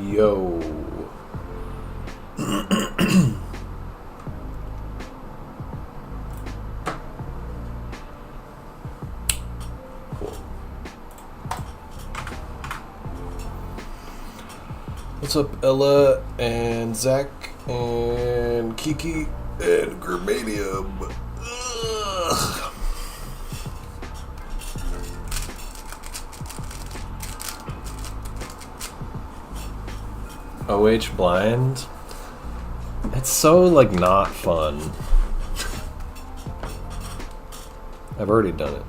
Yo. Cool. What's up, Ella and Zach and Kiki and Germanium? Ugh. OH blind? It's so, like, not fun. I've already done it.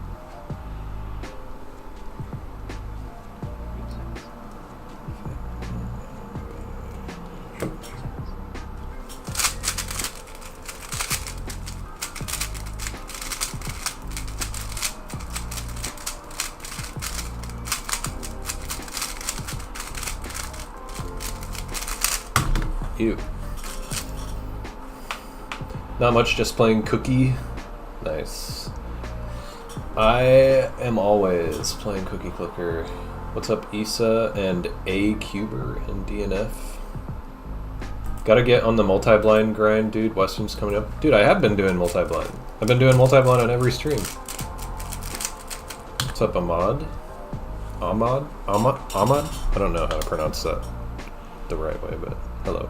Ew. Not much, just playing Cookie. Nice. I am always playing Cookie Clicker. What's up, Issa and A Cuber and DNF? Gotta get on the multi-blind grind, dude. Western's coming up. Dude, I have been doing multi-blind. I've been doing multi-blind on every stream. What's up, Ahmad? Ahmad? I don't know how to pronounce that the right way, but hello.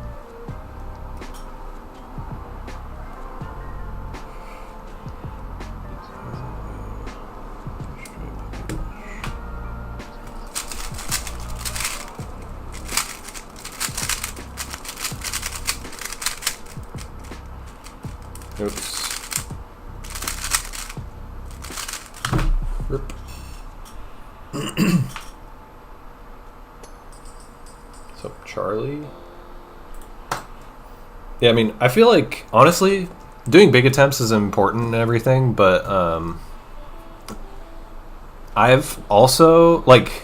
Oops. Rip. What's up, Charlie? Yeah, I mean, I feel like, honestly, doing big attempts is important and everything, but I've also, like,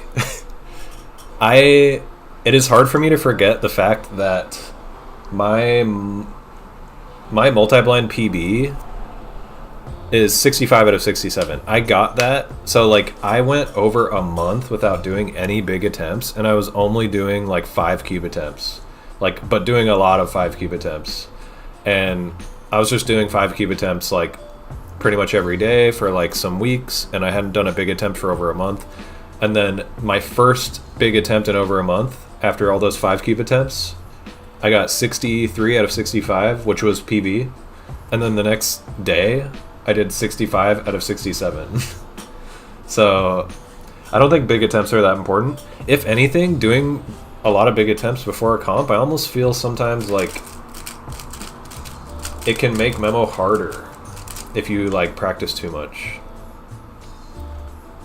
it is hard for me to forget the fact that my multi-blind PB is 65 out of 67. I got that. So, like, I went over a month without doing any big attempts, and I was only doing, like, 5 cube attempts. Like, but doing a lot of 5 cube attempts. And I was just doing 5 cube attempts, like, pretty much every day for, like, some weeks, and I hadn't done a big attempt for over a month. And then my first big attempt in over a month, after all those 5 cube attempts, I got 63 out of 65, which was PB. And then the next day, I did 65 out of 67. So, I don't think big attempts are that important. If anything, doing a lot of big attempts before a comp, I almost feel sometimes like it can make Memo harder if you, like, practice too much.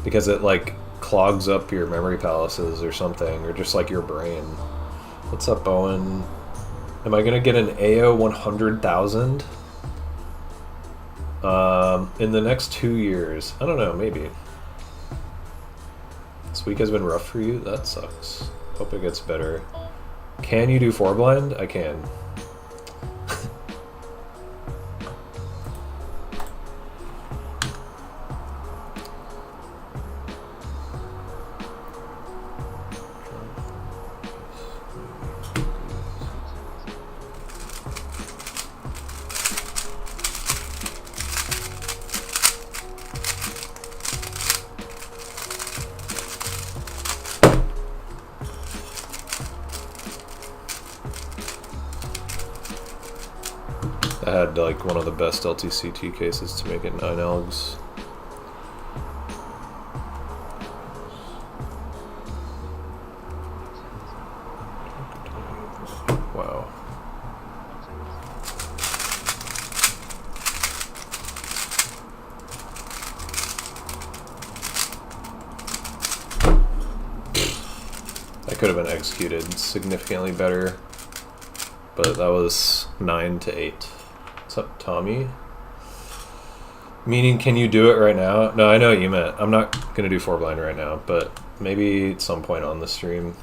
Because it, like, clogs up your memory palaces or something, or just, like, your brain. What's up, Owen? Am I gonna get an AO 100,000 in the next 2 years? I don't know, maybe. This week has been rough for you? That sucks. Hope it gets better. Can you do 4 blind? I can. I had, like, one of the best LTCT cases to make it 9 elgs. Wow. That could have been executed significantly better, but that was 9 to 8. What's up, Tommy? Meaning, can you do it right now? No, I know what you meant. I'm not going to do 4 blind right now, but maybe at some point on the stream.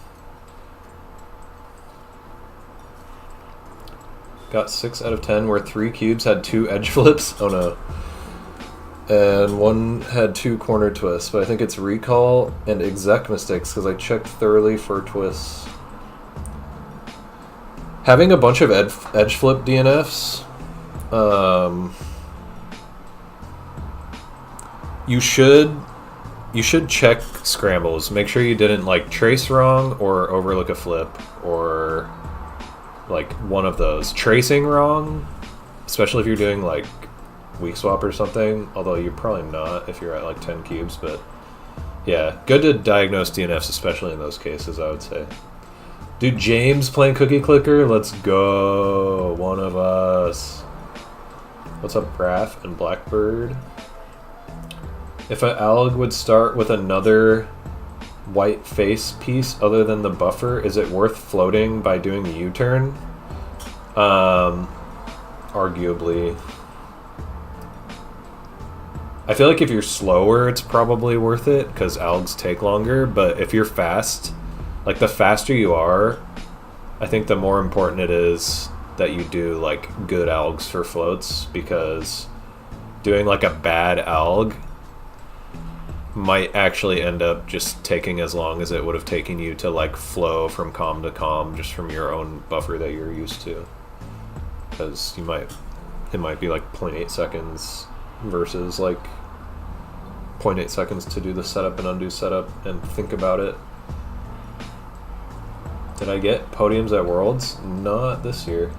Got 6 out of 10 where 3 cubes had 2 edge flips. Oh no. and one had 2 corner twists, but I think it's recall and exec mistakes because I checked thoroughly for twists. Having a bunch of edge flip DNFs, you should check scrambles. Make sure you didn't like trace wrong or overlook a flip or like one of those. Tracing wrong, especially if you're doing like weak swap or something, although you're probably not if you're at like 10 cubes, but yeah, good to diagnose DNFs, especially in those cases, I would say. Dude, James playing Cookie Clicker? Let's go. One of us. What's up, Raph and Blackbird? If an alg would start with another white face piece other than the buffer, is it worth floating by doing the U-turn? Arguably. I feel like if you're slower, it's probably worth it because algs take longer, but if you're fast, like the faster you are, I think the more important it is that you do like good algs for floats, because doing like a bad alg might actually end up just taking as long as it would have taken you to like flow from calm to calm just from your own buffer that you're used to, because it might be like 0.8 seconds versus like 0.8 seconds to do the setup and undo setup and think about it. Did I get podiums at Worlds? Not this year.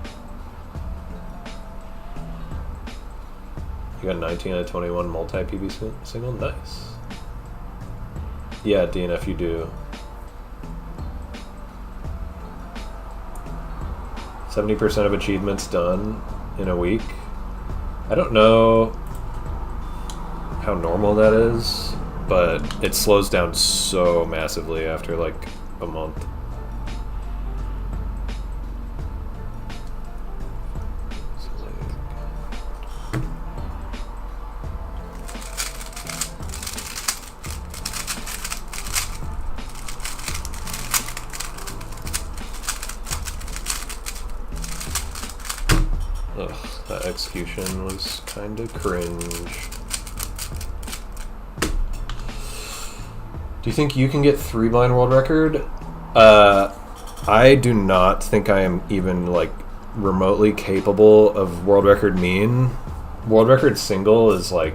You got 19 out of 21 multi-PB single? Nice. Yeah, DNF, you do. 70% of achievements done in a week. I don't know how normal that is, but it slows down so massively after like a month. Ugh, that execution was kind of cringe. Do you think you can get 3-blind world record? I do not think I am even like remotely capable of world record mean. World record single is like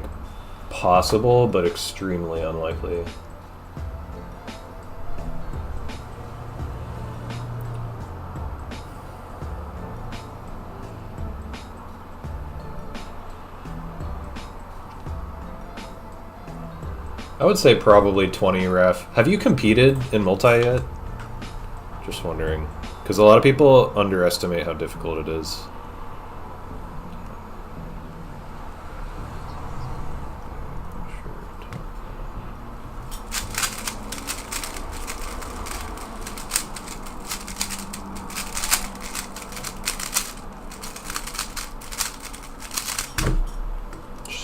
possible, but extremely unlikely. I would say probably 20, ref. Have you competed in multi yet? Just wondering. Because a lot of people underestimate how difficult it is.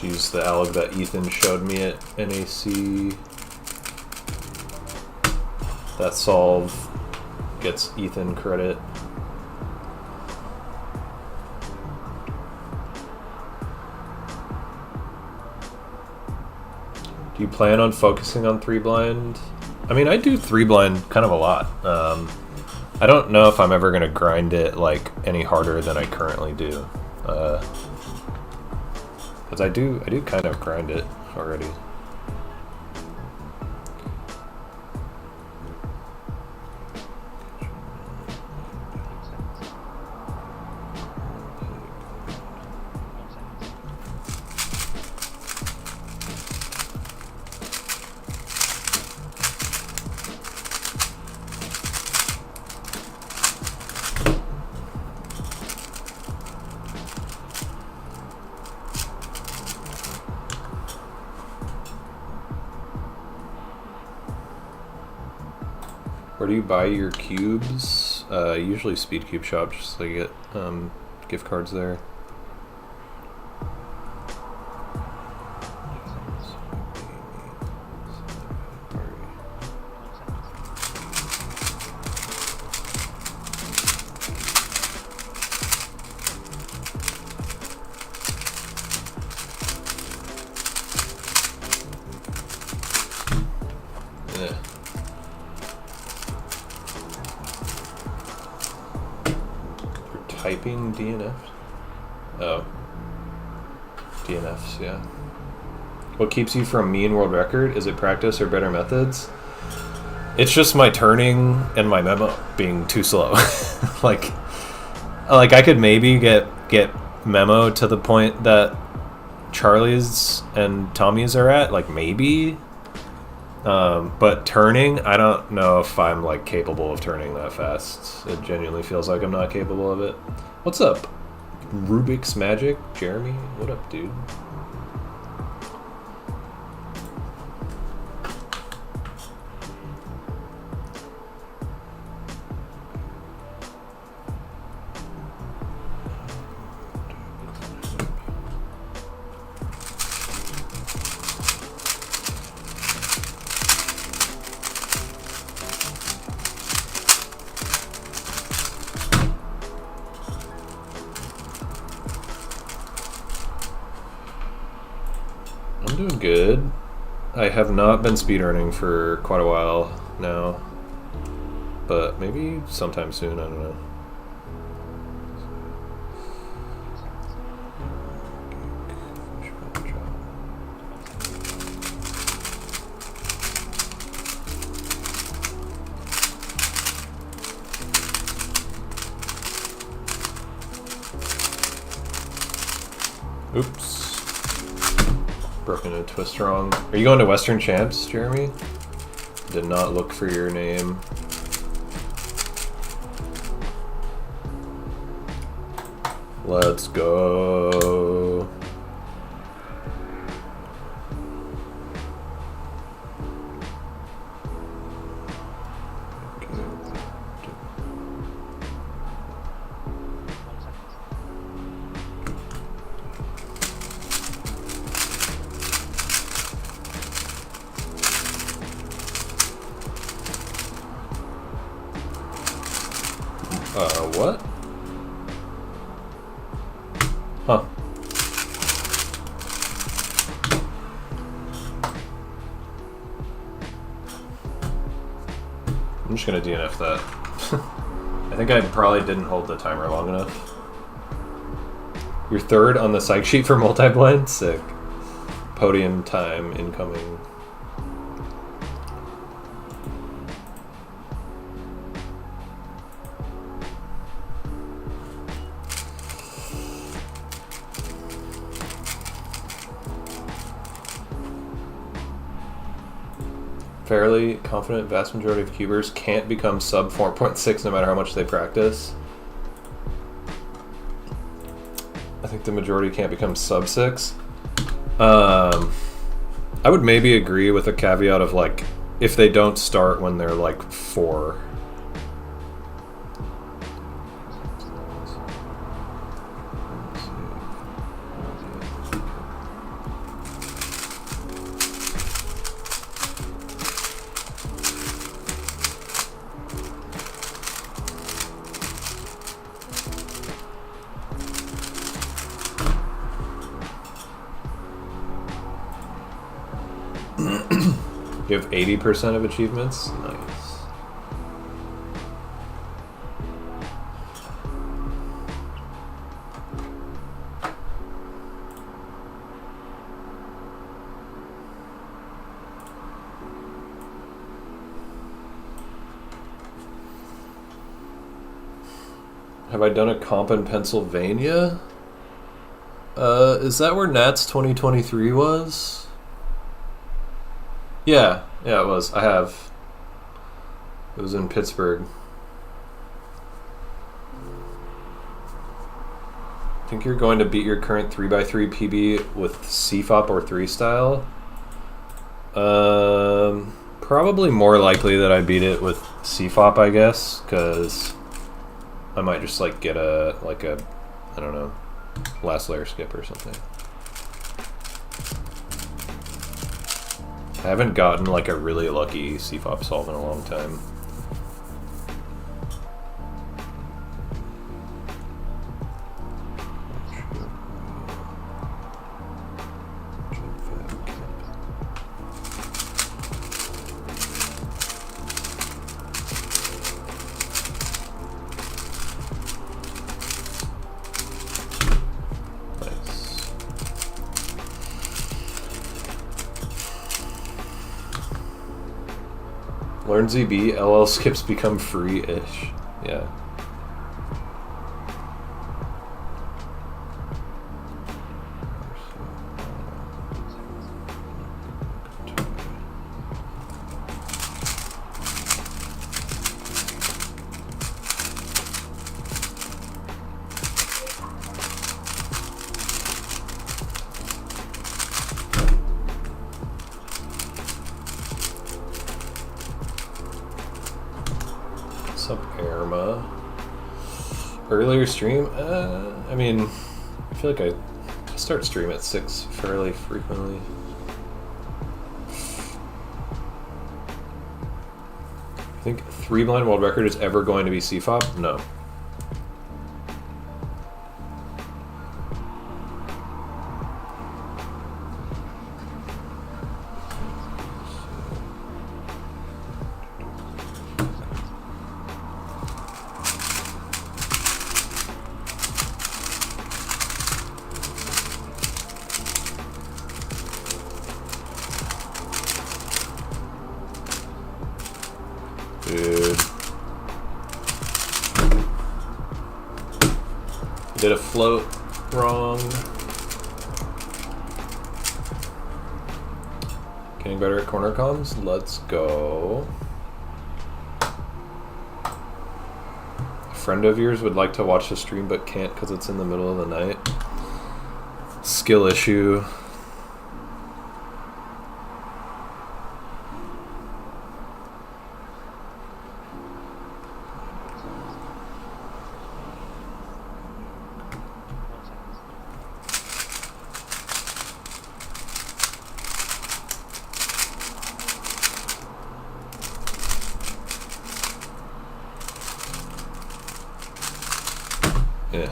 Use the alg that Ethan showed me at NAC. That solve gets Ethan credit. Do you plan on focusing on 3-blind? I mean, I do 3-blind kind of a lot. I don't know if I'm ever going to grind it like any harder than I currently do. Because I do kind of grind it already. Where do you buy your cubes? Usually Speed Cube Shop, just so you get gift cards there. typing DNF? Oh. DNFs, yeah. What keeps you from mean world record? Is it practice or better methods? It's just my turning and my memo being too slow. like I could maybe get memo to the point that Charlie's and Tommy's are at, like maybe. But turning, I don't know if I'm like capable of turning that fast. It genuinely feels like I'm not capable of it. What's up, Rubik's Magic? Jeremy, what up, dude? I'm doing good. I have not been speedrunning for quite a while now, but maybe sometime soon, I don't know. Oops. Broken a twist wrong. Are you going to Western Champs, Jeremy? Did not look for your name. Let's go. What? Huh. I'm just gonna DNF that. I think I probably didn't hold the timer long enough. You're third on the psych sheet for multi-blind? Sick. Podium time incoming. Fairly confident vast majority of cubers can't become sub 4.6 no matter how much they practice. I think the majority can't become sub 6. I would maybe agree with a caveat of like if they don't start when they're like 4. You have 80% of achievements? Nice. Have I done a comp in Pennsylvania? Is that where Nats 2023 was? Yeah, it was. I have. It was in Pittsburgh. I think you're going to beat your current 3x3 PB with CFOP or 3 style. Probably more likely that I beat it with CFOP, I guess, because I might just like get a I don't know, last layer skip or something. I haven't gotten like a really lucky CFOP solve in a long time. Learn ZB, LL skips become free-ish. Yeah. Earlier stream? I mean, I feel like I start stream at 6 fairly frequently. I think 3 blind world record is ever going to be CFOP? No. Did a float wrong. Getting better at corner comms? Let's go. A friend of yours would like to watch the stream but can't because it's in the middle of the night. Skill issue. Yeah.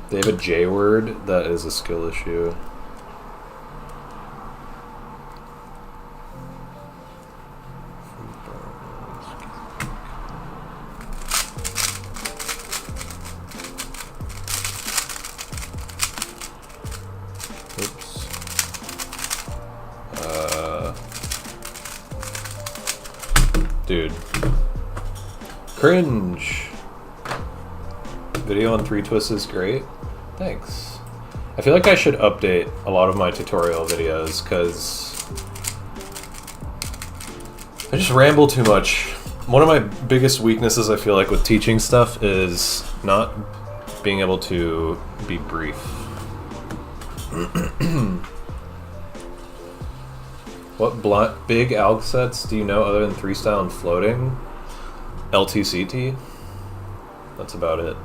They have a J word, that is a skill issue. Dude. Cringe. Video on 3 twists is great. Thanks. I feel like I should update a lot of my tutorial videos because I just ramble too much. One of my biggest weaknesses I feel like with teaching stuff is not being able to be brief. What big alg sets do you know other than 3-style and floating? LTCT? That's about it.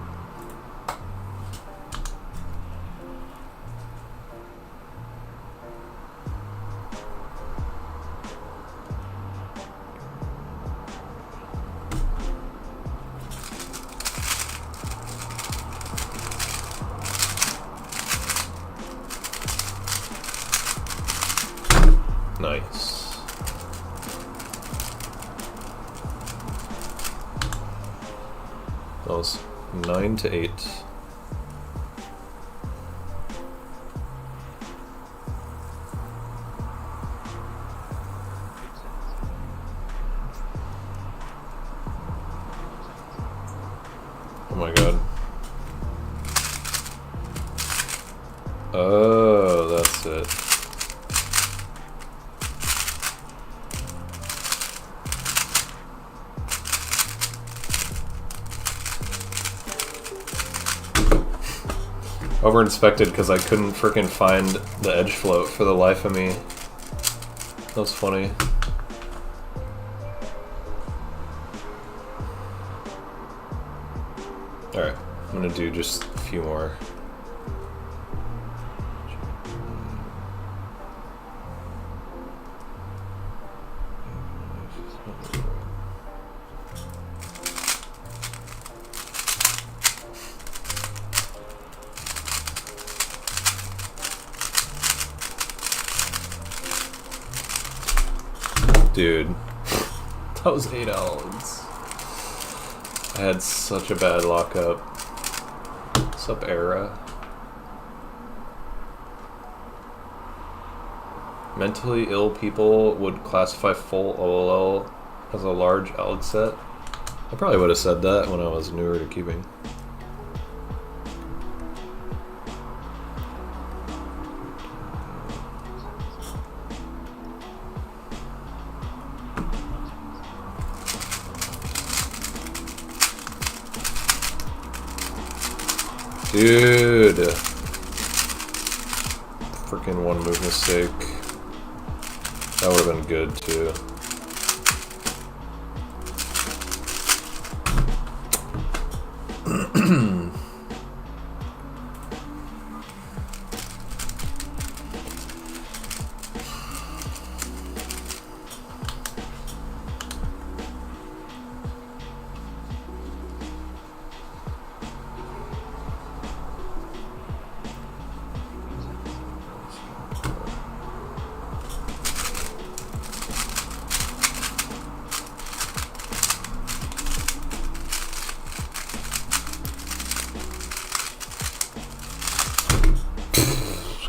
Nice. That was 9 to 8. Oh my god. Oh, that's it. Over-inspected because I couldn't frickin' find the edge float for the life of me. That was funny. Alright, I'm gonna do just a few more. Dude, that was 8 L's. I had such a bad lockup. What's up, Era? Mentally ill people would classify full OLL as a large ALG set. I probably would have said that when I was newer to cubing. Dude. Freaking one move mistake. That would have been good too.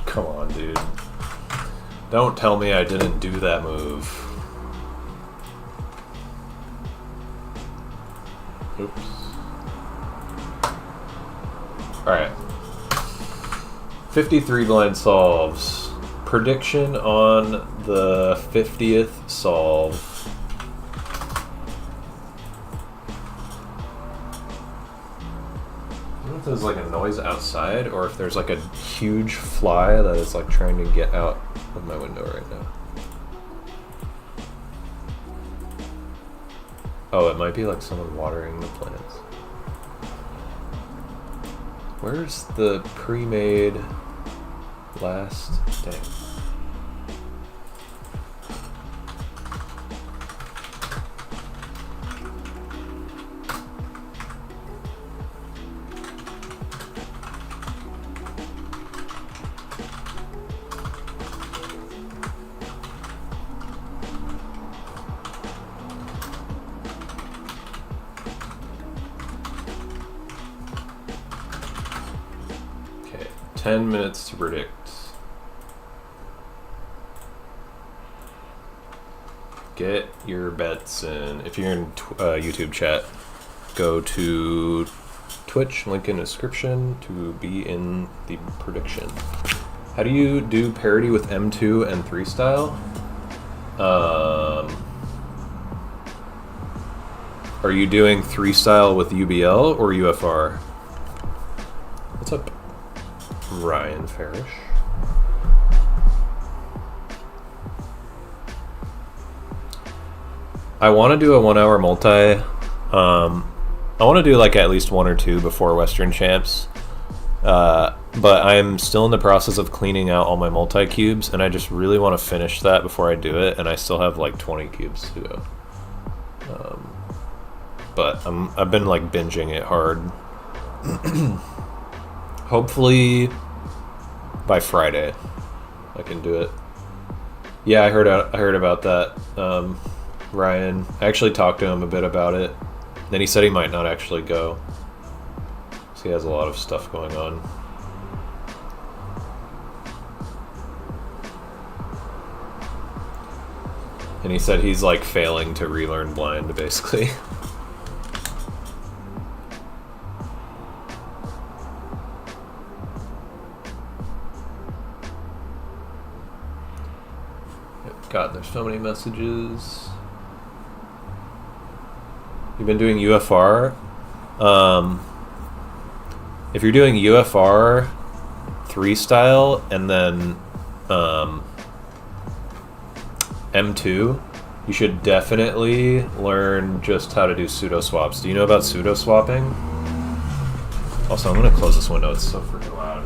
Come on, dude. Don't tell me I didn't do that move. Oops. Alright. 53 blind solves. Prediction on the 50th solve. I don't know if there's like a noise outside or if there's like a huge fly that is like trying to get out of my window right now. Oh, it might be like someone watering the plants. Where's the pre-made last? Dang. Okay, 10 minutes to predict. Get your bets in. If you're in YouTube chat, go to Twitch, link in the description to be in the prediction. How do you do parity with M2 and 3 style? Are you doing 3 style with UBL or UFR? What's up, Ryan Farish? I want to do a 1 hour multi. I want to do like at least 1 or 2 before Western Champs. But I'm still in the process of cleaning out all my multi cubes, and I just really want to finish that before I do it. And I still have like 20 cubes to go. But I've been like binging it hard. Hopefully by Friday I can do it. Yeah, I heard about that. Ryan, I actually talked to him a bit about it. Then he said he might not actually go. So he has a lot of stuff going on. And he said he's like failing to relearn blind, basically. God, there's so many messages. You've been doing UFR. If you're doing UFR 3 style and then M2, you should definitely learn just how to do pseudo swaps. Do you know about pseudo swapping? Also, I'm gonna close this window. It's so freaking loud.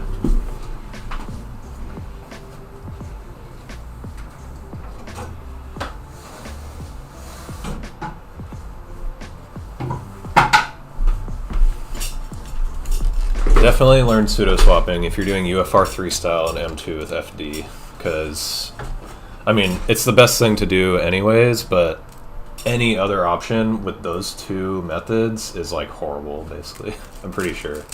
Definitely learn pseudo swapping if you're doing UFR 3 style and M2 with FD, because I mean it's the best thing to do anyways, but any other option with those 2 methods is like horrible, basically. I'm pretty sure.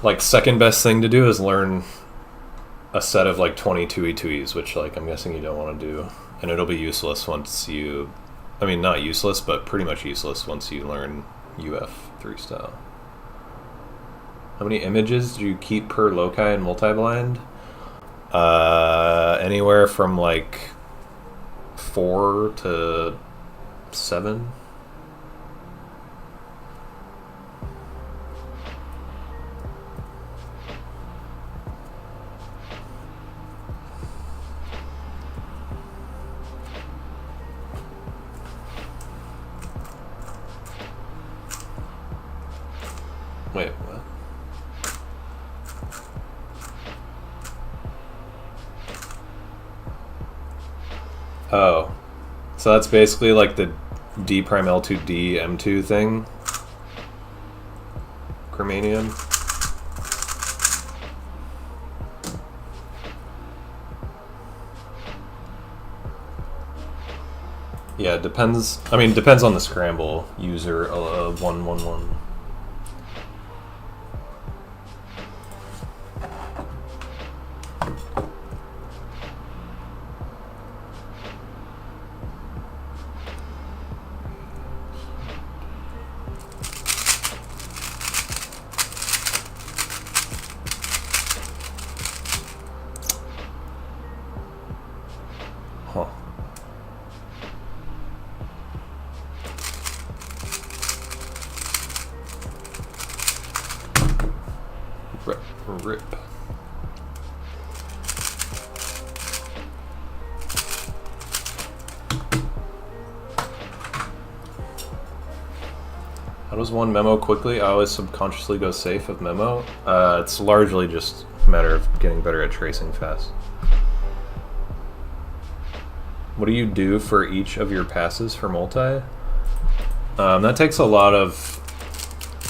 Like, second best thing to do is learn a set of like 20 2e2es, which like I'm guessing you don't want to do, and it'll be useless once you, I mean not useless, but pretty much useless once you learn UF3 style. How many images do you keep per loci in multi-blind? Anywhere from like 4 to 7. Wait, what? Oh. So that's basically like the D prime L2 D M2 thing. Germanium. Yeah, it depends. I mean, depends on the scramble user 111. Huh. Rip. How does one memo quickly? I always subconsciously go safe with memo. It's largely just a matter of getting better at tracing fast. What do you do for each of your passes for multi? That takes a lot of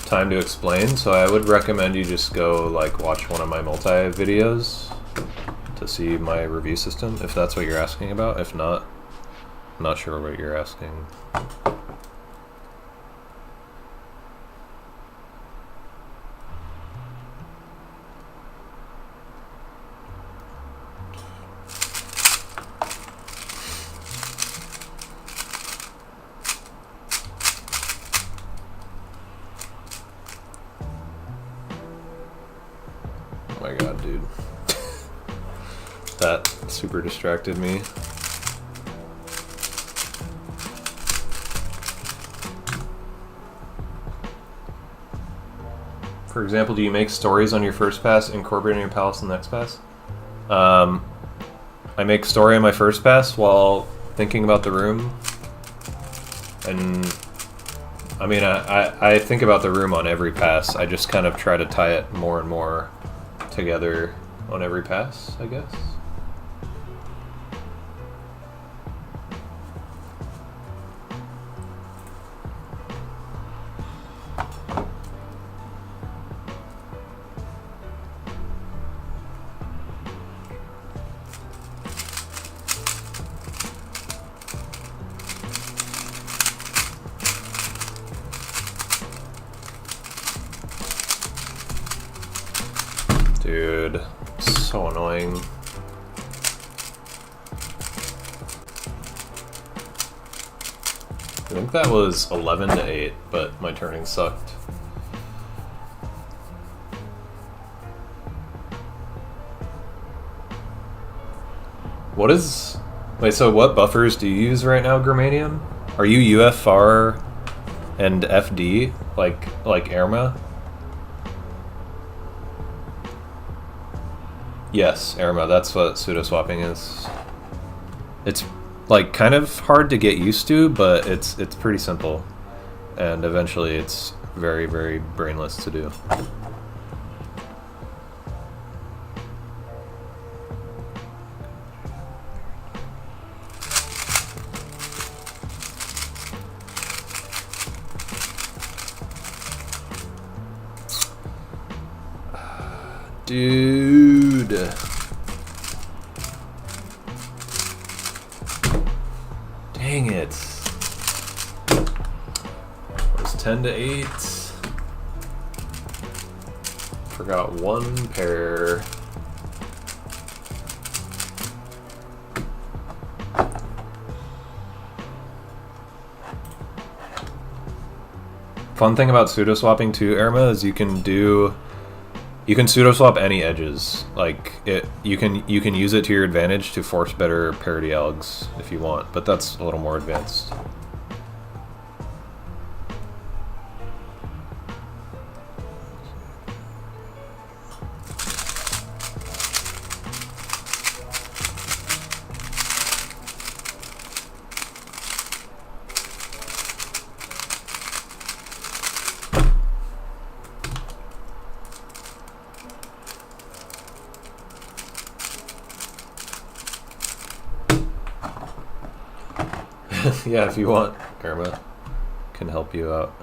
time to explain, so I would recommend you just go like watch one of my multi videos to see my review system, if that's what you're asking about. If not, I'm not sure what you're asking. Oh my god, dude. That super distracted me. For example, do you make stories on your first pass, incorporating your palace in the next pass? I make story on my first pass while thinking about the room. And I mean, I think about the room on every pass. I just kind of try to tie it more and more together on every pass, I guess. Dude, so annoying. I think that was 11 to 8, but my turning sucked. What is... Wait, so what buffers do you use right now, Germanium? Are you UFR and FD, like Irma? Yes, Irma, that's what pseudo-swapping is. It's like kind of hard to get used to, but it's pretty simple. And eventually it's very, very brainless to do. Dude. Dang it. It was 10 to 8. Forgot one pair. Fun thing about pseudo swapping too, Irma, is you can pseudo swap any edges. Like you can use it to your advantage to force better parity algs if you want, but that's a little more advanced. Yeah, if you want, Irma can help you out.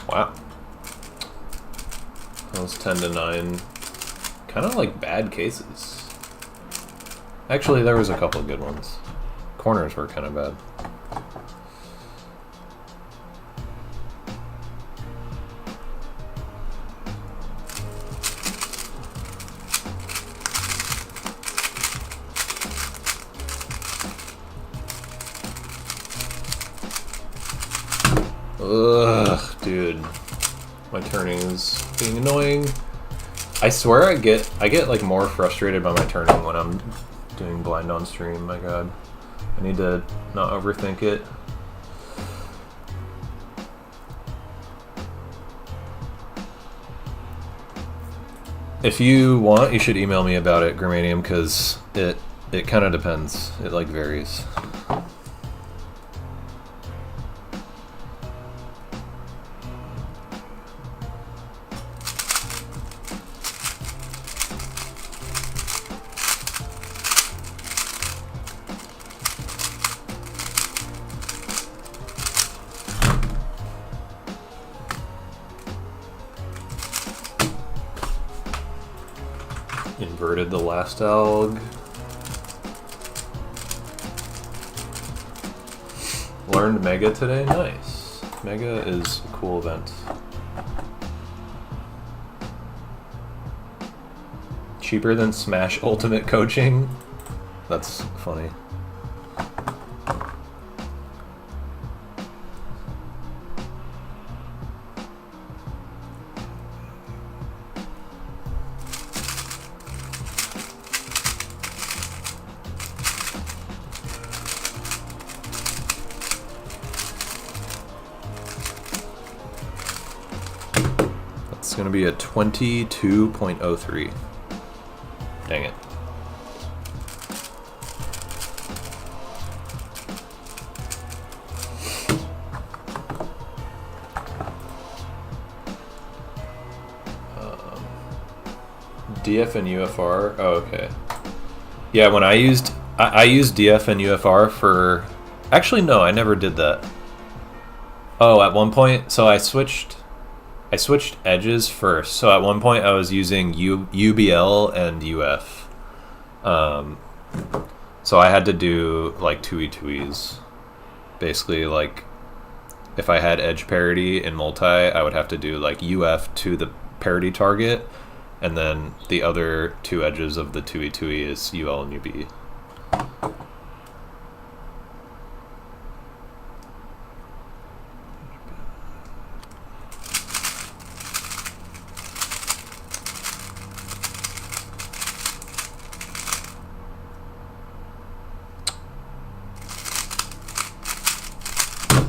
Wow. That was 10 to 9. Kind of like bad cases. Actually, there was a couple of good ones. Corners were kind of bad. Ugh, dude. My turning is being annoying. I swear I get like more frustrated by my turning when I'm doing blind on stream. My god, I need to not overthink it. If you want, you should email me about it, Grimanium, because it kind of depends. It like varies. Inverted the last alg. Learned Mega today? Nice. Mega is a cool event. Cheaper than Smash Ultimate Coaching? That's funny. It's going to be a 22.03. Dang it. DF and UFR? Oh, okay. Yeah, when I used DF and UFR for... Actually, no, I never did that. Oh, at one point, so I switched edges first. So at one point I was using UBL and UF. So I had to do like 2E2Es. Basically, like if I had edge parity in multi, I would have to do like UF to the parity target, and then the other two edges of the 2E2E is UL and UB.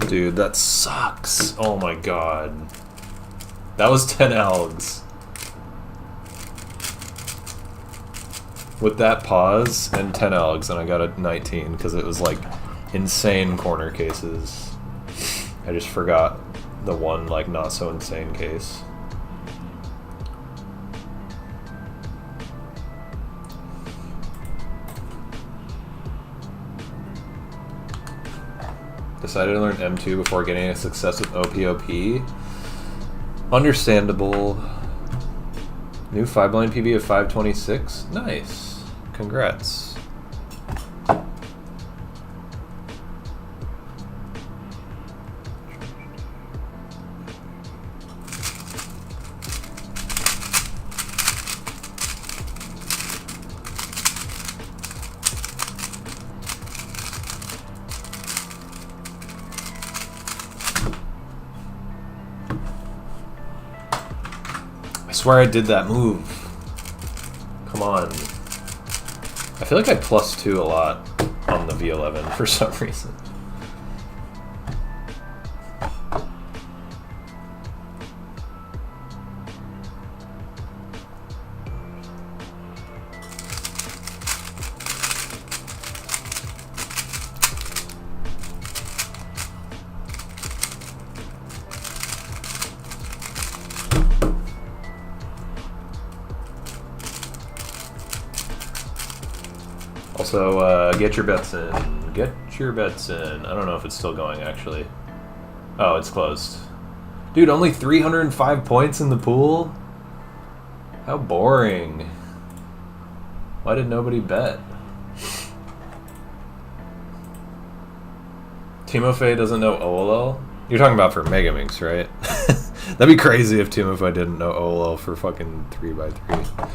Dude, that sucks. Oh my god. That was 10 algs. With that pause and 10 algs, and I got a 19 because it was like insane corner cases. I just forgot the one like not so insane case. Decided to learn M2 before getting a success with OPOP. Understandable. New 5-blind PB of 526. Nice. Congrats. I swear I did that move. Come on. I feel like I +2 a lot on the V11 for some reason. Also, get your bets in. Get your bets in. I don't know if it's still going, actually. Oh, it's closed. Dude, only 305 points in the pool? How boring. Why did nobody bet? Timofey doesn't know OLL? You're talking about for Megaminx, right? That'd be crazy if Timofey didn't know OLL for fucking 3x3.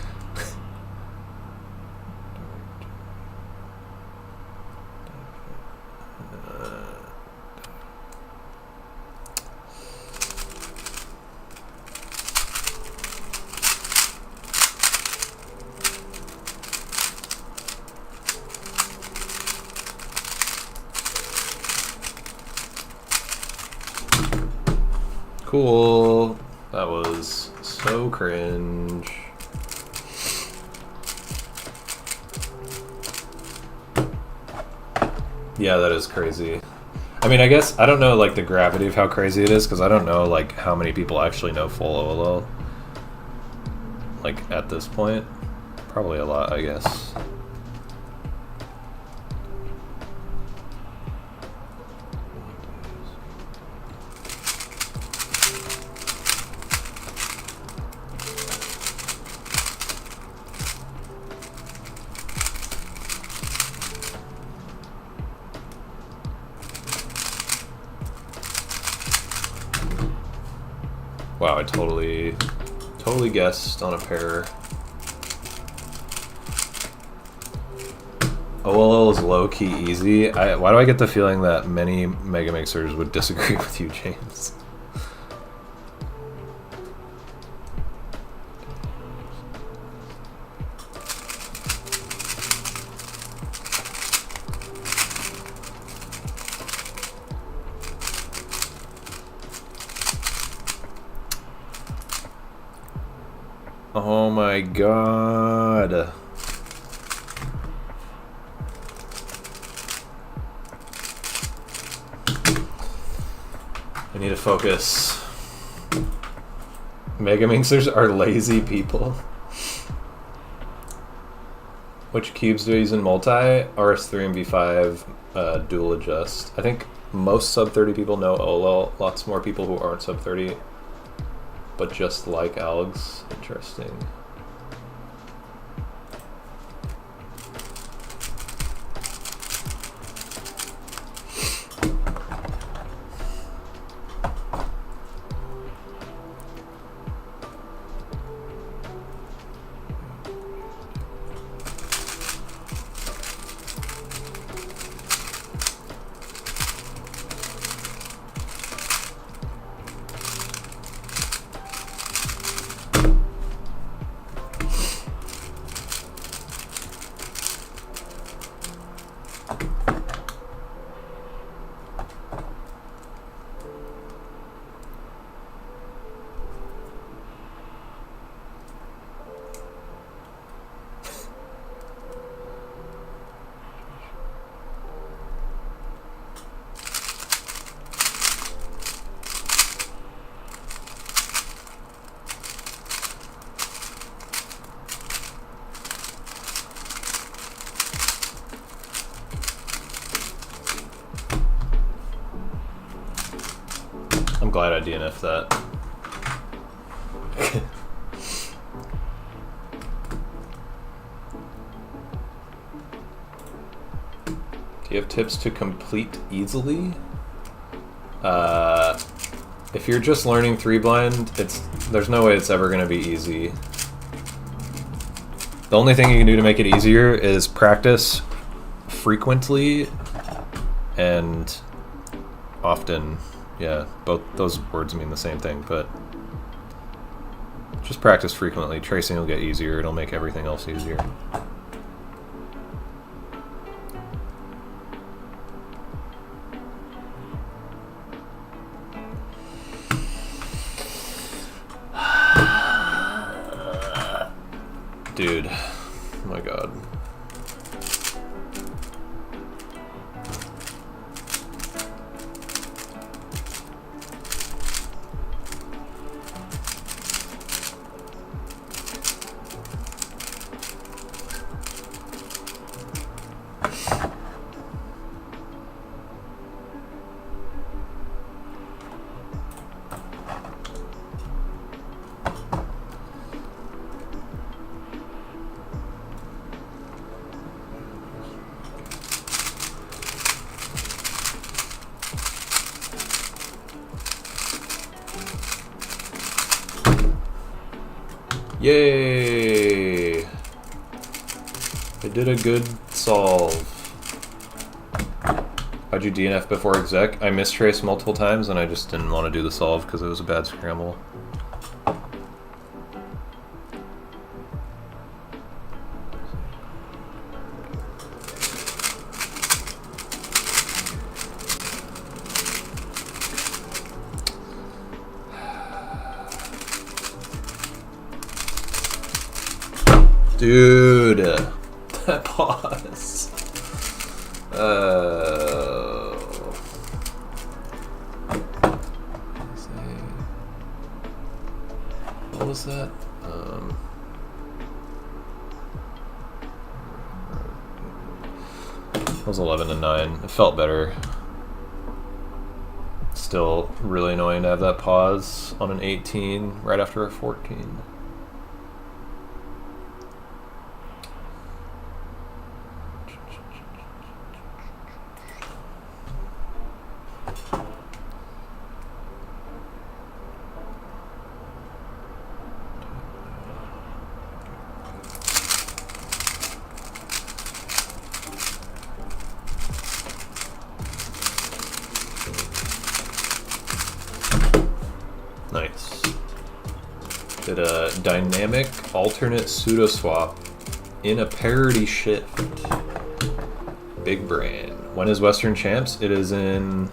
Cool. That was so cringe. Yeah, that is crazy. I mean, I guess I don't know like the gravity of how crazy it is because I don't know like how many people actually know full OLL. Like at this point, probably a lot, I guess. Wow, I totally guessed on a pair. OLL is low-key easy. Why do I get the feeling that many Mega Mixers would disagree with you, James? Oh my god. I need to focus. Mega Minxers are lazy people. Which cubes do I use in multi? RS3 and V5 dual adjust. I think most sub 30 people know OLL. Lots more people who aren't sub 30. But just like Alex. Interesting. I'm glad I DNF'd that. Do you have tips to complete easily? If you're just learning 3-blind, there's no way it's ever going to be easy. The only thing you can do to make it easier is practice frequently and often. Yeah, both those words mean the same thing, but just practice frequently. Tracing will get easier. It'll make everything else easier. Dude, oh my god. Yay! I did a good solve. How'd you DNF before exec? I mistraced multiple times and I just didn't want to do the solve because it was a bad scramble. Dude, that pause. What was that? It was 11-9. It felt better. Still really annoying to have that pause on an 18 right after a 14. Nice. Did a dynamic alternate pseudo swap in a parity shift. Big brain. When is Western Champs? It is in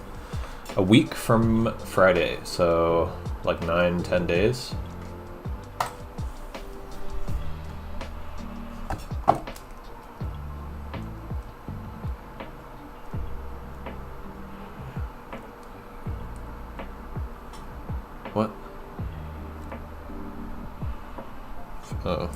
a week from Friday, so like 9-10 days. What? Uh-oh.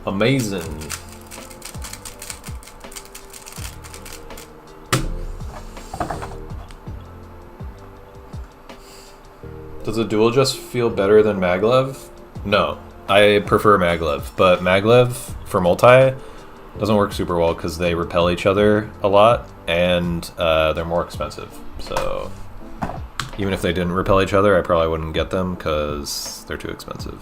Amazing. Does a dual just feel better than maglev? No, I prefer maglev, but maglev for multi doesn't work super well because they repel each other a lot and they're more expensive. So even if they didn't repel each other, I probably wouldn't get them because they're too expensive.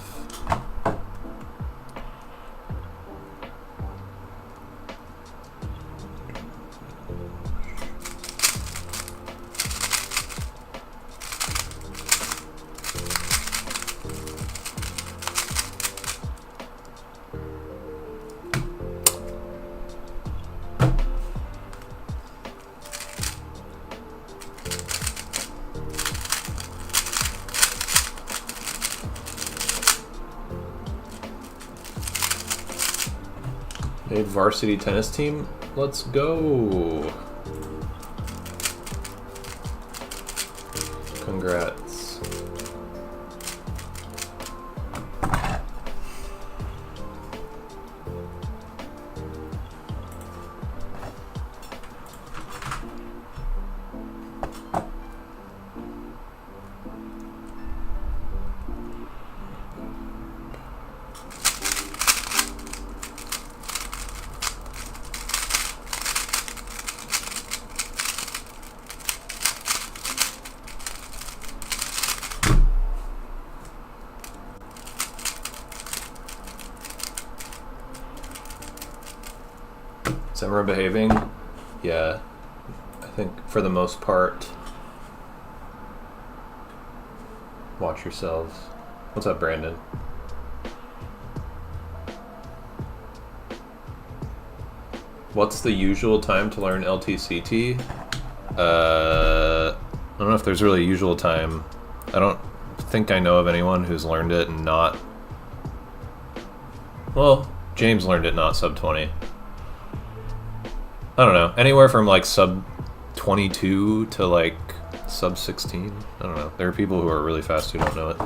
Made varsity tennis team. Let's go. Congrats. Similar behaving? Yeah. I think for the most part. Watch yourselves. What's up, Brandon? What's the usual time to learn LTCT? I don't know if there's really a usual time. I don't think I know of anyone who's learned it and not... Well, James learned it not sub 20. I don't know. Anywhere from like sub 22 to like sub 16. I don't know. There are people who are really fast who don't know it.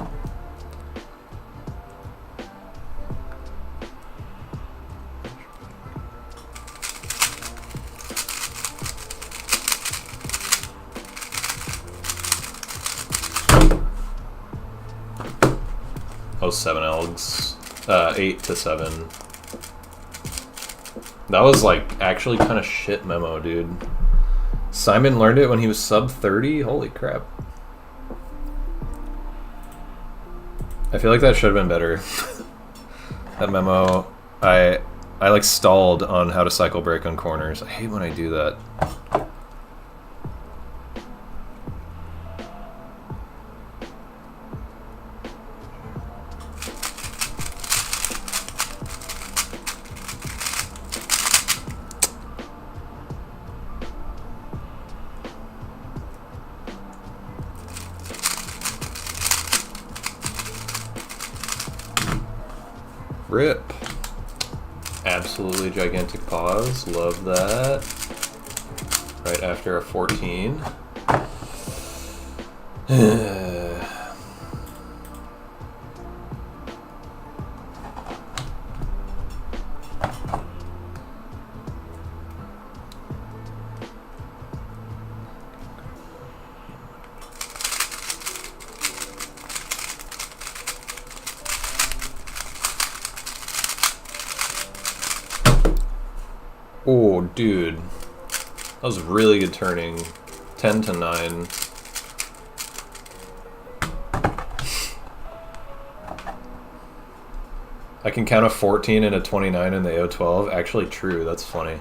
Oh, 7 elgs. 8 to 7. That was like actually kind of shit memo, dude. Simon learned it when he was sub 30? Holy crap. I feel like that should have been better. That memo, I like stalled on how to cycle brake on corners. I hate when I do that. Rip. Absolutely gigantic pause. Love that. Right after a 14. Oh, dude. That was really good turning. 10 to 9. I can count a 14 and a 29 in the AO12. Actually true, that's funny.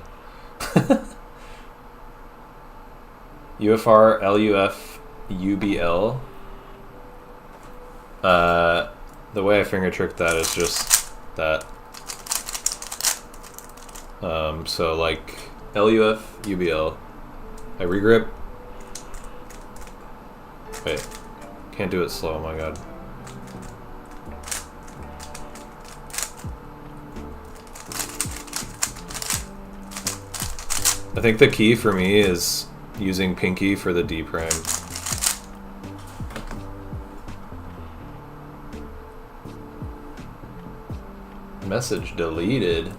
UFR, LUF, UBL. The way I finger tricked that is just that. So like LUF, UBL. I regrip. Wait, can't do it slow, oh my god. I think the key for me is using pinky for the D prime. Message deleted.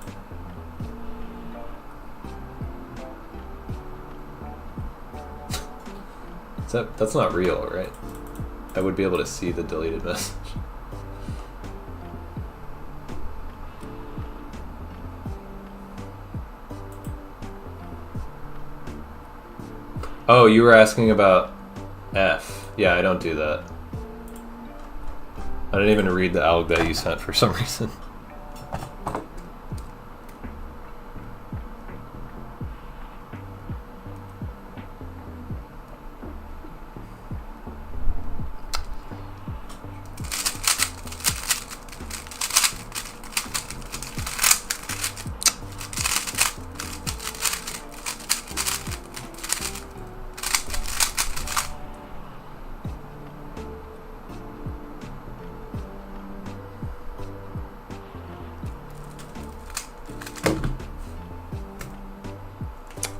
That's not real, right? I would be able to see the deleted message. Oh, you were asking about F. Yeah, I don't do that. I didn't even read the alg that you sent for some reason.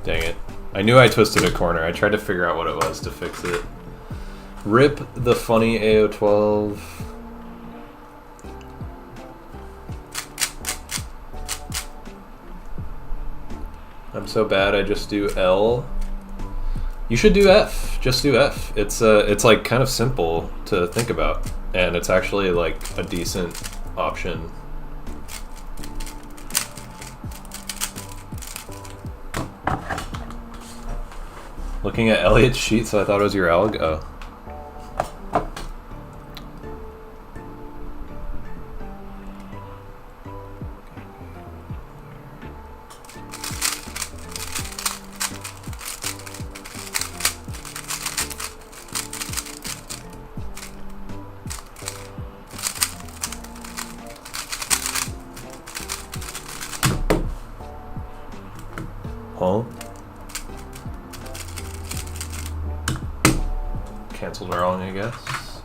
Dang it. I knew I twisted a corner. I tried to figure out what it was to fix it. Rip the funny AO12. I'm so bad I just do L. You should do F. Just do F. It's like kind of simple to think about, and it's actually like a decent option. Looking at Elliot's sheet, so I thought it was your alg. Oh. home. Canceled wrong, I guess.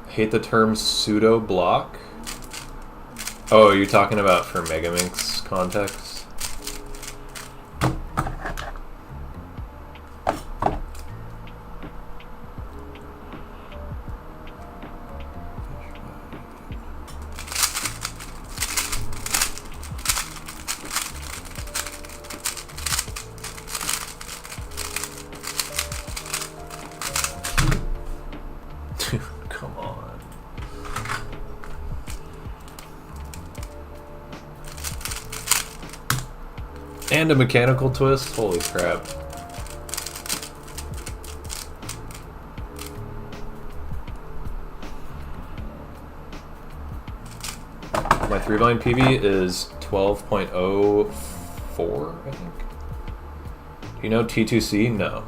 Hate the term pseudo block. Oh, you're talking about for Megaminx context? Come on. And a mechanical twist? Holy crap. My 3-blind PB is 12.04, I think. Do you know T2C? No.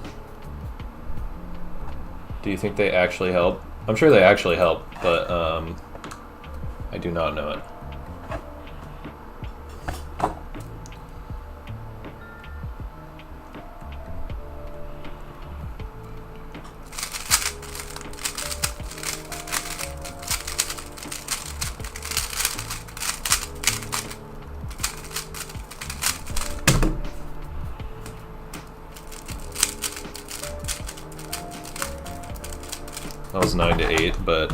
Do you think they actually help? I'm sure they actually help, but I do not know it. That was 9 to 8, but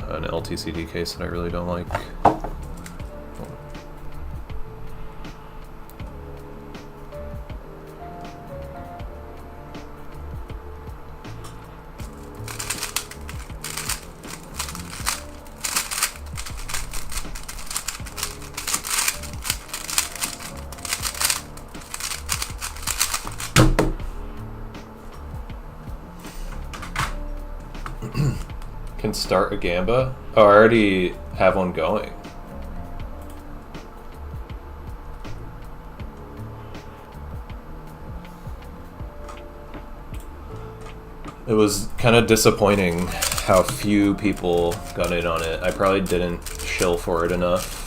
an LTCD case that I really don't like. Can start a Gamba? Oh, I already have one going. It was kind of disappointing how few people got in on it. I probably didn't shill for it enough.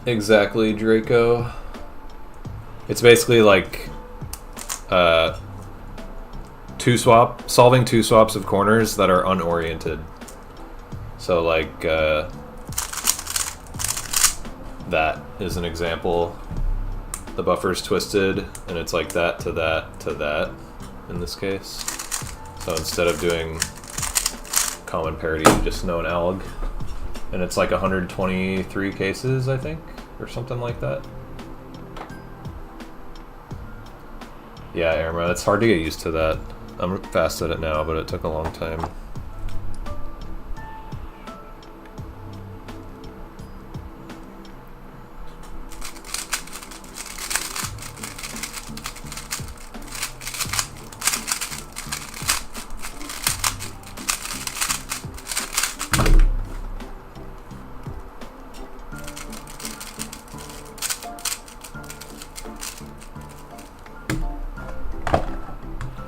Exactly, Draco. It's basically like solving two swaps of corners that are unoriented. So like that is an example. The buffer's twisted and it's like that to that to that in this case. So instead of doing common parity, you just know an alg. And it's like 123 cases, I think, or something like that. Yeah, Irma, it's hard to get used to that. I'm fast at it now, but it took a long time.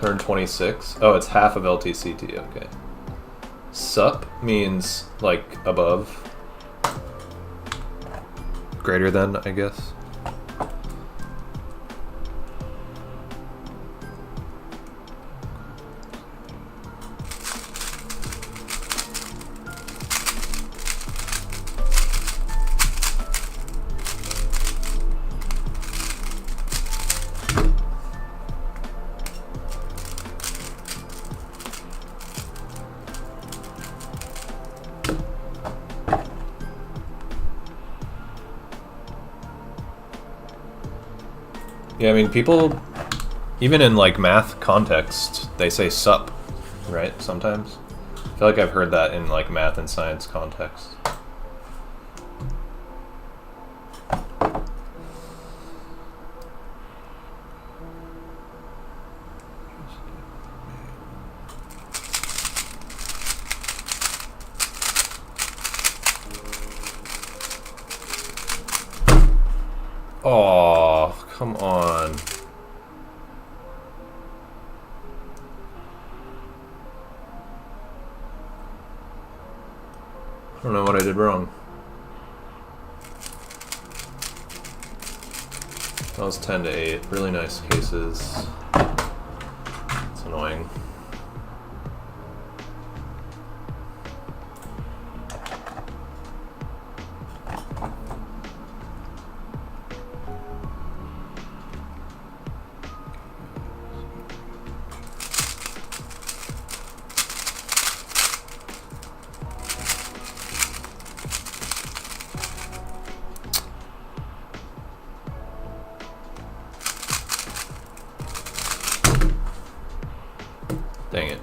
Turn 26. Oh, it's half of LTCT. Okay. Sup means like above. Greater than, I guess. Yeah, I mean, people, even in like math context, they say sup, right? Sometimes. I feel like I've heard that in like math and science context. Oh, come on. I don't know what I did wrong. That was 10 to 8. Really nice cases. It's annoying. Dang it.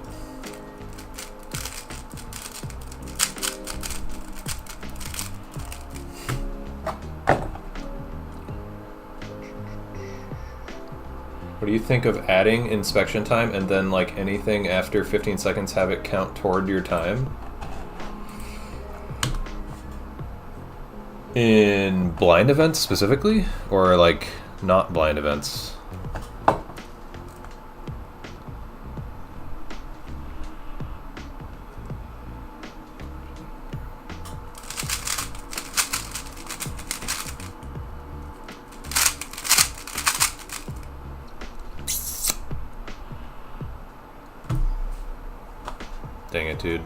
What do you think of adding inspection time and then like anything after 15 seconds have it count toward your time? In blind events specifically? Or like not blind events? Dang it, dude.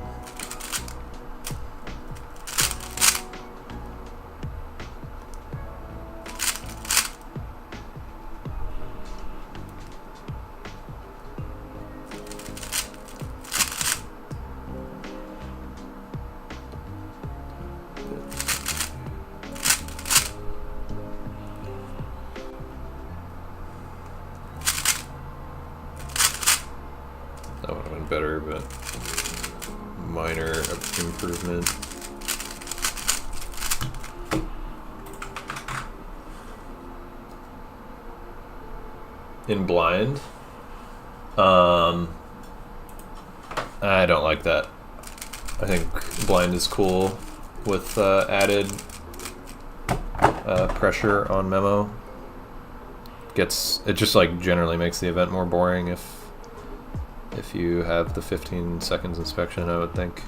That would have been better, but minor improvement. In blind, I don't like that. I think blind is cool with added pressure on Memo. It just like generally makes the event more boring if you have the 15 seconds inspection, I would think.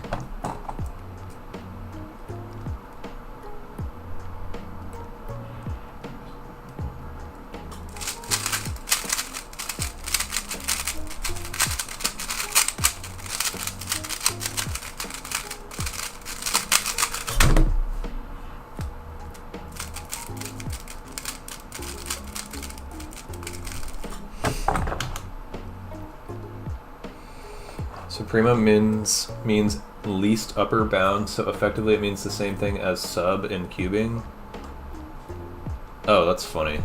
Suprema means least upper bound, so effectively it means the same thing as sub in cubing. Oh, that's funny.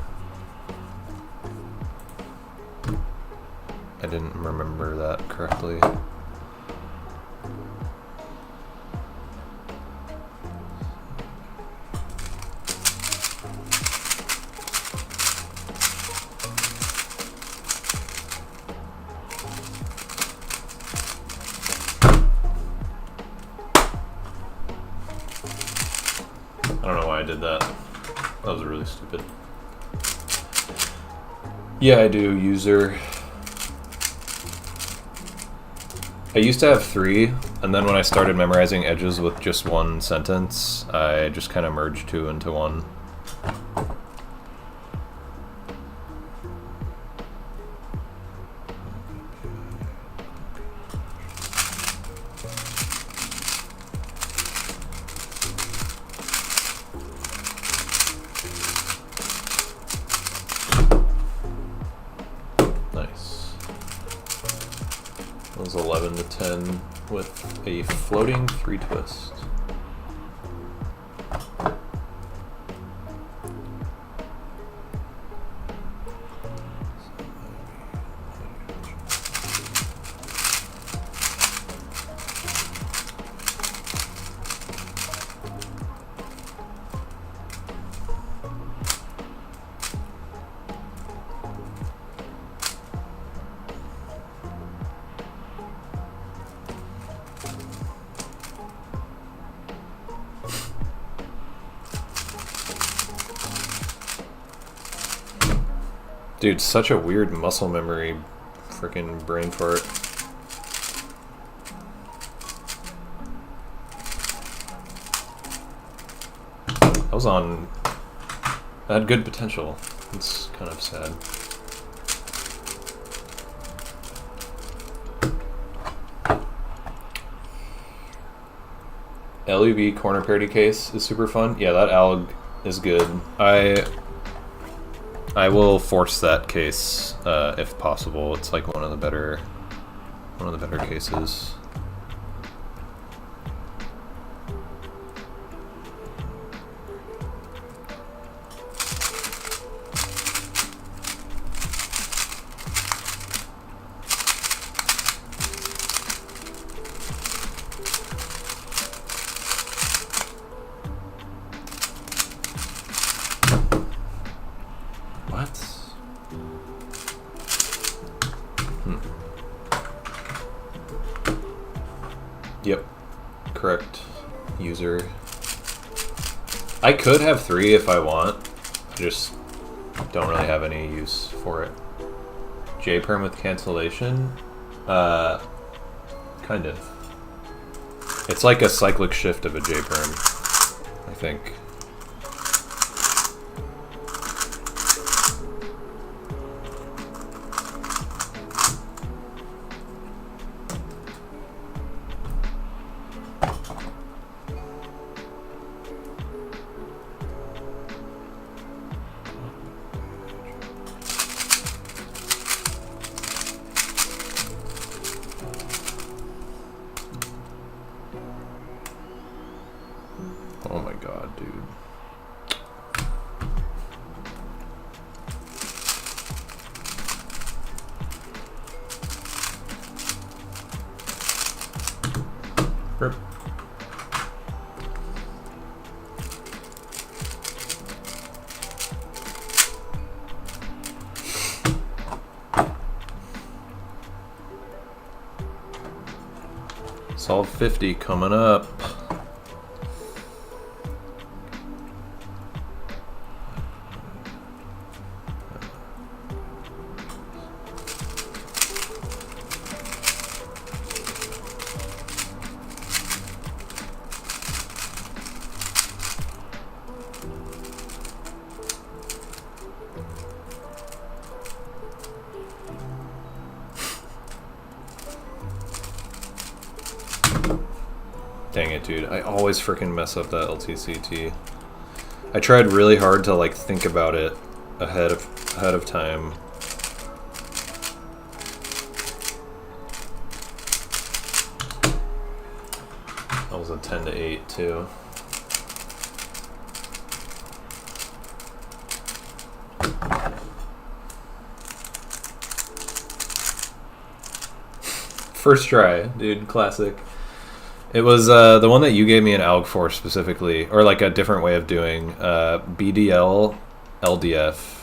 I didn't remember that correctly. I don't know why I did that. That was really stupid. Yeah, I do. User. I used to have 3, and then when I started memorizing edges with just one sentence, I just kind of merged 2 into 1. That was 11 to 10 with a floating 3 twist. Dude, such a weird muscle memory freaking brain fart. I was on... I had good potential. It's kind of sad. LUV corner parity case is super fun. Yeah, that alg is good. I will force that case if possible. It's like one of the better cases. Yep, correct user. I could have 3 if I want. I just don't really have any use for it. JPerm with cancellation? Kind of. It's like a cyclic shift of a JPerm, I think. Oh my god, dude. Rip. Solve 50 coming up. Dang it, dude. I always freaking mess up that LTCT. I tried really hard to like think about it ahead of time. That was a 10 to 8 too. First try, dude. Classic. It was the one that you gave me an alg for specifically, or like a different way of doing BDL LDF.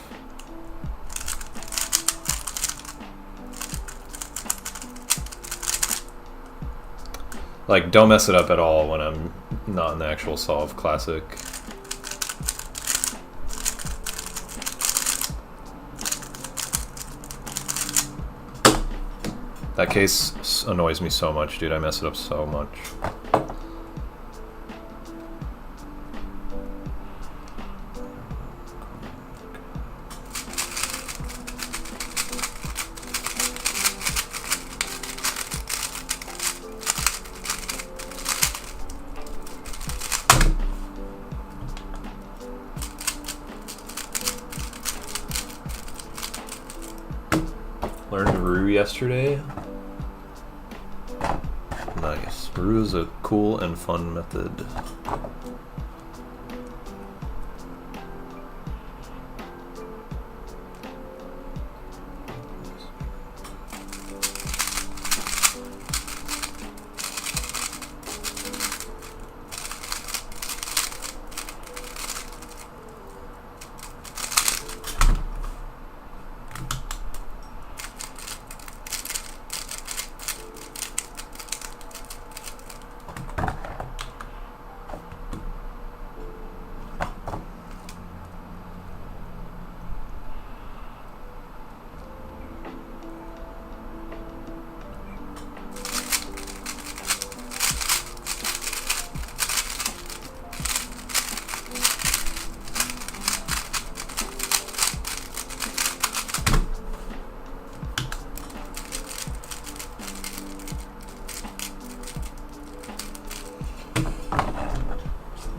Like, don't mess it up at all when I'm not in the actual solve. Classic. That case annoys me so much, dude. I mess it up so much. Learned Rue yesterday. Nice. Rue is a cool and fun method.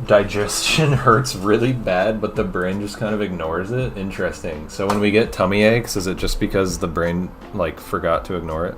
Digestion hurts really bad, but the brain just kind of ignores it. Interesting. So when we get tummy aches, is it just because the brain like forgot to ignore it?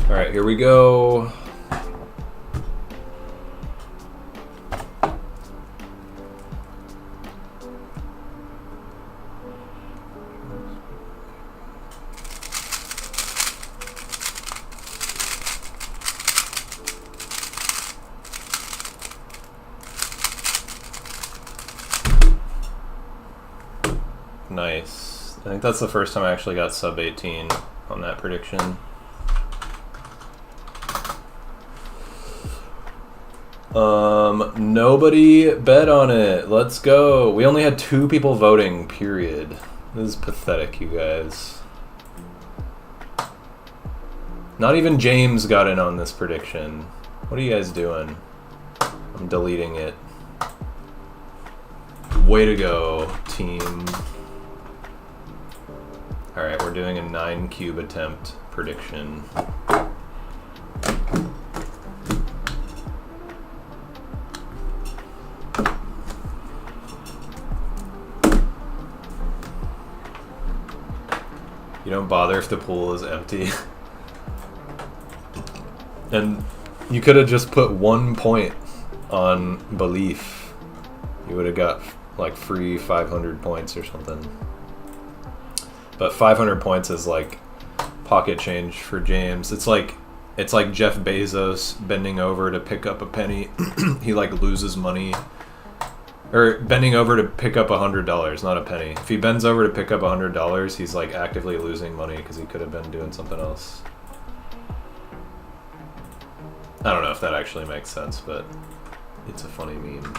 All right, here we go. Nice. I think that's the first time I actually got sub 18 on that prediction. Nobody bet on it. Let's go. We only had 2 people voting, period. This is pathetic, you guys. Not even James got in on this prediction. What are you guys doing? I'm deleting it. Way to go, team. Alright, we're doing a 9 cube attempt prediction. You don't bother if the pool is empty. And you could have just put 1 point on belief. You would have got like free 500 points or something. But 500 points is like pocket change for James. It's like Jeff Bezos bending over to pick up a penny. He like loses money. Or bending over to pick up $100, not a penny. If he bends over to pick up $100, he's like actively losing money because he could have been doing something else. I don't know if that actually makes sense, but it's a funny meme.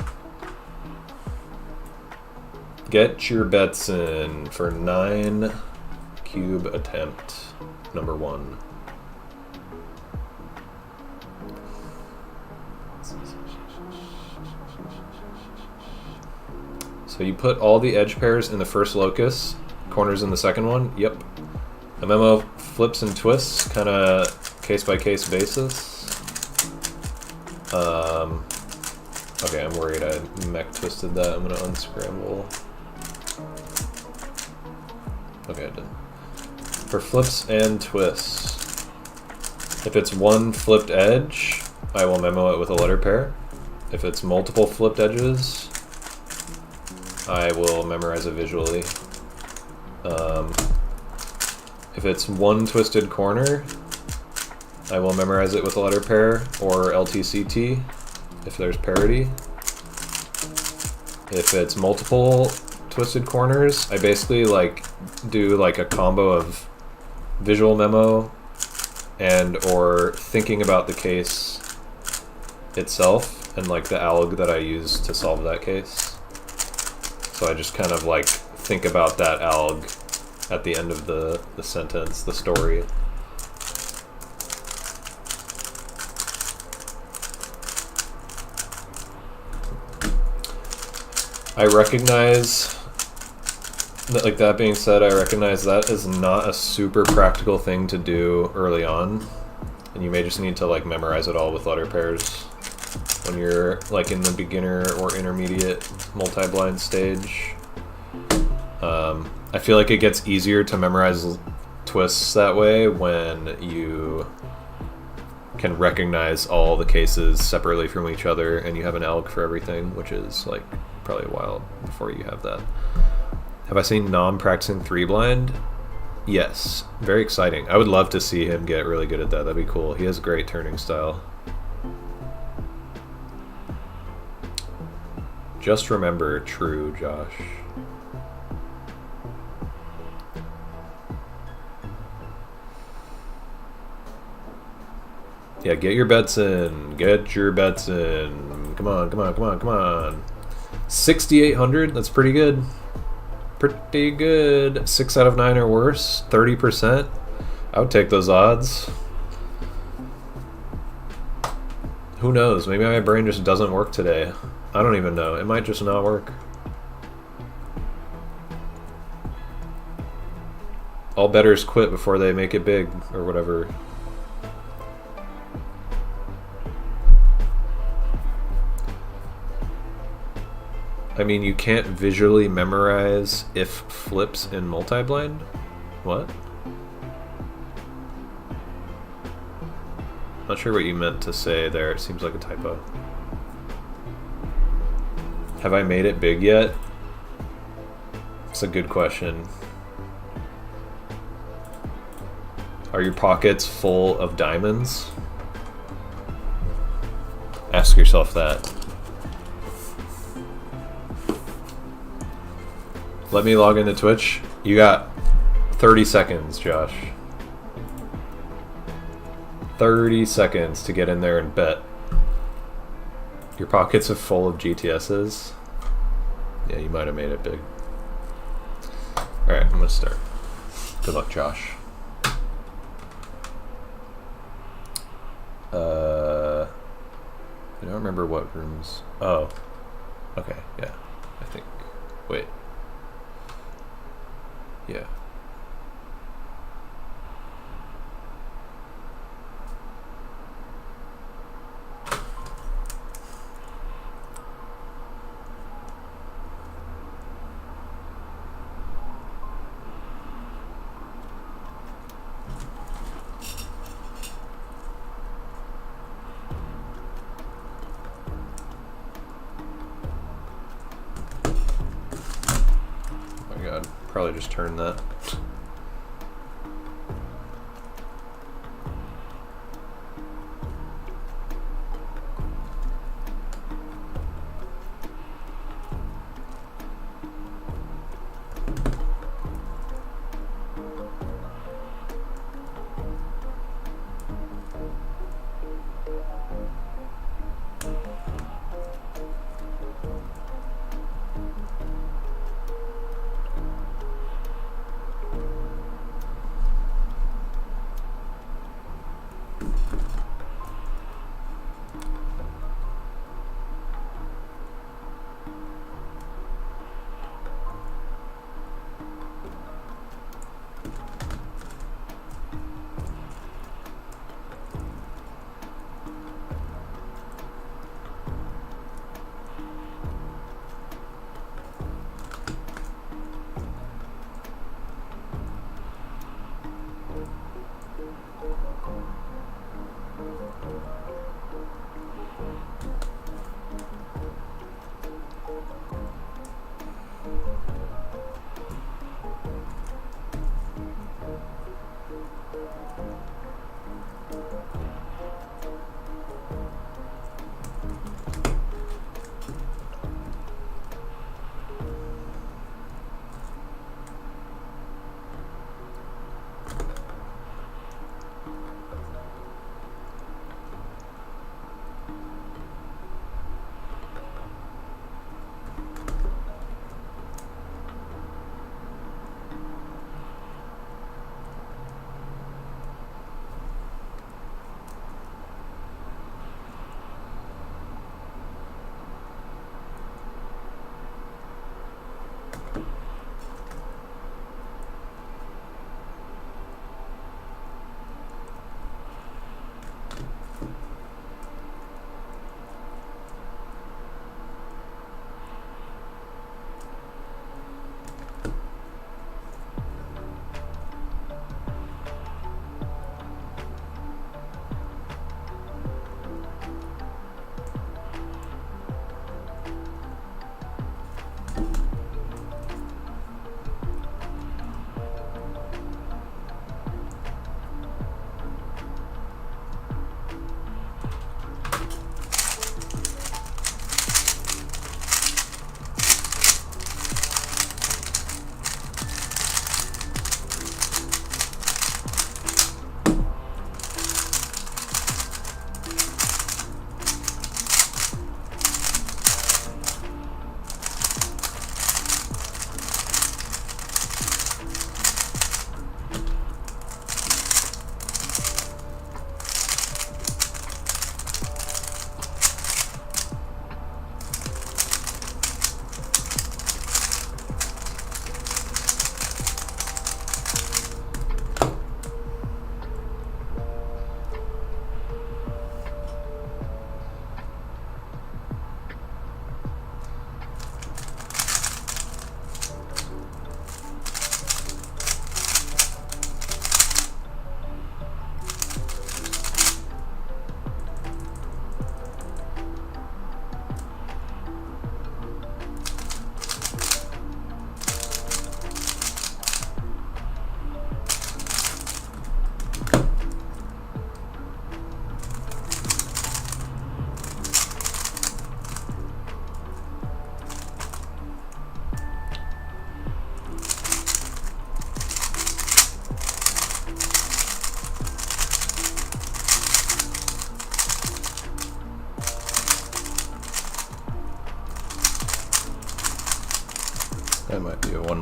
Get your bets in for 9 cube attempt number 1. So you put all the edge pairs in the first locus, corners in the second one. Yep. A Memo flips and twists, kind of case-by-case basis. Okay, I'm worried I mech twisted that. I'm going to unscramble. Okay, I did. For flips and twists, if it's one flipped edge, I will Memo it with a letter pair. If it's multiple flipped edges, I will memorize it visually. If it's one twisted corner, I will memorize it with a letter pair or LTCT if there's parity. If it's multiple twisted corners, I basically like do like a combo of visual Memo and or thinking about the case itself and like the alg that I use to solve that case. So I just kind of like think about that alg at the end of the sentence, the story. I recognize that, like that being said, I recognize that is not a super practical thing to do early on, and you may just need to like memorize it all with letter pairs when you're like in the beginner or intermediate multi-blind stage. I feel like it gets easier to memorize twists that way when you can recognize all the cases separately from each other and you have an alg for everything, which is like probably a while before you have that. Have I seen Nom practicing 3-blind? Yes. Very exciting. I would love to see him get really good at that. That'd be cool. He has great turning style. Just remember, true, Josh. Yeah, get your bets in. Get your bets in. Come on, come on, come on, come on. 6,800, that's pretty good. pretty good. 6 out of 9 or worse. 30%. I would take those odds. Who knows? Maybe my brain just doesn't work today. I don't even know. It might just not work. All bettors quit before they make it big, or whatever. I mean, you can't visually memorize if flips in multi-blind? What? Not sure what you meant to say there. It seems like a typo. Have I made it big yet? It's a good question. Are your pockets full of diamonds? Ask yourself that. Let me log into Twitch. You got 30 seconds, Josh. 30 seconds to get in there and bet. Your pockets are full of GTSs. Yeah, you might have made it big. Alright, I'm gonna start. Good luck, Josh. I don't remember what rooms. Oh. Okay, yeah. I think. Wait. Yeah. Probably just turn that.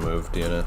move DNF.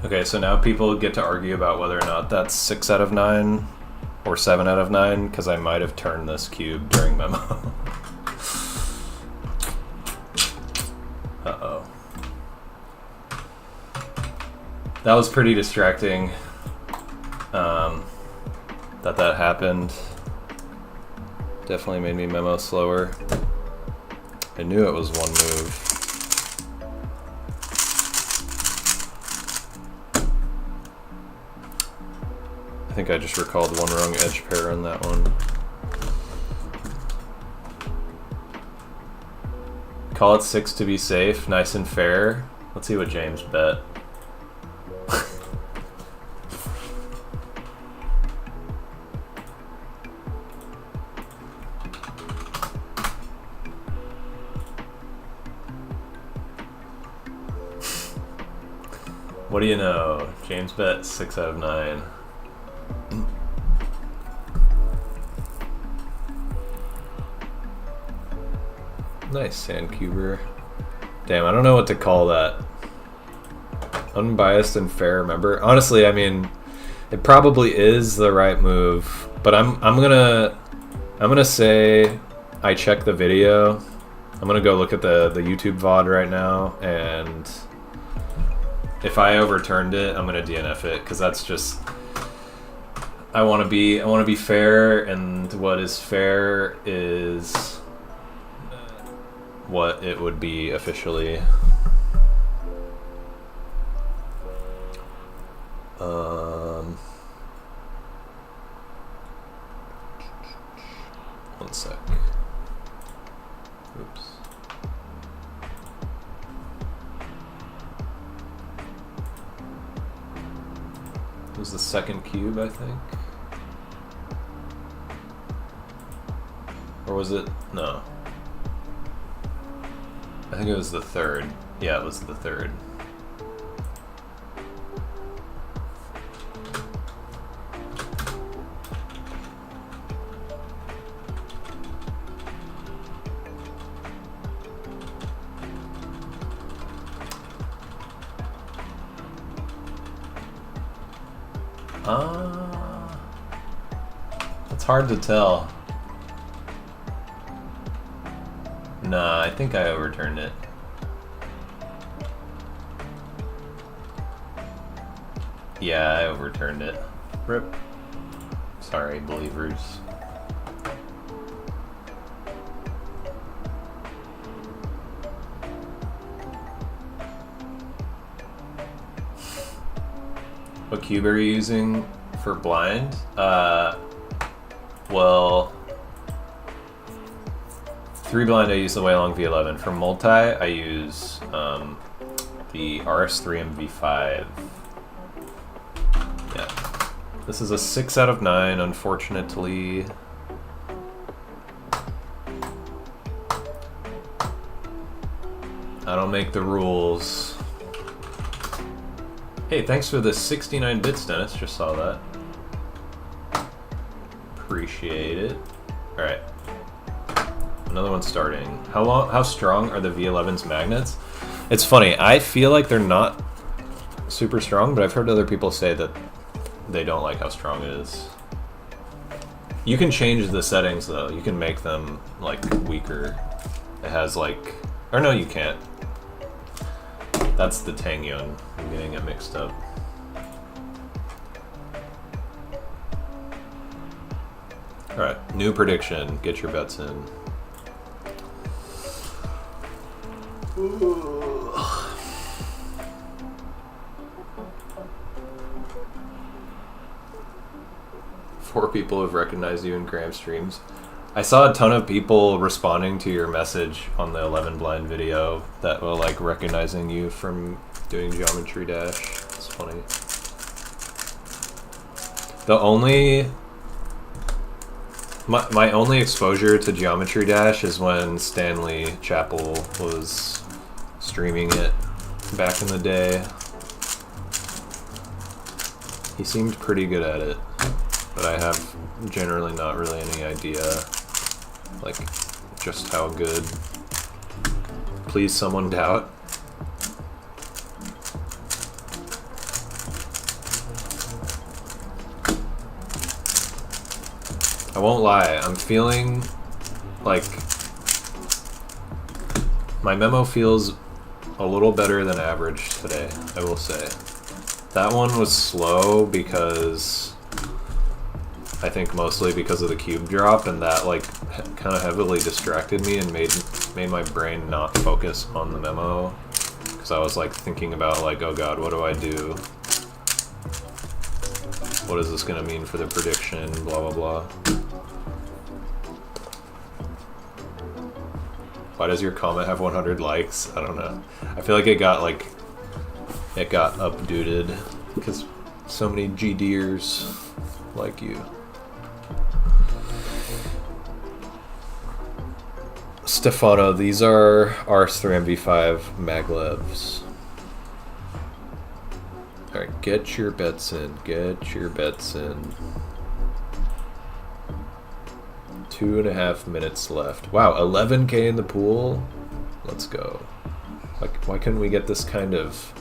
Okay, so now people get to argue about whether or not that's 6 out of 9 or 7 out of 9, because I might have turned this cube during Memo. Uh-oh. That was pretty distracting, that happened. Definitely made me Memo slower. I knew it was one move. I think I just recalled one wrong edge pair on that one. Call it 6 to be safe, nice and fair. Let's see what James bet. What do you know? James bet 6 out of 9. Nice Sandcuber. Damn, I don't know what to call that. Unbiased and fair, remember? Honestly, I mean, it probably is the right move, but I'm gonna say I checked the video. I'm gonna go look at the YouTube VOD right now, and if I overturned it, I'm gonna DNF it, because that's just, I want to be fair, and what is fair is what it would be officially. One sec. Oops. It was the second cube, I think. Or was it? No. I think it was the third. Yeah, it was the third. It's hard to tell. Nah, I think I overturned it. Yeah, I overturned it. Rip. Sorry, believers. What cube are you using for blind? Well, 3 blind I use the Waylong V11. For multi, I use the RS3 MV5. Yeah. This is a 6 out of 9, unfortunately. I don't make the rules. Hey, thanks for the 69 bits, Dennis. Just saw that. Appreciate it. Alright. Another one starting. How strong are the V11's magnets? It's funny, I feel like they're not super strong, but I've heard other people say that they don't like how strong it is. You can change the settings though. You can make them like weaker. It has like, or no, you can't. That's the Tangyun. I'm getting it mixed up. All right, new prediction. Get your bets in. Ooh. 4 people have recognized you in Graham streams. I saw a ton of people responding to your message on the 11 blind video that were like recognizing you from doing Geometry Dash. It's funny. The only my only exposure to Geometry Dash is when Stanley Chappell was streaming it back in the day. He seemed pretty good at it, but I have generally not really any idea like just how good. Please someone doubt. I won't lie, I'm feeling like my memo feels a little better than average today, I will say. That one was slow because I think mostly because of the cube drop, and that like kind of heavily distracted me and made my brain not focus on the memo, because I was like thinking about like, oh god, what do I do? What is this gonna mean for the prediction? Blah blah blah. Why does your comment have 100 likes? I don't know. I feel like it got updated because so many GDers like you. Stefano, these are RS3MV5 maglevs. Alright, get your bets in. Get your bets in. 2.5 minutes left. Wow, 11k in the pool? Let's go. Like, why couldn't we get this kind of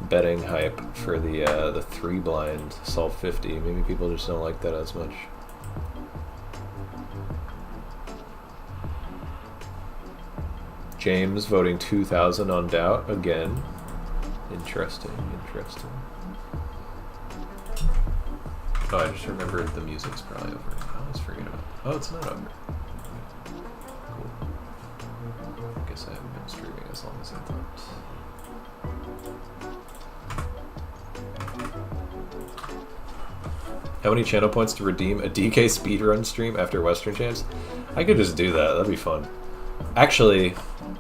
betting hype for the 3 blind solve 50? Maybe people just don't like that as much. James voting 2,000 on doubt again. Interesting, interesting. Oh, I just remembered the music's probably over. I always forget about it. Oh, it's not over. Cool. I guess I haven't been streaming as long as I thought. How many channel points to redeem a DK speedrun stream after Western Champs? I could just do that. That'd be fun. Actually,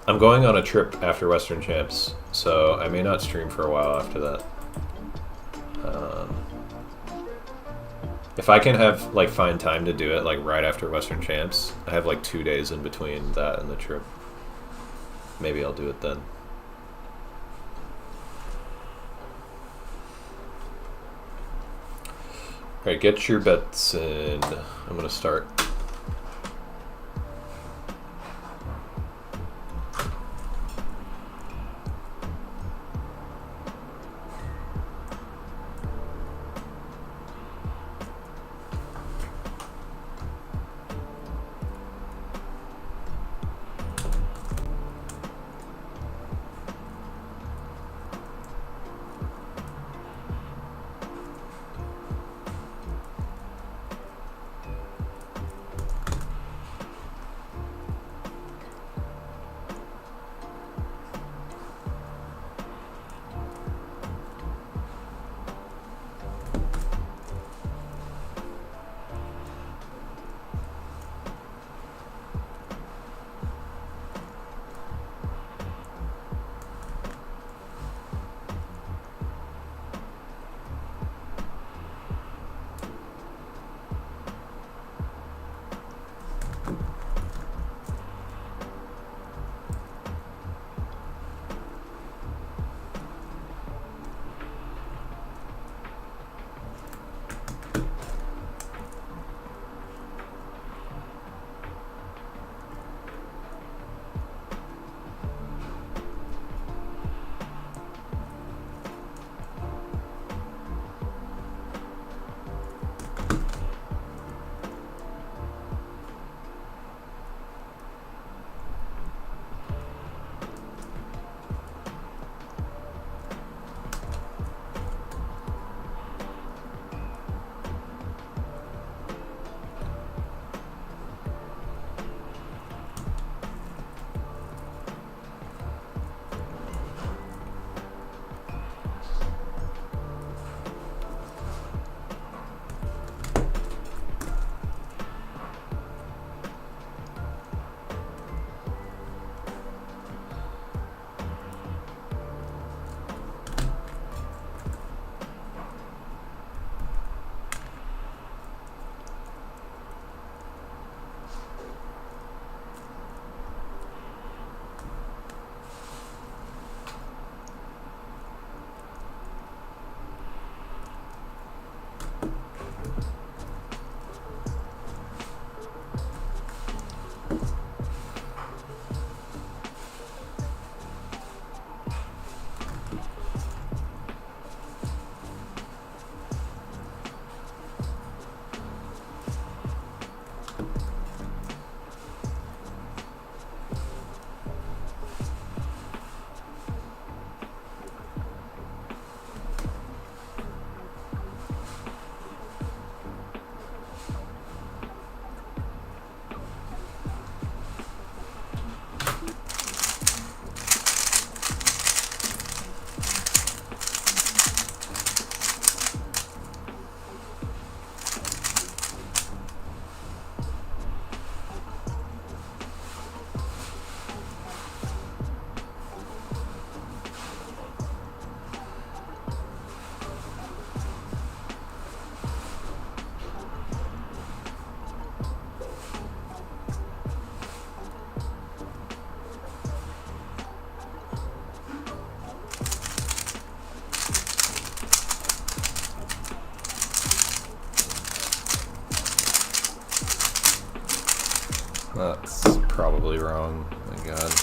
I'm going on a trip after Western Champs, so I may not stream for a while after that. If I can have like find time to do it like right after Western Champs, I have like 2 days in between that and the trip. Maybe I'll do it then. Alright, get your bets in. I'm gonna start. wrong. Oh my god.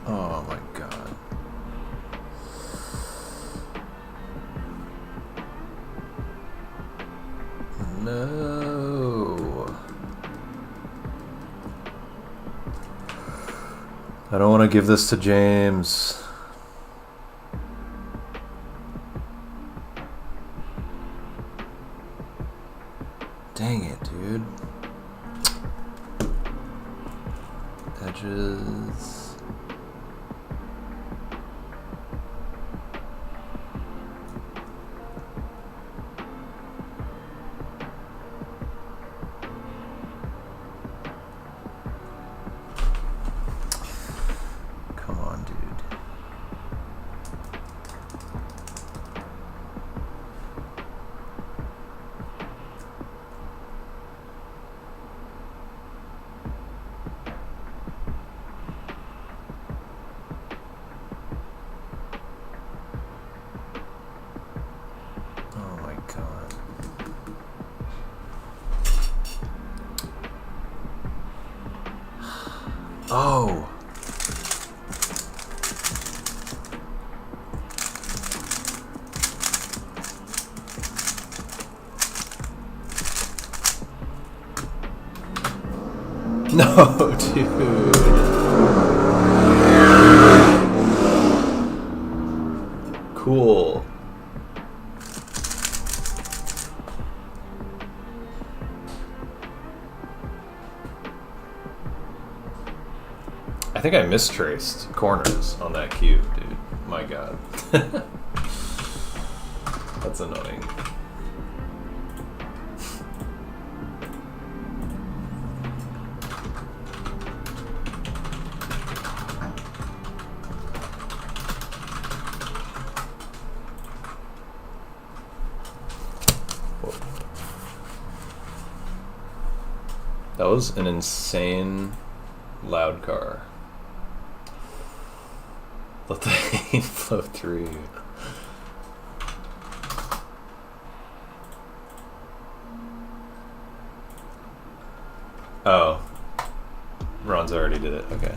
Oh my god. No. I don't want to give this to James. Dang it, dude. Edges. Oh. No, dude. Cool. I think I mistraced corners on that cube, dude. My god. That's annoying. Whoa. That was an insane loud car. Let the hate flow through you. Oh. Ron's already did it. Okay.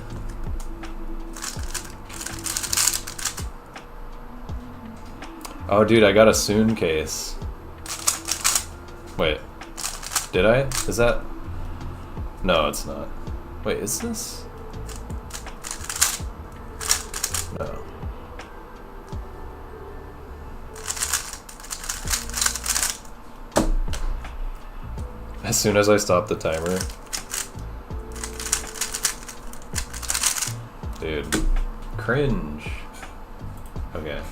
Oh, dude, I got a soon case. Wait. Did I? Is that? No, it's not. Wait, is this? No. As soon as I stop the timer, Dude. Cringe. Okay.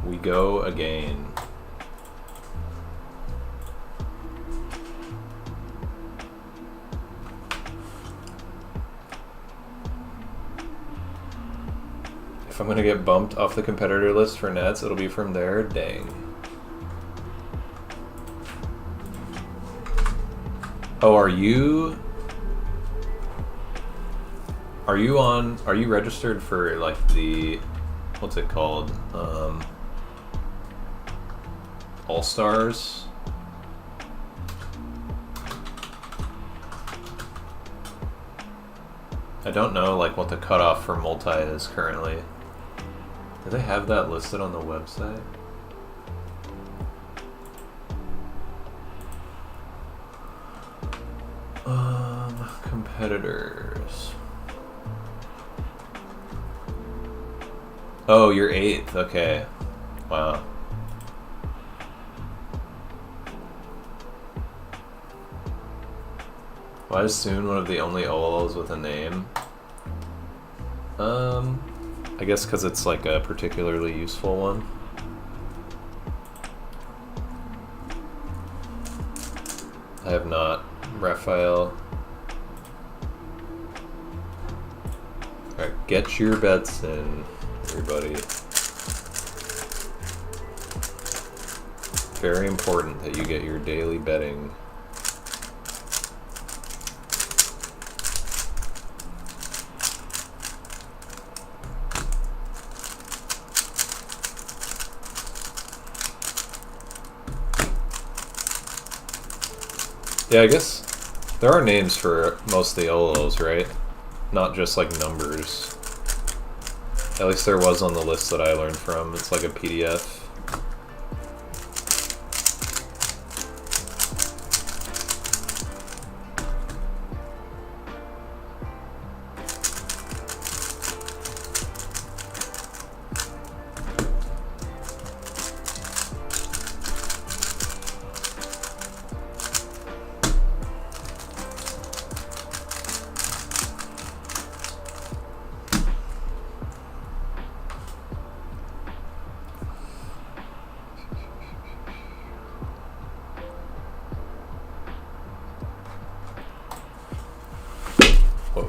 We go again. If I'm gonna get bumped off the competitor list for Nets, it'll be from there. Dang. Oh, are you registered for like the, what's it called? All Stars? I don't know like what the cutoff for multi is currently. Do they have that listed on the website? Competitors. Oh, you're 8th. Okay. Wow. Why is Soon one of the only OLOs with a name? I guess because it's like a particularly useful one. I have not. Raphael. Alright, get your bets in, everybody. Very important that you get your daily betting. Yeah, I guess there are names for most of the OLOs, right? Not just like numbers. At least there was on the list that I learned from. It's like a PDF. Whoa.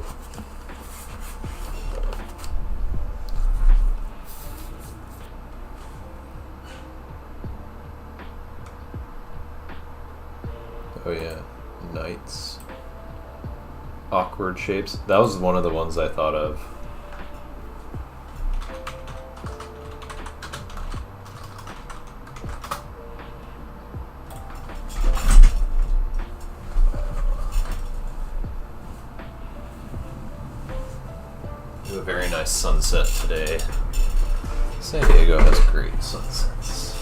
Oh yeah, knights. Awkward shapes. That was one of the ones I thought of. A very nice sunset today. San Diego has great sunsets.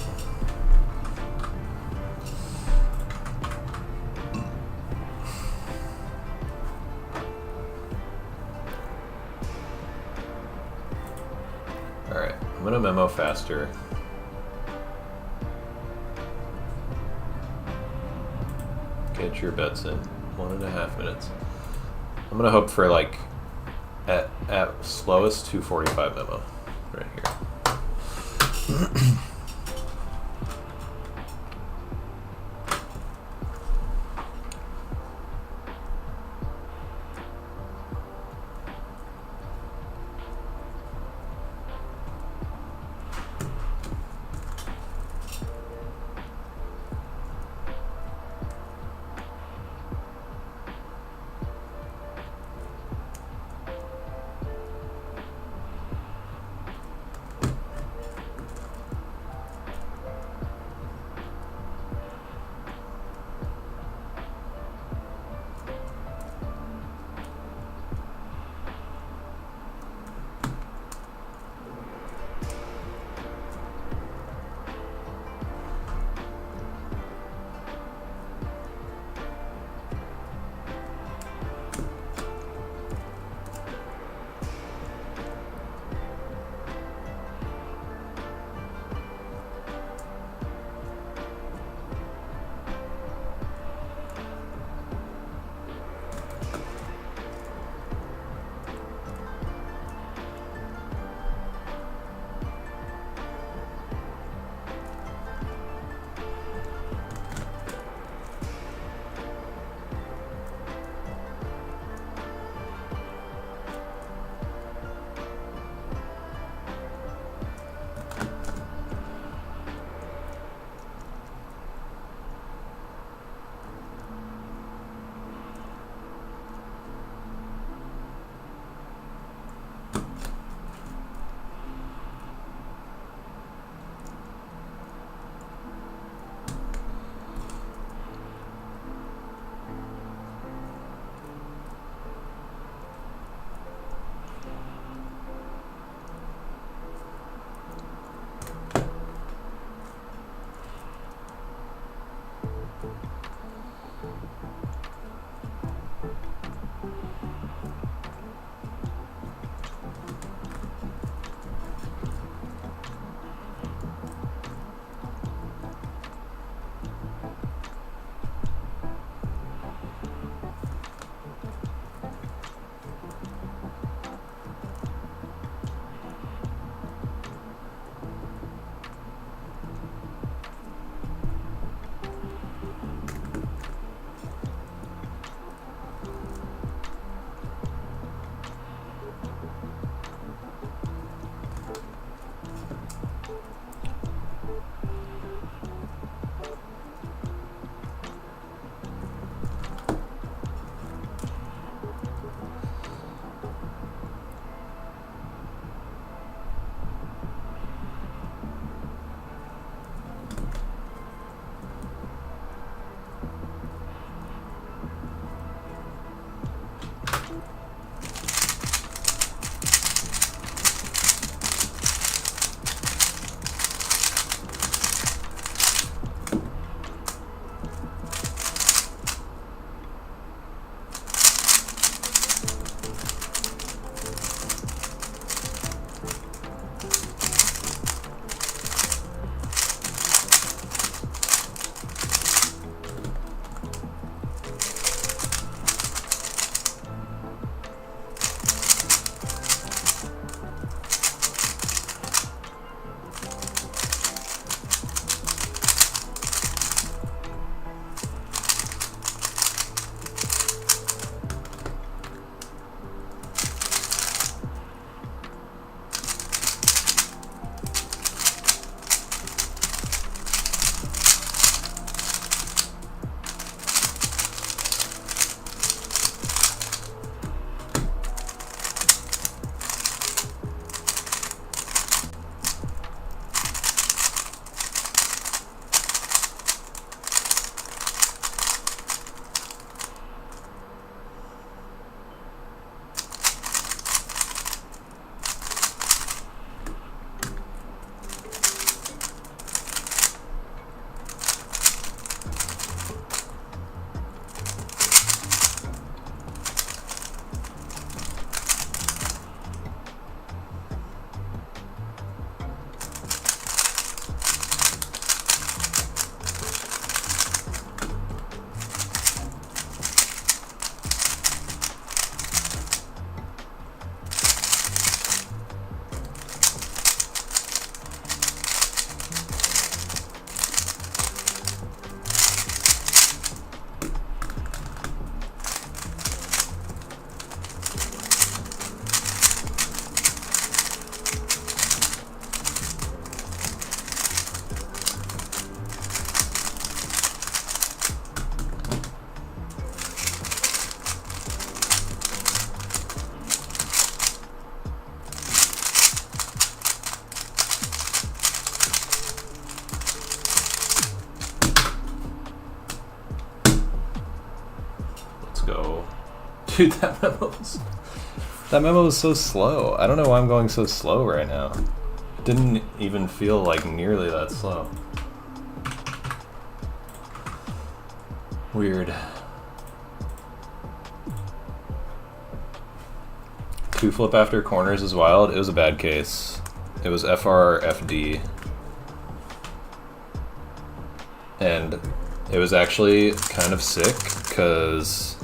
Alright, I'm gonna memo faster. Get your bets in. 1.5 minutes. I'm gonna hope for like at slowest 2:45 memo right here. go. Dude, that memo was so slow. I don't know why I'm going so slow right now. It didn't even feel like nearly that slow. Weird. 2 flip after corners is wild. It was a bad case. It was FRFD. And it was actually kind of sick because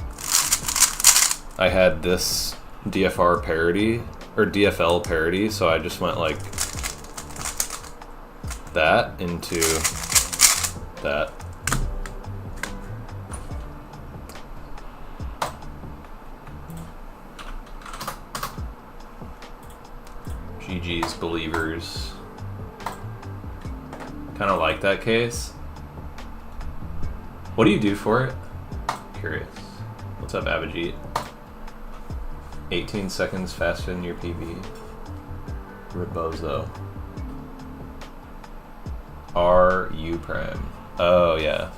I had this DFR parity, or DFL parity, so I just went like that into that. GG's believers. Kind of like that case. What do you do for it? Curious. What's up, Abhijit? 18 seconds faster than your PB. Rebozo. RU prime. Oh, yeah.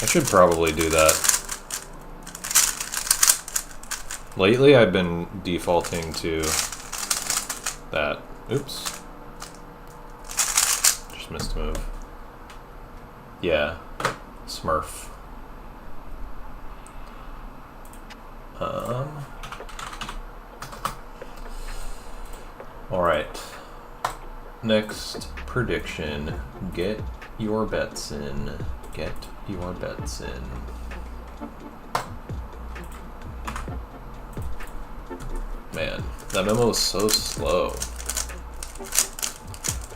I should probably do that. Lately, I've been defaulting to that. Oops. Just missed a move. Yeah. Smurf. Alright. Next prediction. Get your bets in. Get your bets in. Man, that memo is so slow.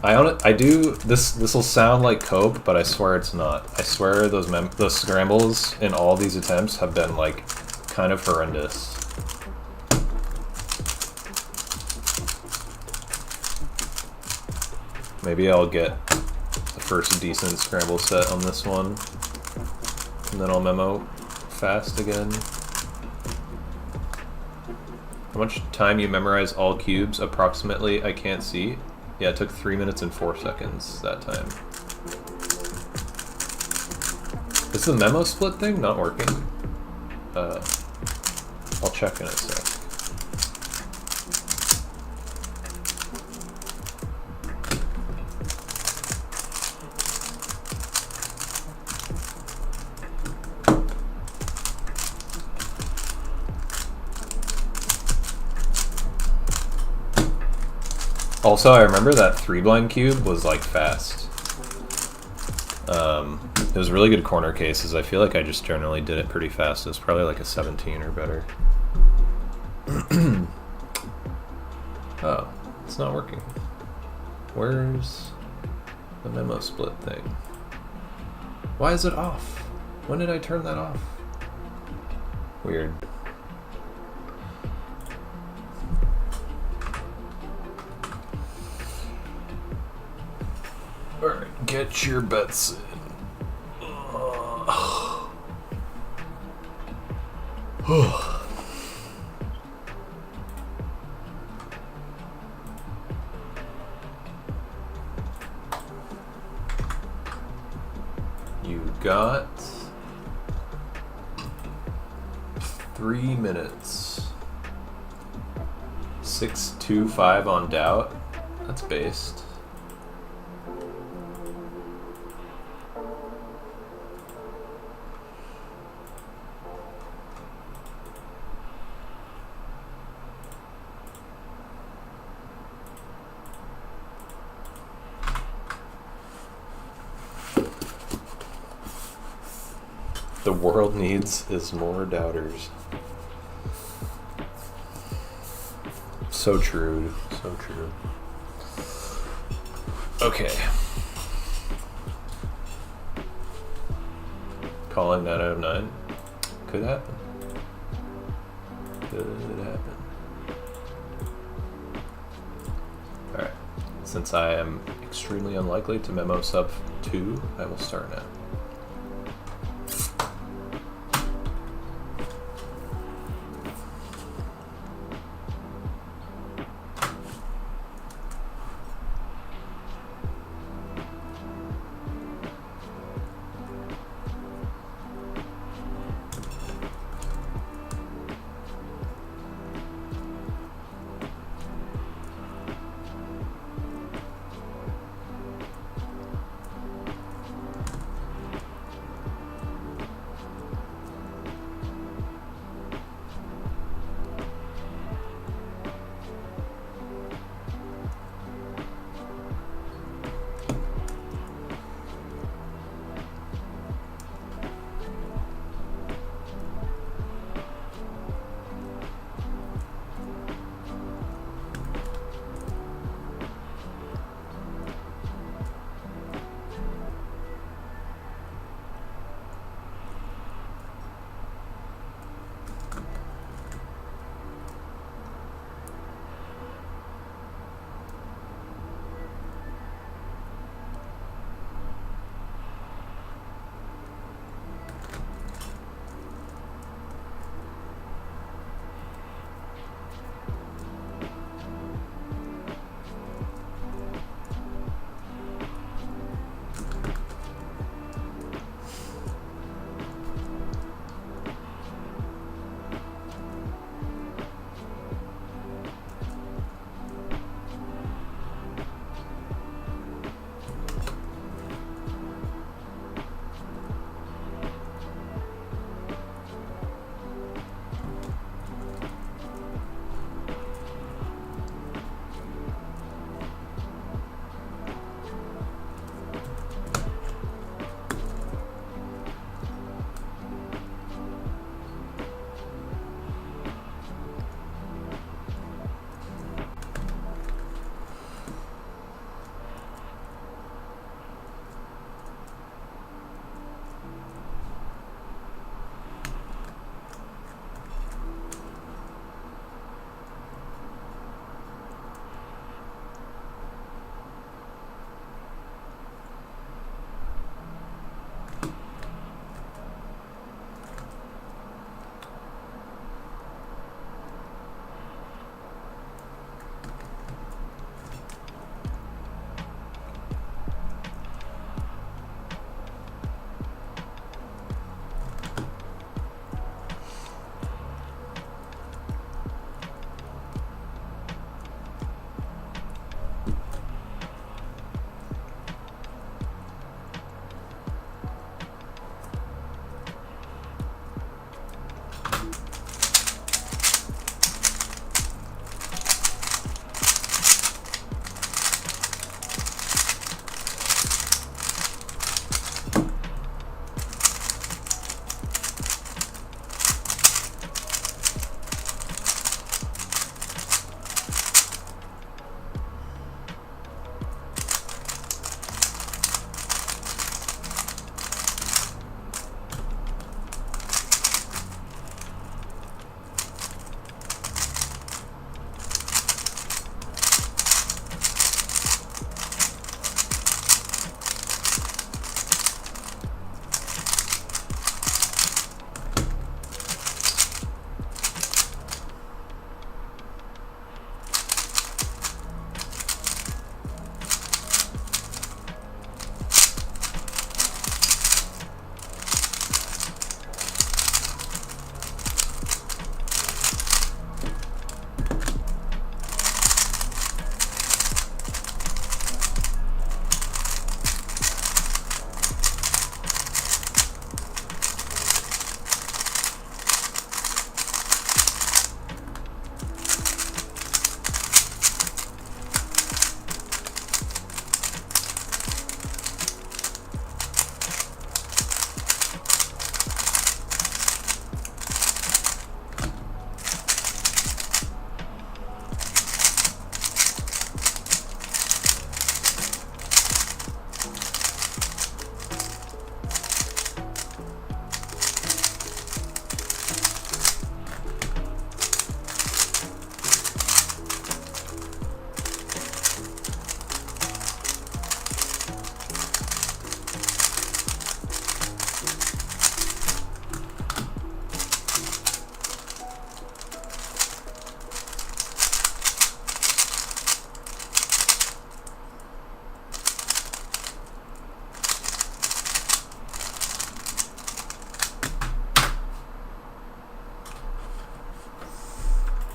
I do this. This will sound like cope, but I swear it's not. I swear those scrambles in all these attempts have been like kind of horrendous. Maybe I'll get the first decent scramble set on this one, and then I'll memo fast again. How much time you memorize all cubes? Approximately, I can't see. Yeah, it took 3 minutes and 4 seconds that time. Is the memo split thing not working? I'll check in a sec. Also, I remember that 3-blind cube was like fast. It was really good corner cases. I feel like I just generally did it pretty fast. It was probably like a 17 or better. Oh, it's not working. Where's the memo split thing? Why is it off? When did I turn that off? Weird. Alright, get your bets in. You got 3 minutes. 625 on doubt. That's based. The world needs is more doubters. So true. So true. Okay. Calling 9 out of 9. Could happen. Could happen. Alright. Since I am extremely unlikely to memo sub 2, I will start now.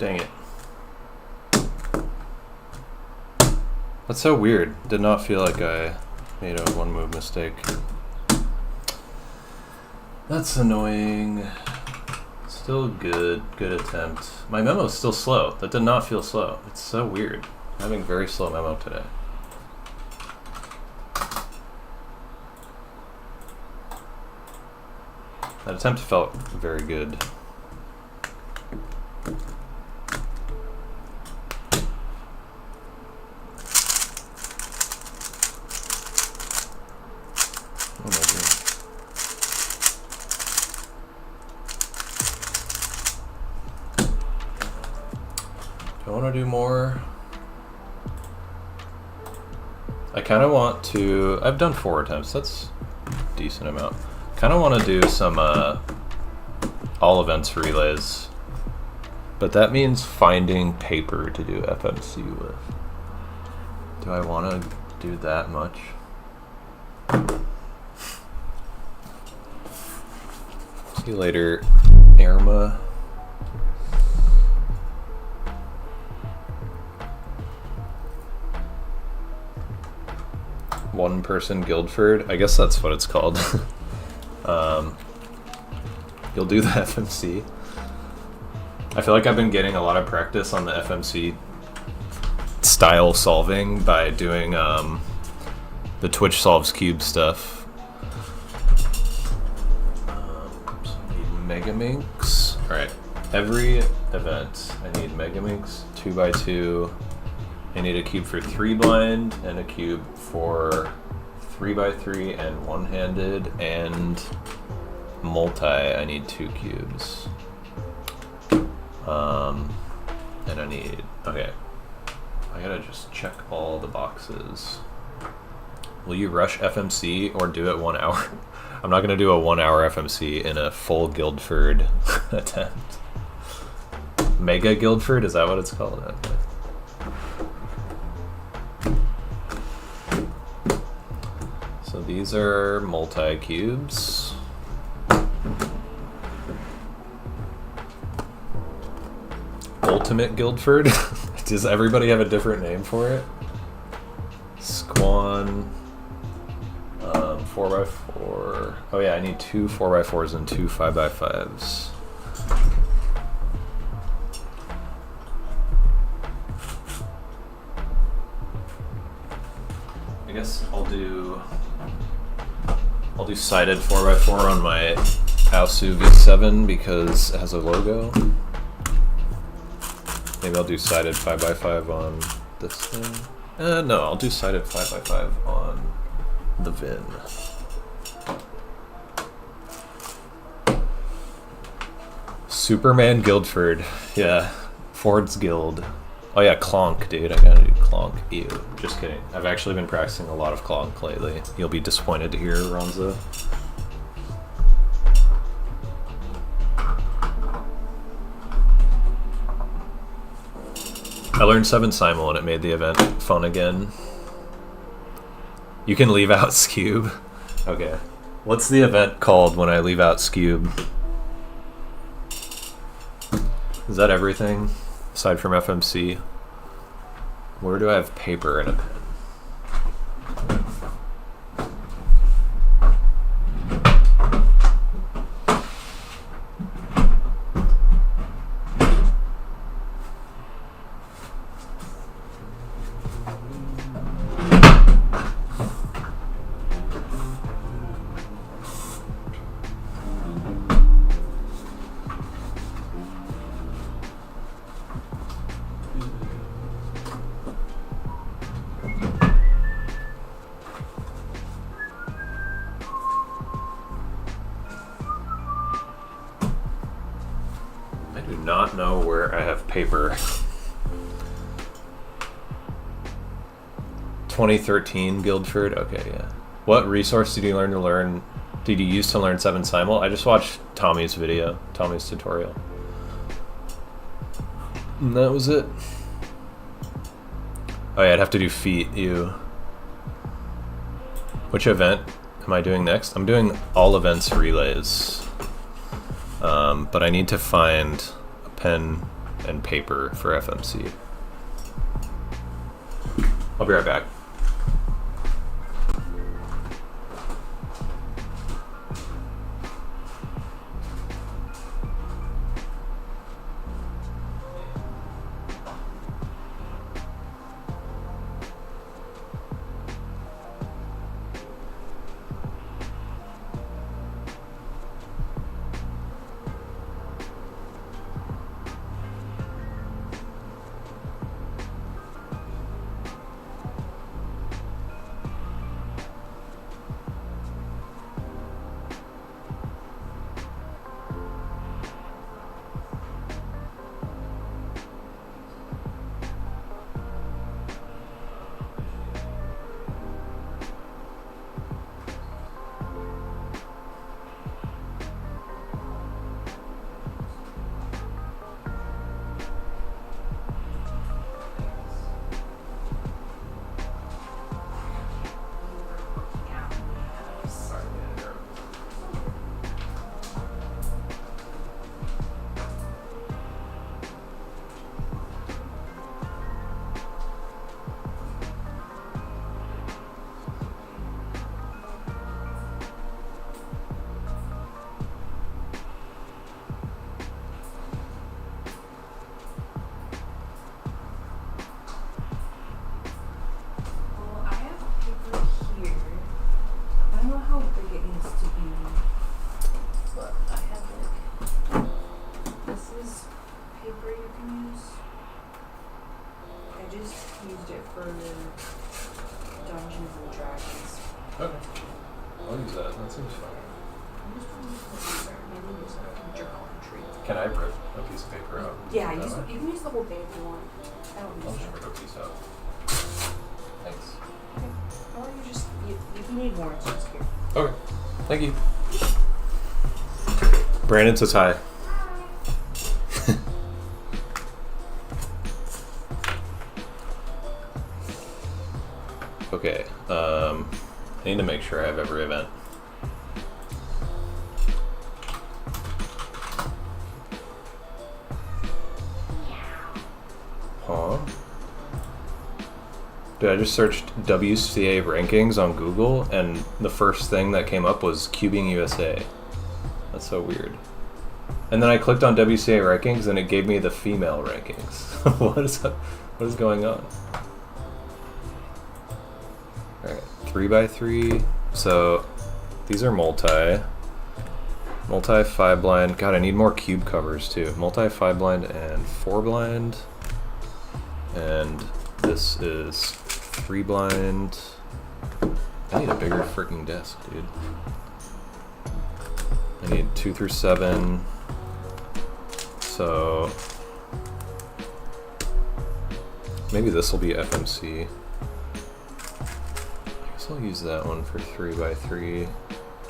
Dang it. That's so weird. Did not feel like I made a one move mistake. That's annoying. Still good. Good attempt. My memo's still slow. That did not feel slow. It's so weird. I'm having very slow memo today. That attempt felt very good. What am I doing? Do I want to do more? I kind of want to. I've done 4 attempts. That's a decent amount. Kind of want to do some all events relays, but that means finding paper to do FMC with. Do I want to do that much? See you later, Irma. One person Guildford. I guess that's what it's called. You'll do the FMC. I feel like I've been getting a lot of practice on the FMC style solving by doing the Twitch solves cube stuff. So I need Megaminx. Alright, every event I need Megaminx 2x2. I need a cube for 3 blind and a cube for 3x3 and one-handed, and multi I need 2 cubes. And I need, okay, I gotta just check all the boxes. Will you rush FMC or do it 1 hour? I'm not gonna do a 1 hour FMC in a full Guildford attempt. Mega Guildford, is that what it's called? Okay. So these are multi-cubes. Ultimate Guildford? Does everybody have a different name for it? Squan. 4x4. Oh yeah, I need 2 4x4s and 2 5x5s. I guess I'll do sided 4x4 on my Aosu V7 because it has a logo. Maybe I'll do sided 5x5 on this thing. No, I'll do sided 5x5 on the VIN. Superman Guildford. Yeah, Ford's Guild. Oh yeah, Clonk, dude. I gotta do Clonk. Ew. Just kidding. I've actually been practicing a lot of Clonk lately. You'll be disappointed to hear, Ronza. I learned 7 Simul and it made the event fun again. You can leave out Scube. Okay. What's the event called when I leave out Scube? Is that everything? Aside from FMC? Where do I have paper and a pen? Not know where I have paper. 2013 Guildford. Okay, yeah. What resource did you use to learn 7 Simul? I just watched Tommy's video, Tommy's tutorial. And that was it. Oh yeah, I'd have to do feet. Which event am I doing next? I'm doing all events relays. But I need to find pen and paper for FMC. I'll be right back. Can I rip a piece of paper out? Yeah, you can use the whole thing if you want. I don't need I'll just rip a piece out. Thanks. Okay. Or if you need more, it's just here. Okay. Thank you. Brandon says hi. Okay. I need to make sure I have every event. Dude, I just searched WCA rankings on Google, and the first thing that came up was Cubing USA. That's so weird. And then I clicked on WCA rankings, and it gave me the female rankings. What is going on? All right, 3x3. So these are multi 5 blind. God, I need more cube covers too. Multi 5 blind and 4 blind. And this is 3 blind. I need a bigger freaking desk, dude. I need 2 through 7. So maybe this will be FMC. I guess I'll use that one for 3x3.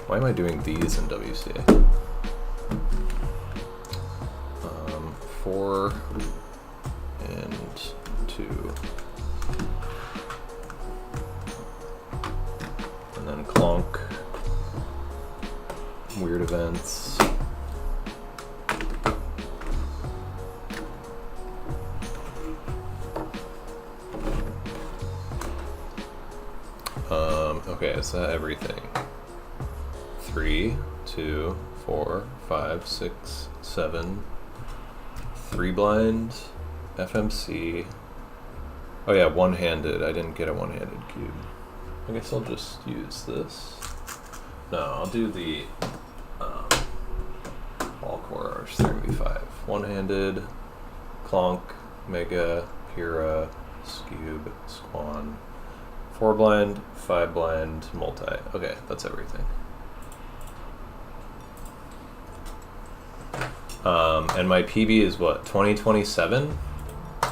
Why am I doing these in WCA? 4 and 2. And then clonk. Weird events. Okay, is that everything? 3, 2, 4, 5, 6, 7, 3 blind, FMC. Oh yeah, one-handed. I didn't get a one-handed cube. I guess I'll just use this. No, I'll do the all core R3V5. One-handed, clonk, mega, pira, scube, squan. 4 blind, 5 blind, multi. Okay, that's everything. And my PB is what, 2027? Do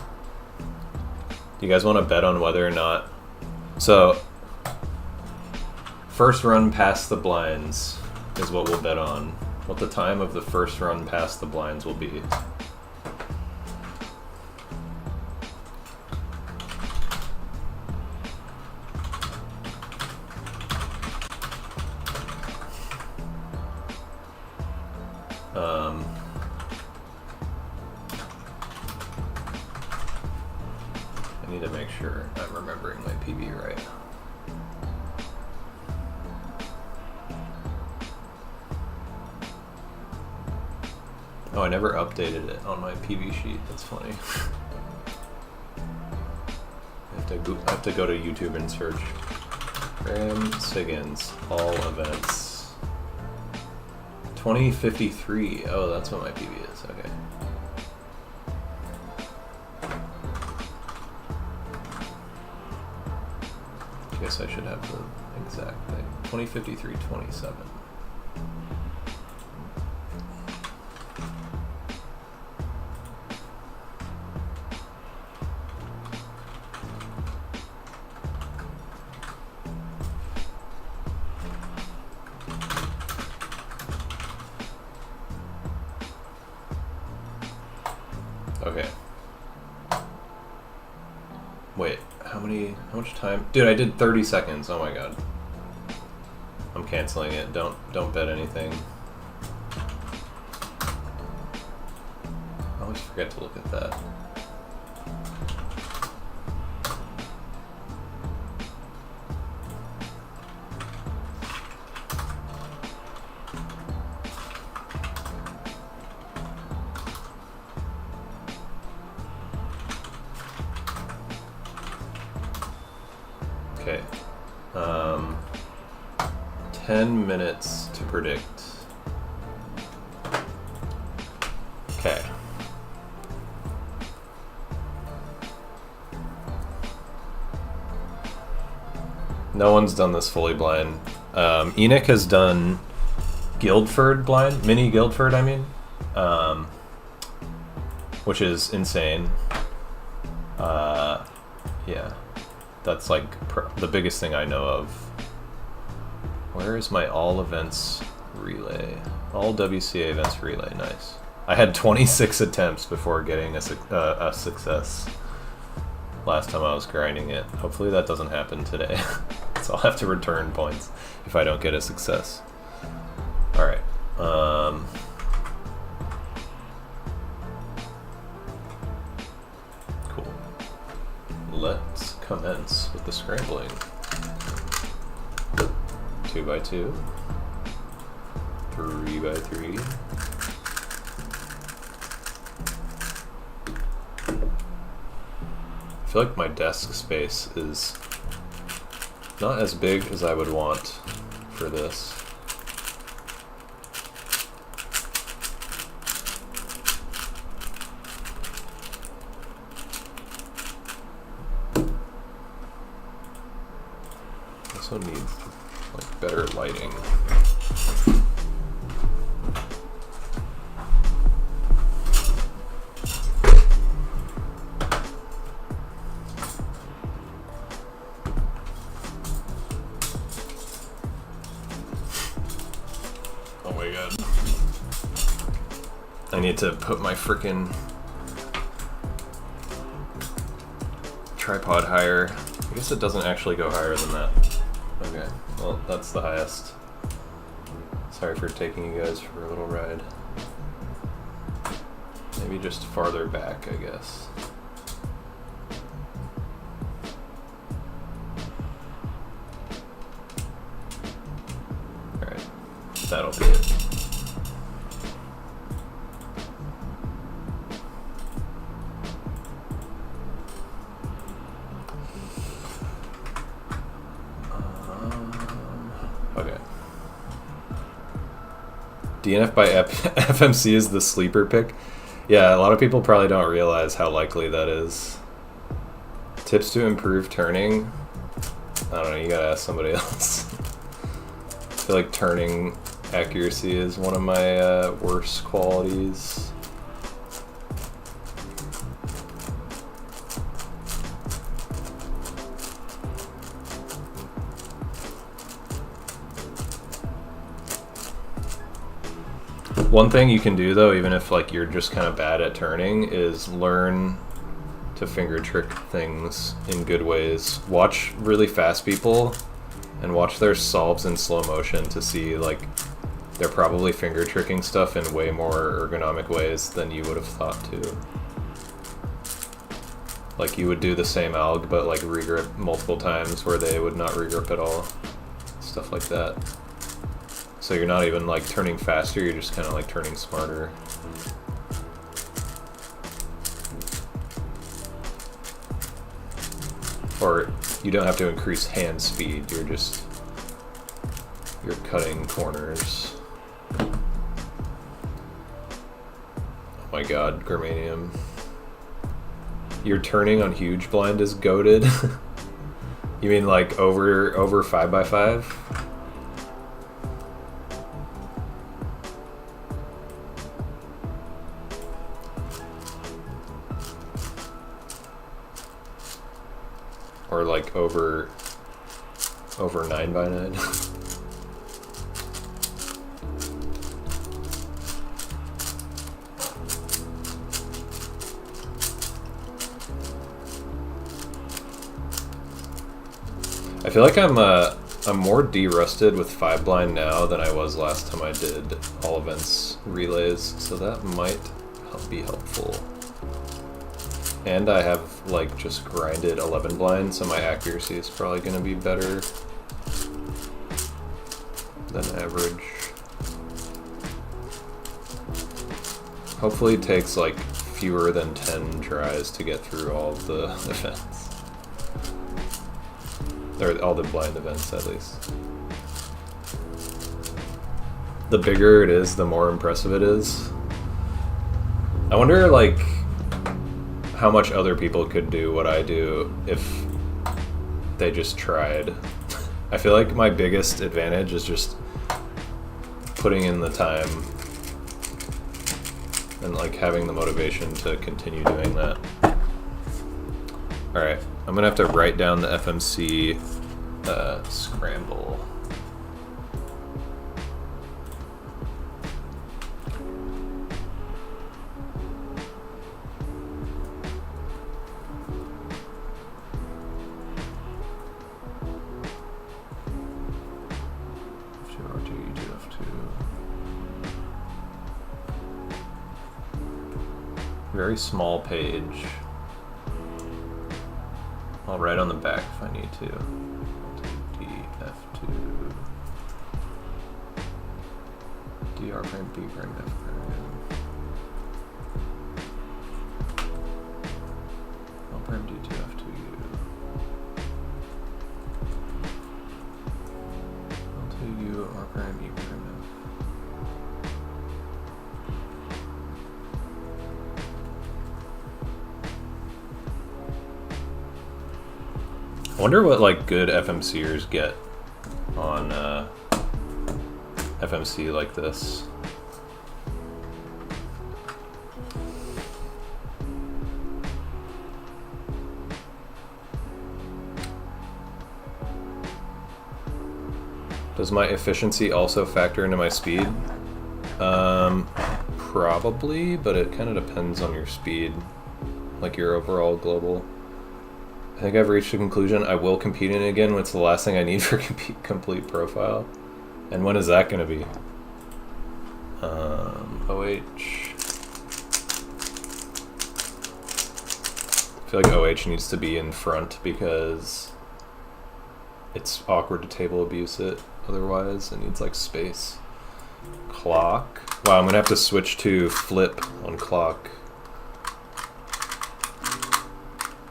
you guys want to bet on whether or not? So, first run past the blinds is what we'll bet on. What the time of the first run past the blinds will be. I need to make sure I'm remembering my PB right. Oh, I never updated it on my PB sheet. That's funny. I have to go to YouTube and search Graham Siggins, all events. 2053. Oh, that's what my PB is. Okay. I guess I should have the exact thing. 2053-27. Okay. Wait, how much time? Dude, I did 30 seconds. Oh my god. I'm canceling it. Don't bet anything. I always forget to look at that. Okay. 10 minutes to predict. Okay. No one's done this fully blind. Enoch has done Guildford blind, mini Guildford, I mean, which is insane. Yeah. That's like the biggest thing I know of. Where is my all events relay? All WCA events relay. Nice. I had 26 attempts before getting a success last time I was grinding it. Hopefully that doesn't happen today. So I'll have to return points if I don't get a success. Alright. Cool. Let's commence with the scrambling. 2x2, 3x3. I feel like my desk space is not as big as I would want for this. Also needs like better lighting. Oh my god. I need to put my frickin' tripod higher. I guess it doesn't actually go higher than that. Okay, well, that's the highest. Sorry for taking you guys for a little ride. Maybe just farther back, I guess. Alright, that'll be it. DNF by FMC is the sleeper pick. Yeah, a lot of people probably don't realize how likely that is. Tips to improve turning? I don't know, you gotta ask somebody else. I feel like turning accuracy is one of my worst qualities. One thing you can do though, even if like you're just kind of bad at turning, is learn to finger trick things in good ways. Watch really fast people and watch their solves in slow motion to see like they're probably finger tricking stuff in way more ergonomic ways than you would have thought to. Like you would do the same alg, but like regrip multiple times where they would not regrip at all. Stuff like that. So you're not even like turning faster, you're just kind of like turning smarter. Or you don't have to increase hand speed, you're cutting corners. Oh my god, Germanium. Your turning on huge blind is goated. You mean like over 5x5? Or like over 9x9? I feel like I'm more de-rusted with 5 blind now than I was last time I did all events relays, so that might be helpful. And I have like just grinded 11 blind, so my accuracy is probably going to be better than average. Hopefully it takes like fewer than 10 tries to get through all of the events. Or all the blind events, at least. The bigger it is, the more impressive it is. I wonder, like, how much other people could do what I do if they just tried. I feel like my biggest advantage is just putting in the time and, like, having the motivation to continue doing that. Alright, I'm gonna have to write down the FMC scramble. Very small page. I'll write on the back if I need to. D, F2. D, R prime, B prime, F prime. L prime, D2, F2, U. L2, U, R prime, E prime, F. I wonder what like good FMCers get on FMC like this. Does my efficiency also factor into my speed? Probably, but it kind of depends on your speed, like your overall global. I think I've reached a conclusion. I will compete in it again. What's the last thing I need for complete profile? And when is that going to be? OH. I feel like OH needs to be in front because it's awkward to table abuse it. Otherwise, it needs like space. Clock. Wow, I'm going to have to switch to flip on clock,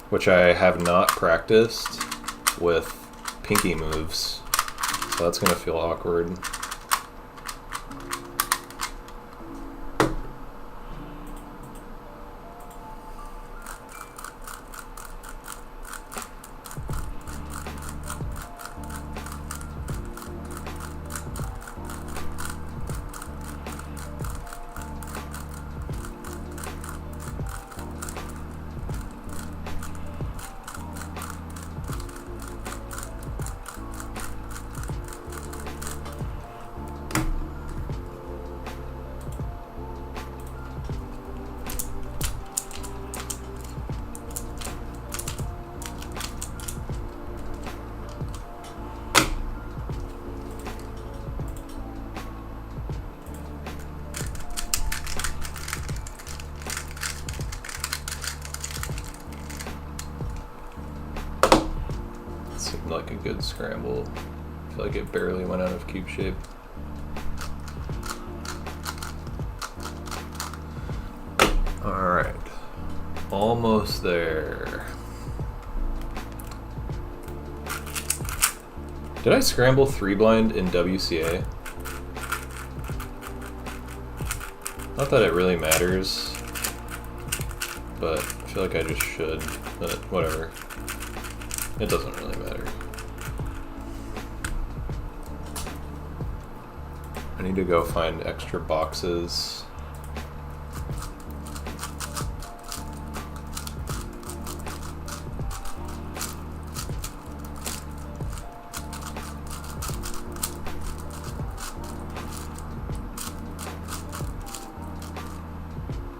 which I have not practiced with pinky moves, so that's gonna feel awkward. scrambled. I feel like it barely went out of cube shape. Alright. Almost there. Did I scramble 3 blind in WCA? Not that it really matters, but I feel like I just should, but whatever. It doesn't really matter. I need to go find extra boxes.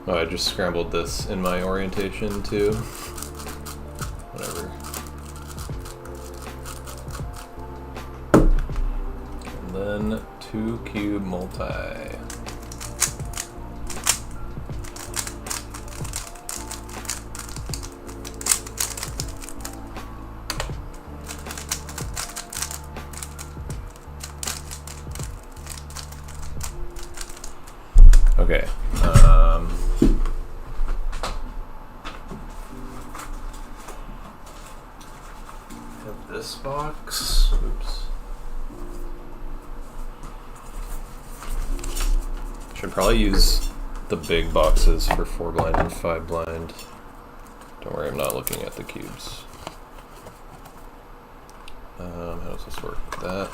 Oh, I just scrambled this in my orientation too. Whatever. And then 2 cube multi. Okay. Have this box. Oops. Should probably use the big boxes for 4 blind and 5 blind. Don't worry, I'm not looking at the cubes. How does this work? That.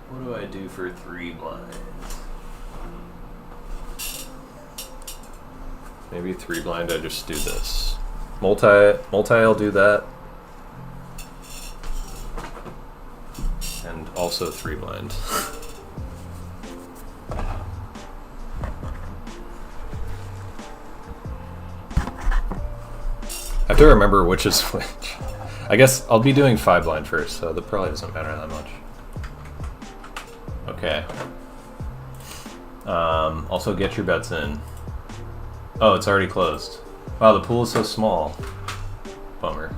What do I do for 3 blind? Maybe 3 blind, I just do this. Multi, I'll do that. And also 3 blind. I have to remember which is which. I guess I'll be doing 5 blind first, so that probably doesn't matter that much. Okay. Also get your bets in. Oh, it's already closed. Wow, the pool is so small. Bummer.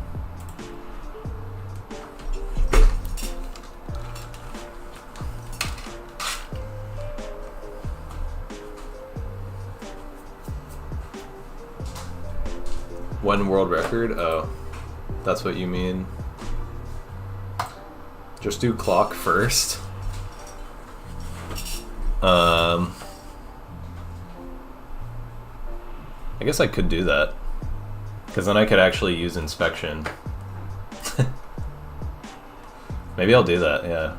One world record? Oh, that's what you mean. Just do clock first. I guess I could do that, because then I could actually use inspection. Maybe I'll do that, yeah.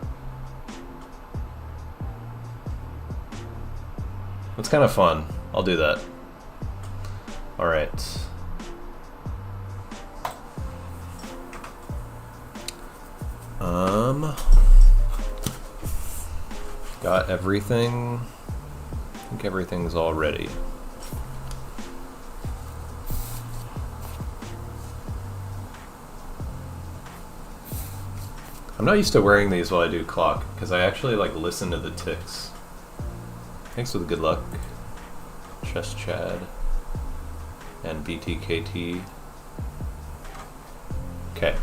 That's kind of fun. I'll do that. Alright. Got everything. I think everything's all ready. I'm not used to wearing these while I do clock, because I actually like listen to the ticks. Thanks for the good luck. Chess Chad. And BTKT. Okay.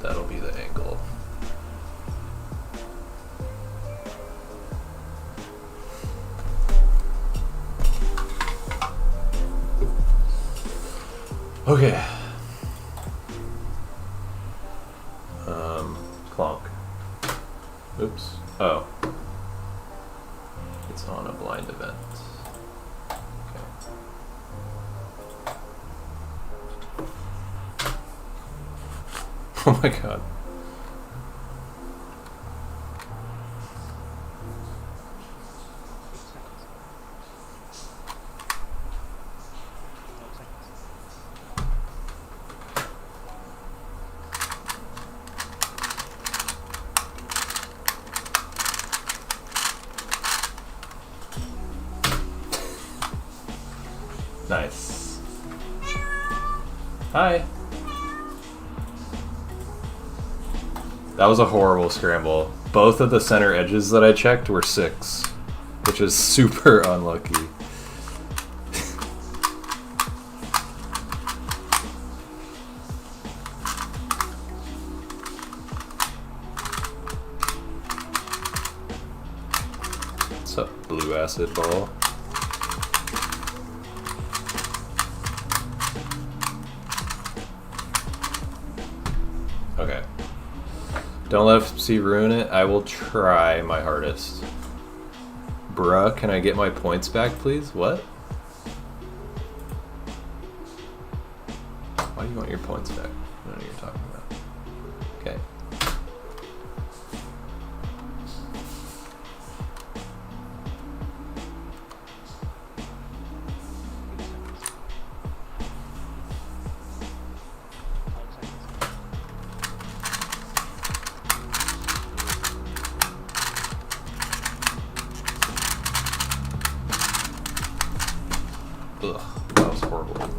That'll be the angle. Okay. Clonk. Oops. Oh. It's on a blind event. Okay. Oh my god. Nice. Hi. That was a horrible scramble. Both of the center edges that I checked were 6, which is super unlucky. What's up, blue acid ball? Okay. Don't let FC ruin it. I will try my hardest. Bruh, can I get my points back, please? What? Why do you want your points back? I don't know what you're talking about. Okay. Ugh, that was horrible.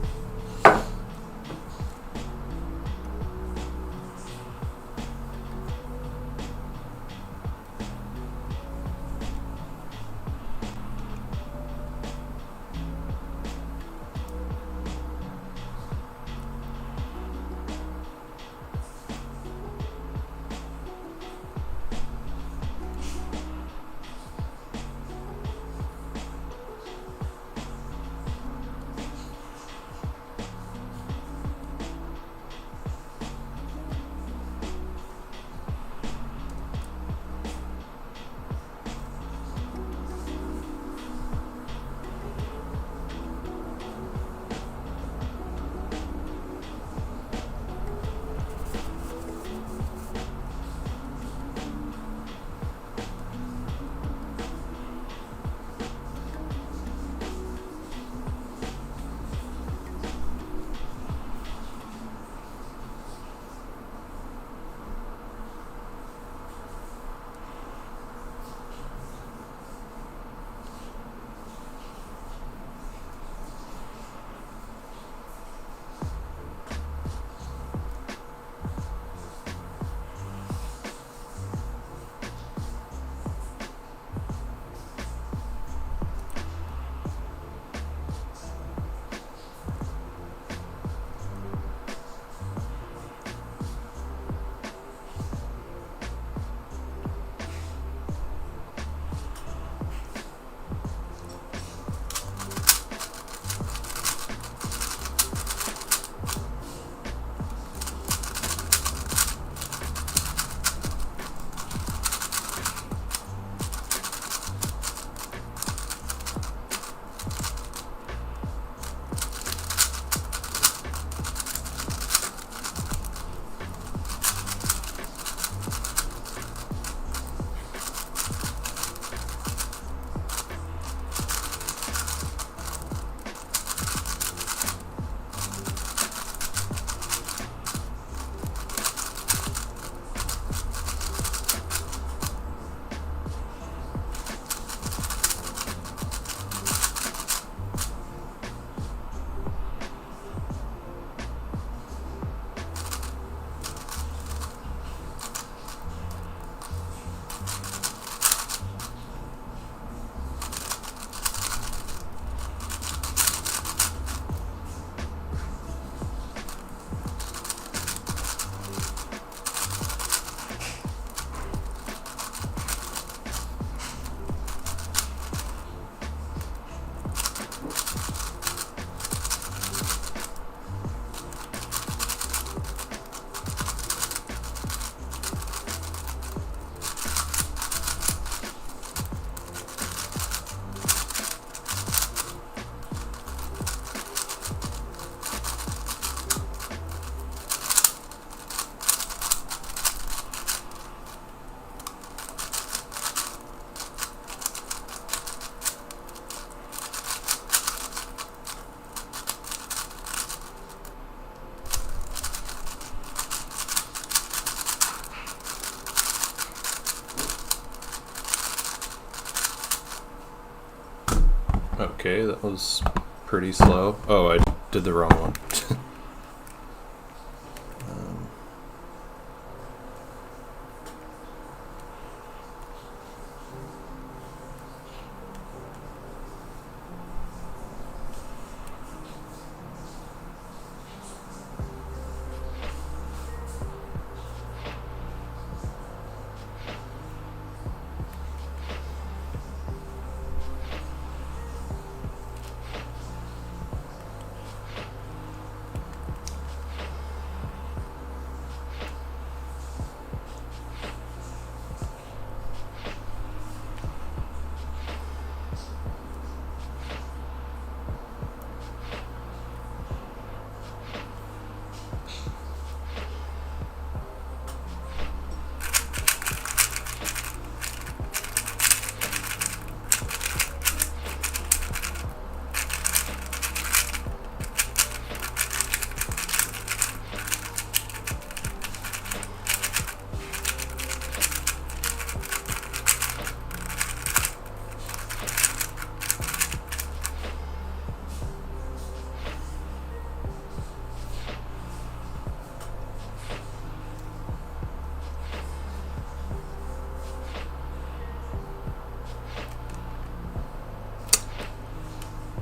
Okay, that was pretty slow. Oh, I did the wrong one.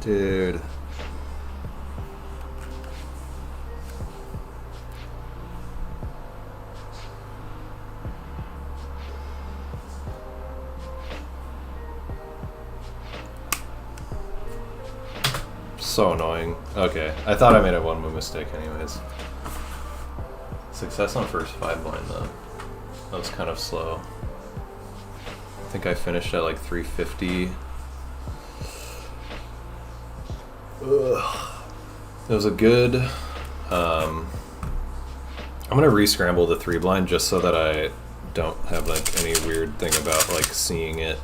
Dude. So annoying. Okay, I thought I made a one move mistake anyways. Success on first 5 blind though. That was kind of slow. I think I finished at like 350. Ugh. It was a good... I'm gonna re-scramble the 3 blind just so that I don't have like any weird thing about like seeing it.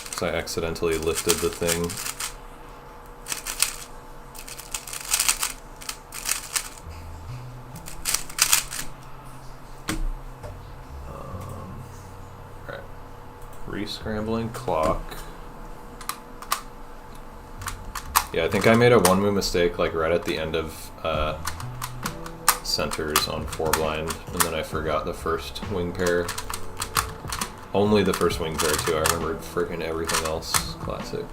Because I accidentally lifted the thing. Alright. Re-scrambling clock. Yeah, I think I made a one move mistake like right at the end of centers on 4 blind, and then I forgot the first wing pair. Only the first wing pair too. I remembered freaking everything else. Classic.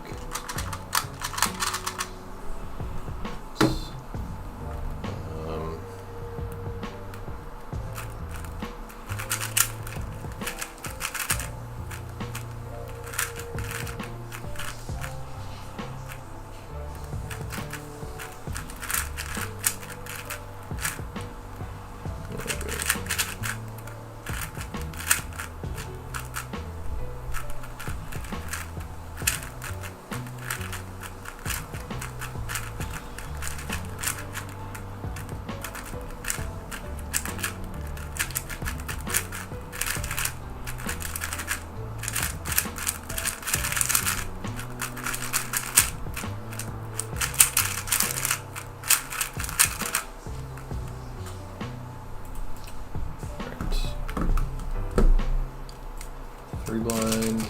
Blind.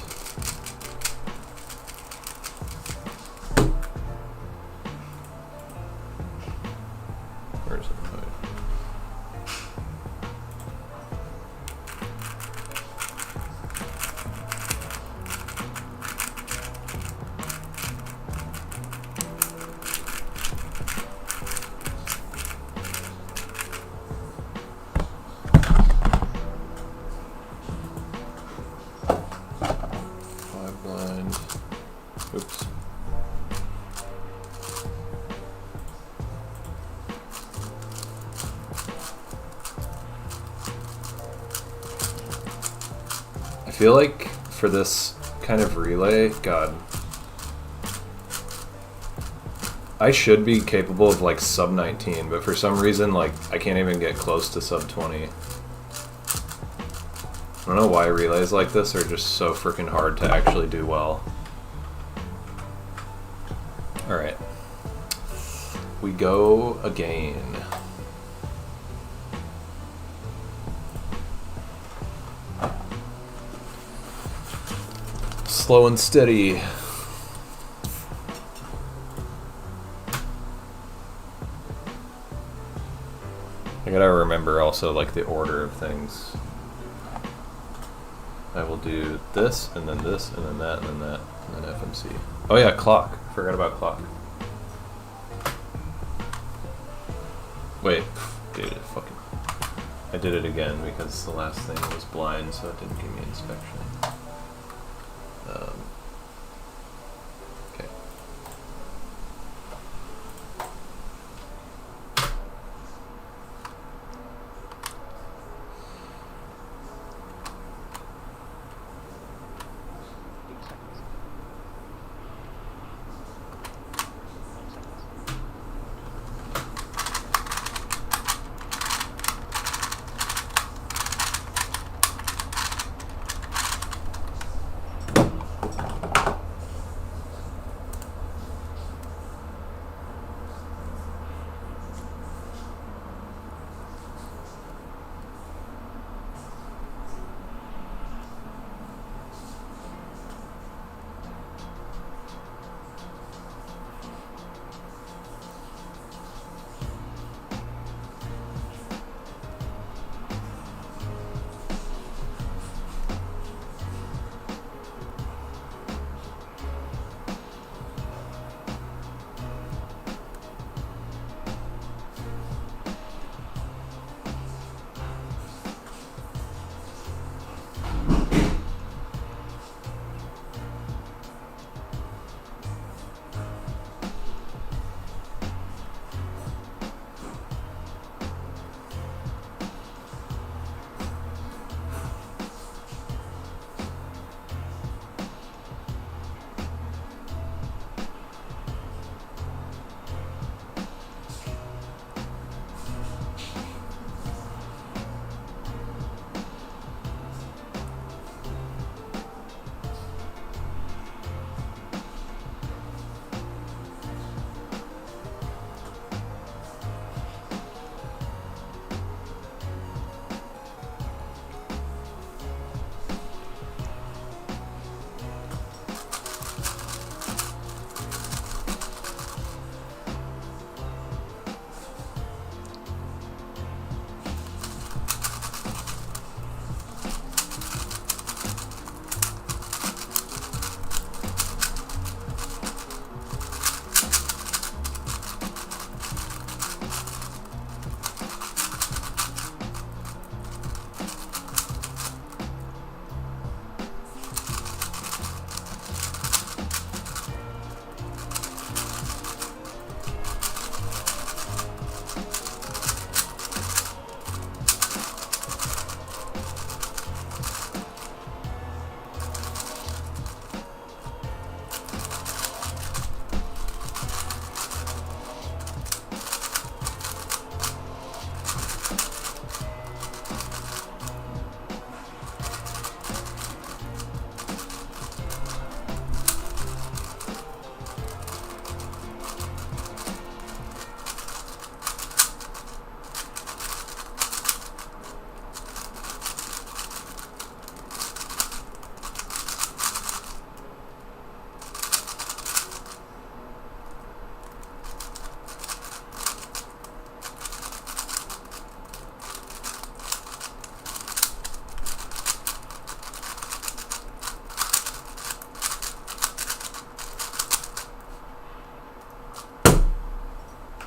Where is it? Oops. I feel like for this kind of relay, God, I should be capable of like sub 19, but for some reason, like I can't even get close to sub 20. I don't know why relays like this are just so freaking hard to actually do well. Alright. We go again. Slow and steady. I gotta remember also like the order of things. I will do this, and then this, and then that, and then that, and then FMC. Oh yeah, clock. Forgot about clock. Wait, dude, fucking... I did it again because the last thing was blind, so it didn't give me inspection. Okay.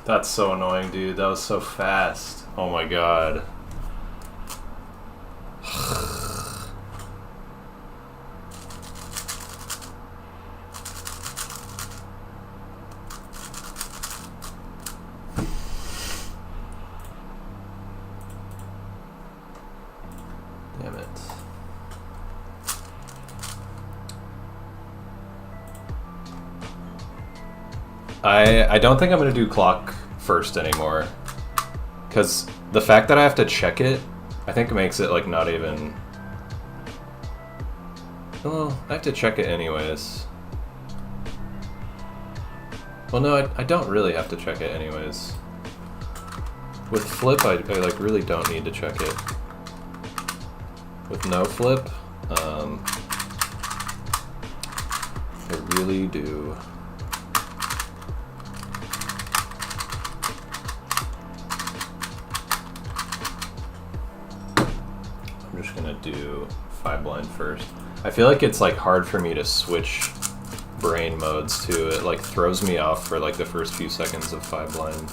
That's so annoying, dude. That was so fast. Oh my god. Damn it. I don't think I'm gonna do clock first anymore, because the fact that I have to check it, I think makes it like not even. Well, I have to check it anyways. Well, no, I don't really have to check it anyways. With flip, I like really don't need to check it. With no flip, I really do. I'm just gonna do 5 blind first. I feel like it's like hard for me to switch brain modes too. It like throws me off for like the first few seconds of 5 blind.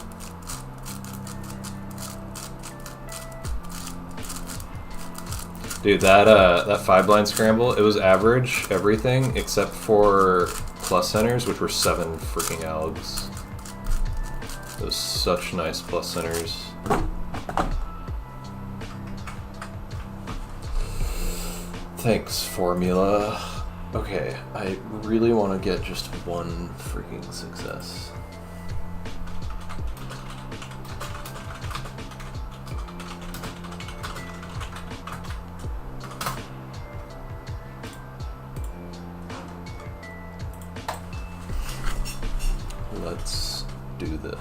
Dude, that 5 blind scramble, it was average everything except for plus centers, which were 7 freaking algs. It was such nice plus centers. Thanks, formula. Okay, I really want to get just 1 freaking success. Let's do this.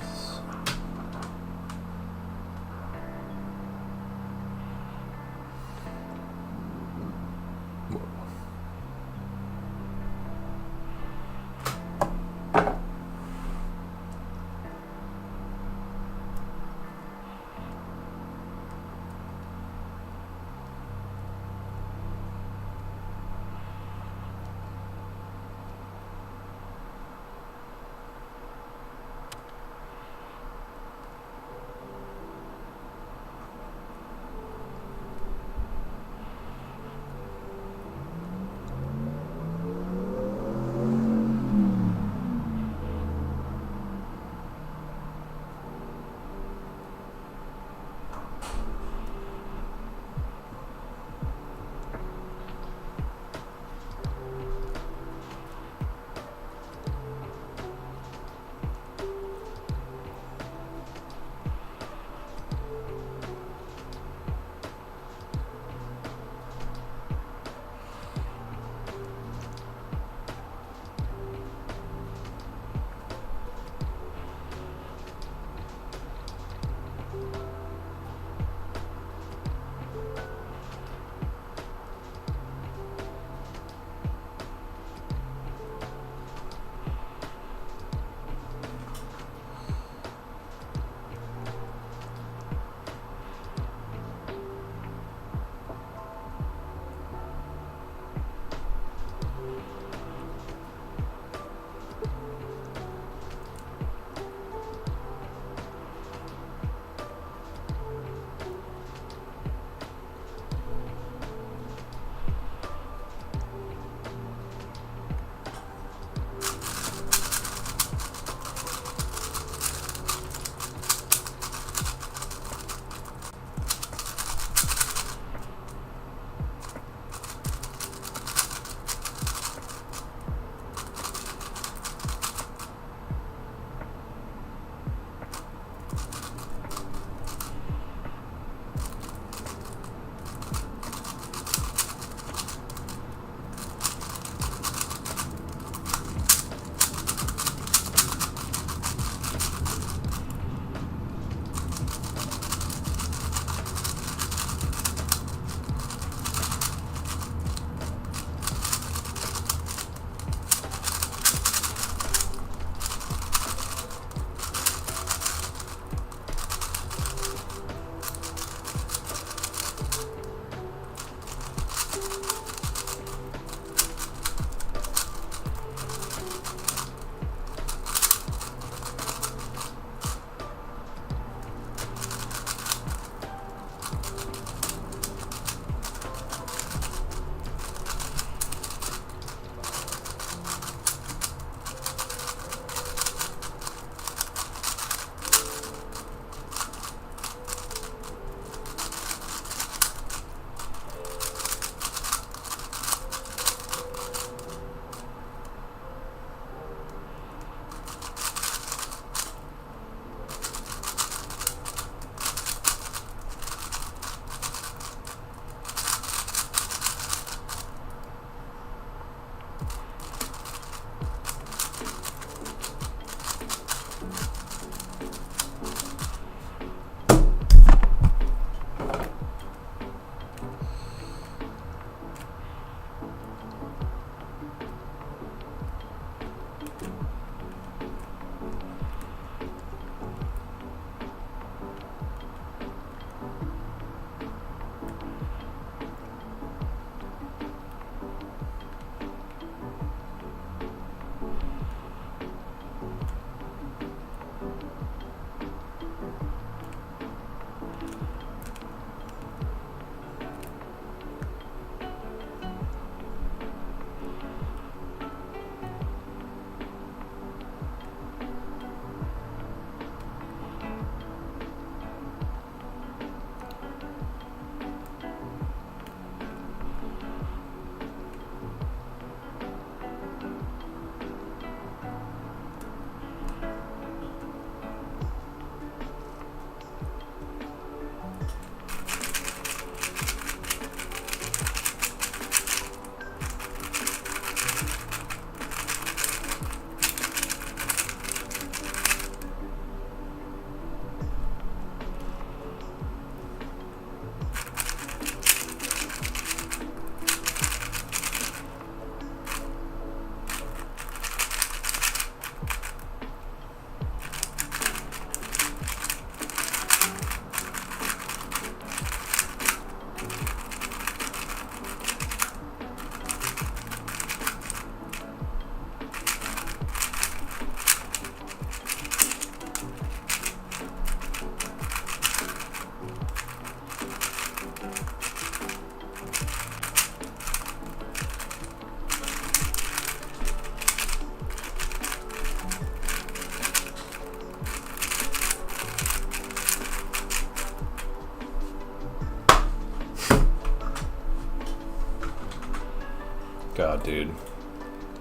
God, dude.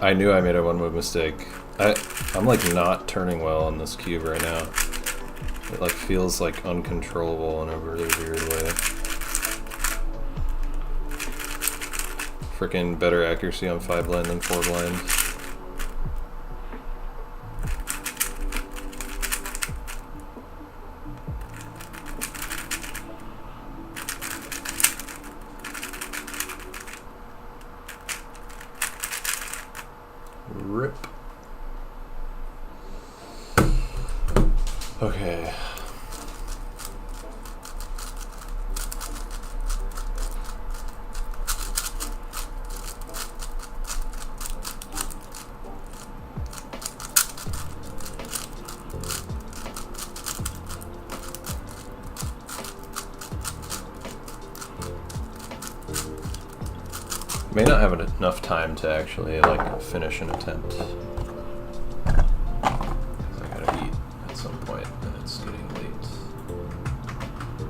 I knew I made a one move mistake. I'm like not turning well on this cube right now. It like feels like uncontrollable in a really weird way. Frickin' better accuracy on 5 blind than 4 blind. Rip. Okay. May not have enough time to actually like finish an attempt. I gotta eat at some point and it's getting late.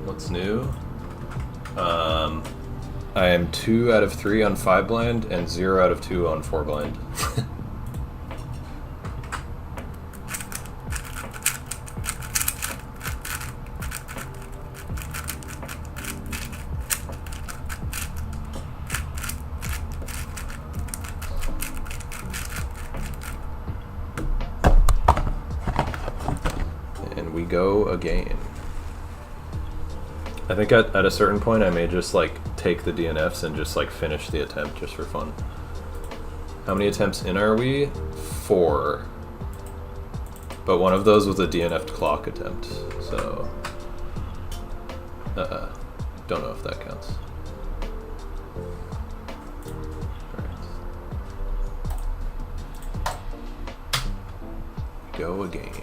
What's new? I am 2 out of 3 on 5 blind and 0 out of 2 on 4 blind. And we go again. I think at a certain point I may just like take the DNFs and just like finish the attempt just for fun. How many attempts in are we? 4. But one of those was a DNF'd clock attempt, so don't know if that counts. Alright. Go again.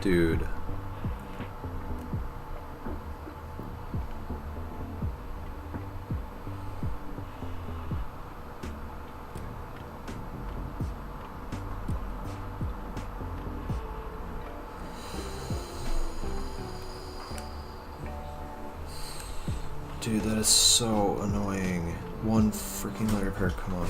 Dude. Dude, that is so annoying. One freaking letter per, come on.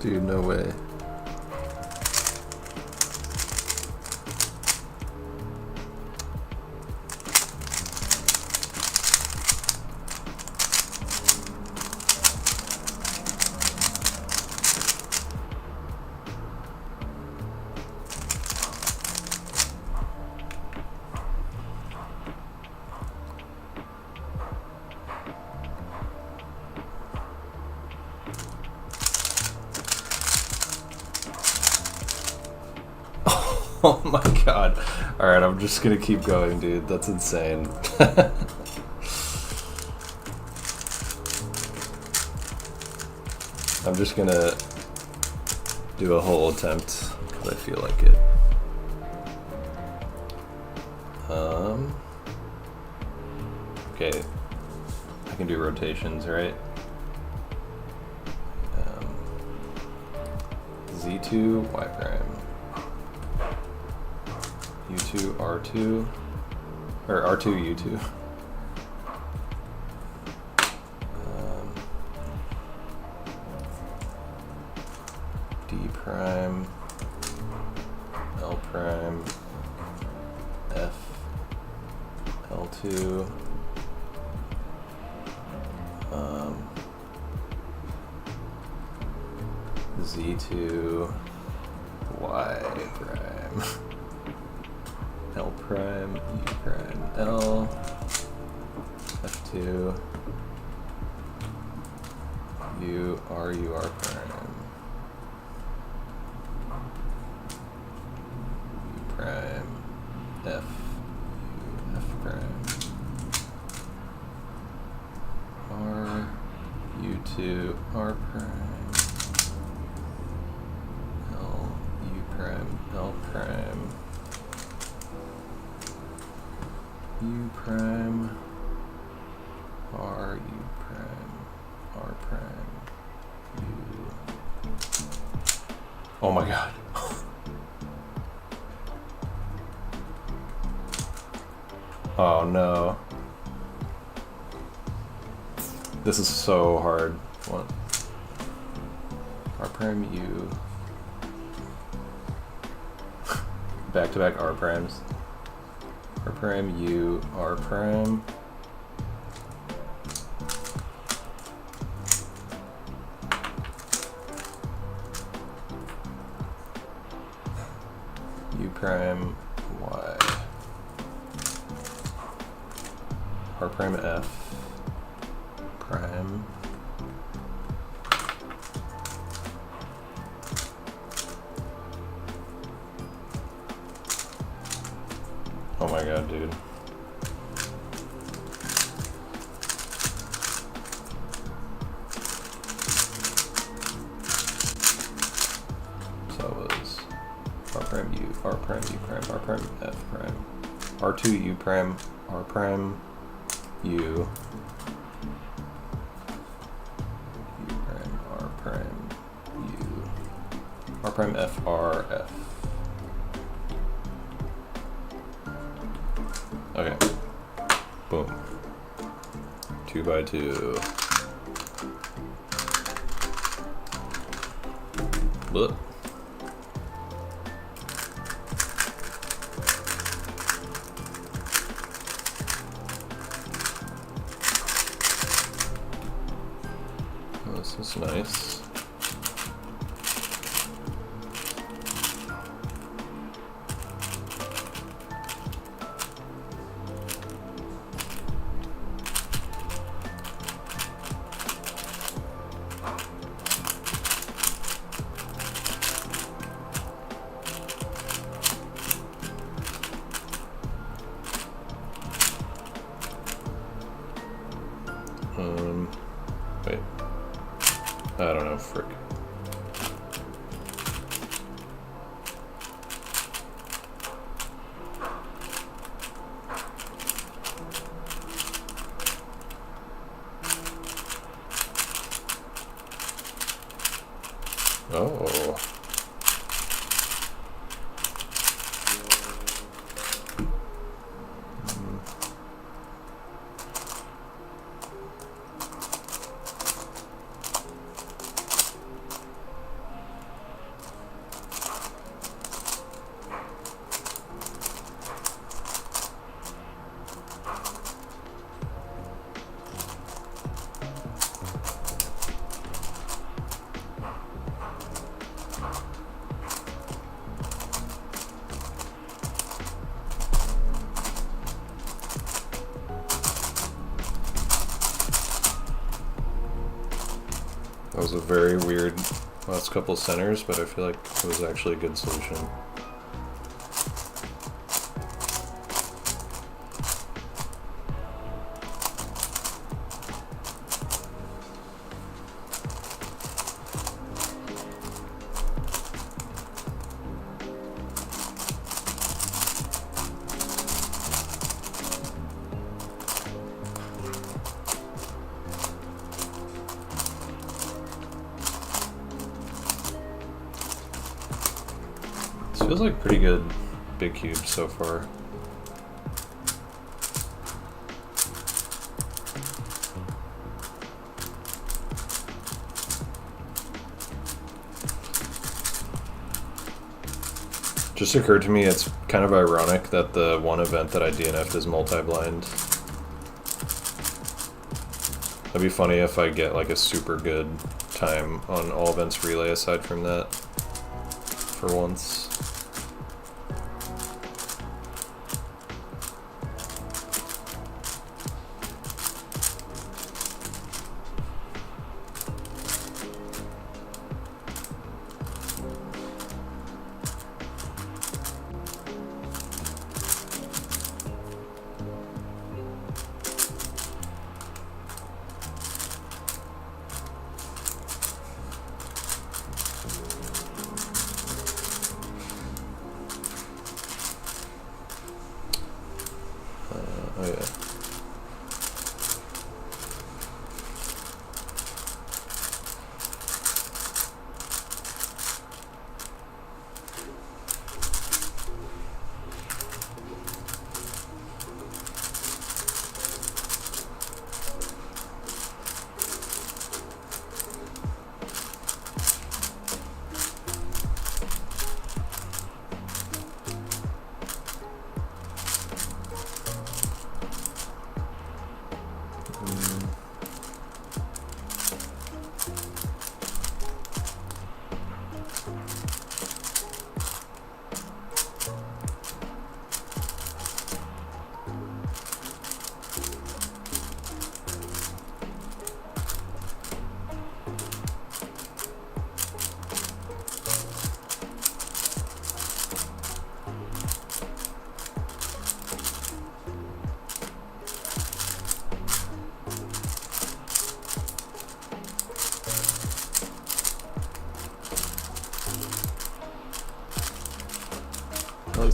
Dude, no way. Oh my god. Alright, I'm just gonna keep going, dude. That's insane. I'm just gonna do a whole attempt because I feel like it. Okay. I can do rotations, right? Z2, Y prime. U2, R2, or R2, U2. D prime, L prime, F, L2, Z2, Y prime. L prime, U prime, L, F2, U, R, U, R prime, U prime, F, U, F prime, R, U2, R prime, L, U prime, L prime, U prime, R, U prime, R prime, U. Oh my god. Oh no. This is so hard. What? R prime, U. Back to back R primes. R prime, U, R prime. prime y. R prime f prime oh my god, dude. So it was R prime U, R prime U prime, R prime F prime, R2 U prime, R prime U, U prime, R prime U, R prime F, R, F. Okay. Boom. 2 by 2. Look. Oh, this is nice. Wait. I don't know, frick. Oh. That was a very weird last couple centers, but I feel like it was actually a good solution. Feels like pretty good big cubes so far. Just occurred to me it's kind of ironic that the one event that I DNF'd is multi-blind. That'd be funny if I get like a super good time on all events relay aside from that for once. Oh yeah.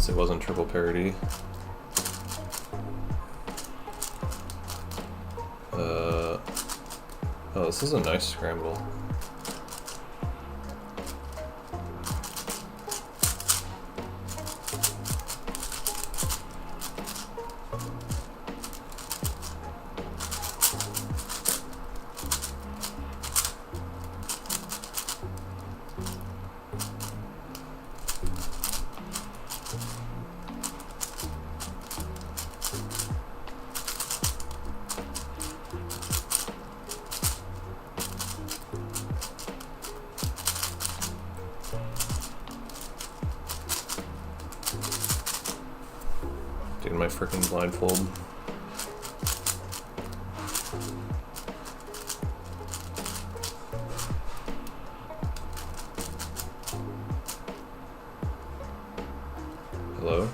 It wasn't triple parity. Oh, this is a nice scramble. Dude, my freaking blindfold. Hello?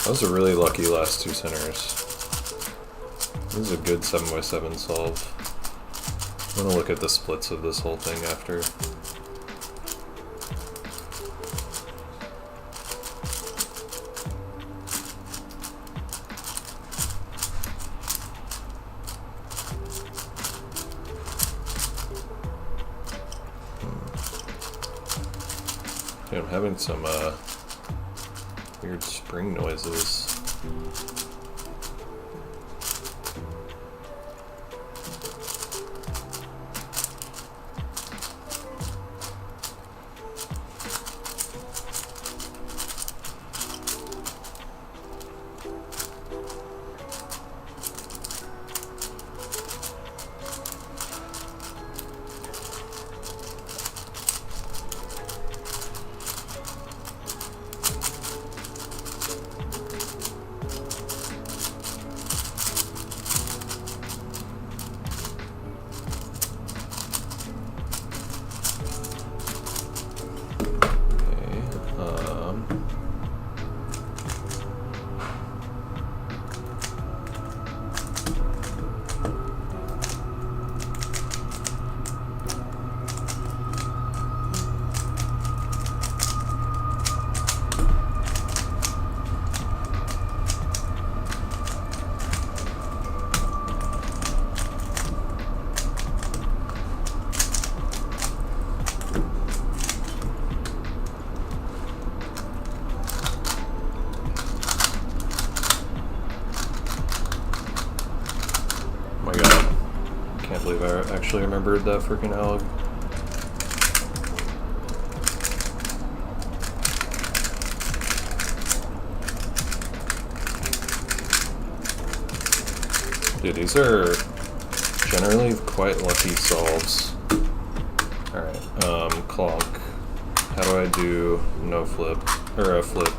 That was a really lucky last two centers. This is a good 7x7 solve. I'm gonna look at the splits of this whole thing after. Dude, I'm having some weird spring noises. I actually remembered that freaking alg. Dude, these are generally quite lucky solves. Alright, clonk. How do I do no flip? Or a flip?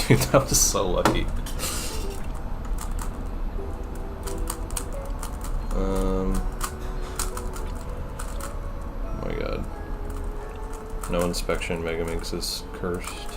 Dude, that was so lucky. Oh my god. No inspection, Megaminx is cursed.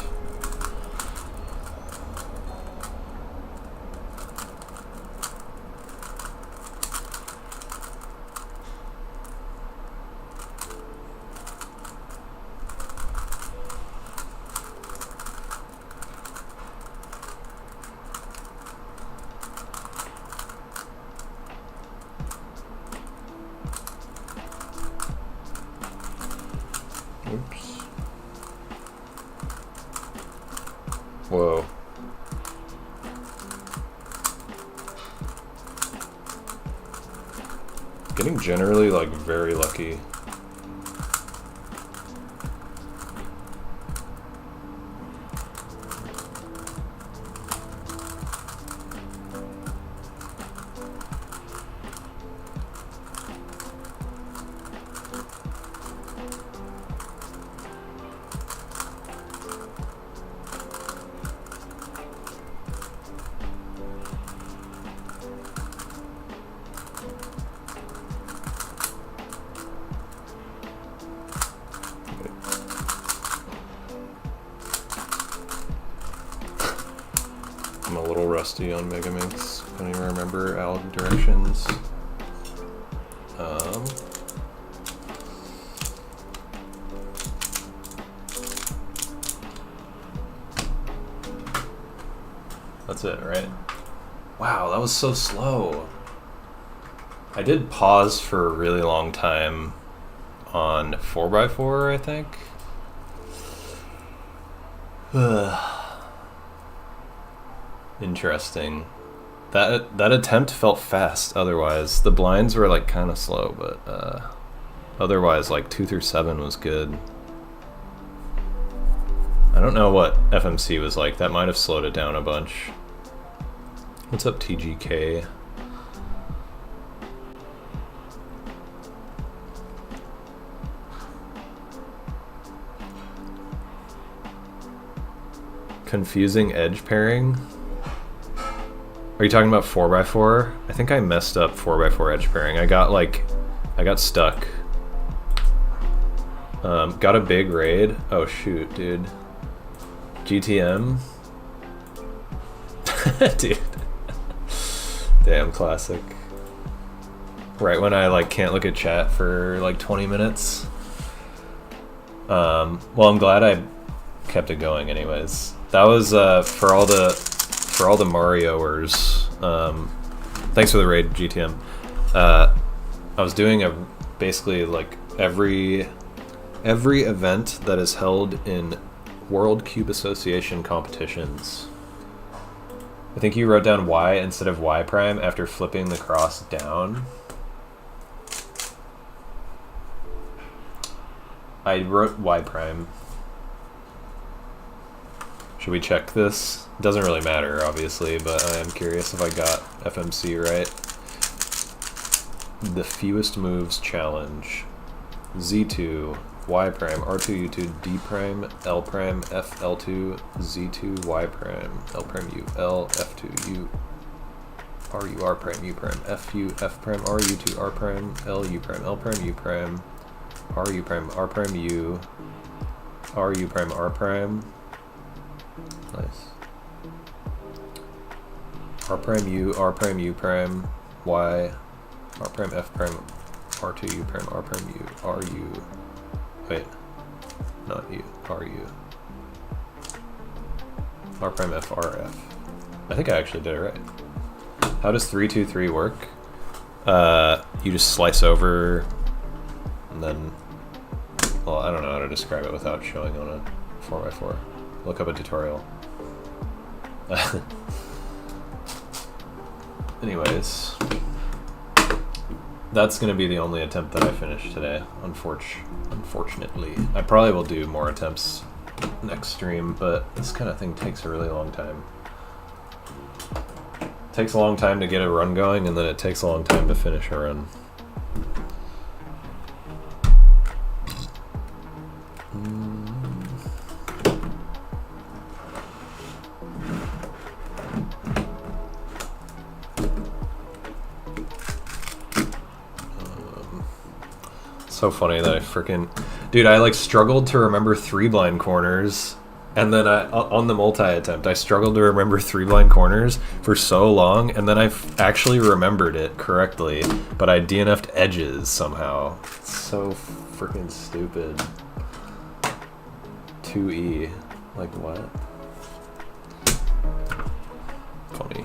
Getting generally like very lucky. I'm a little rusty on Megaminx. Don't even remember alg directions. That's it, right? Wow, that was so slow. I did pause for a really long time on 4x4, I think. Interesting. That attempt felt fast otherwise. The blinds were like kind of slow, but otherwise like 2 through 7 was good. I don't know what FMC was like. That might have slowed it down a bunch. What's up, TGK? Confusing edge pairing? Are you talking about 4x4? I think I messed up 4x4 edge pairing. I got stuck. Got a big raid. Oh shoot, dude. GTM? Dude. Damn, classic. Right when I like can't look at chat for like 20 minutes. Well, I'm glad I kept it going anyways. That was for all the Marioers. Thanks for the raid, GTM. I was doing basically like every event that is held in World Cube Association competitions. I think you wrote down Y instead of Y prime after flipping the cross down. I wrote Y prime. Should we check this? It doesn't really matter, obviously, but I am curious if I got FMC right. The fewest moves challenge. Z2, Y prime, R2, U2, D prime, L prime, F, L2, Z2, Y prime, L prime, U, L, F2, U, R, U, R prime, U prime, F, U, F prime, R, U2, R prime, L, U prime, L prime, U prime, R, U prime, R prime, U, R, U prime, R prime. Nice. R prime, U, R prime, U prime, Y, R prime, F prime, R2, U prime, R prime, U, R, U. Wait, not U, R, U. R prime, F, R, F. I think I actually did it right. How does 3-2-3 work? You just slice over, and then, well, I don't know how to describe it without showing on a 4x4. Look up a tutorial. Anyways, that's going to be the only attempt that I finished today, unfortunately. I probably will do more attempts next stream, but this kind of thing takes a really long time. It takes a long time to get a run going, and then it takes a long time to finish a run. So funny that I freaking... Dude, I like struggled to remember 3 blind corners, and then on the multi-attempt, I struggled to remember 3 blind corners for so long, and then I actually remembered it correctly, but I DNF'd edges somehow. It's so freaking stupid. 2E. Like what? Funny.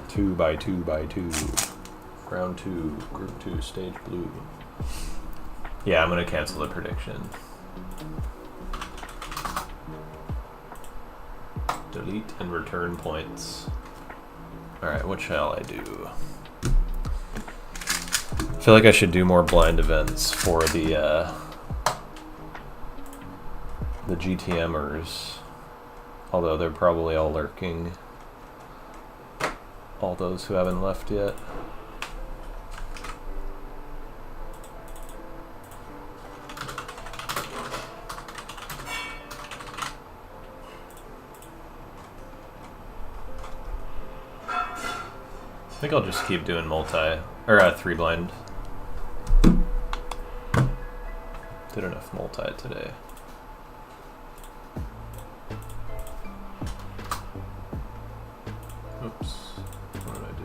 Two by two. Round 2, group 2, stage blue. Yeah, I'm gonna cancel the prediction. Delete and return points. Alright, what shall I do? I feel like I should do more blind events for the GTMers. Although they're probably all lurking. All those who haven't left yet. I think I'll just keep doing multi, or 3 blind. Did enough multi today. Oops, what did I do?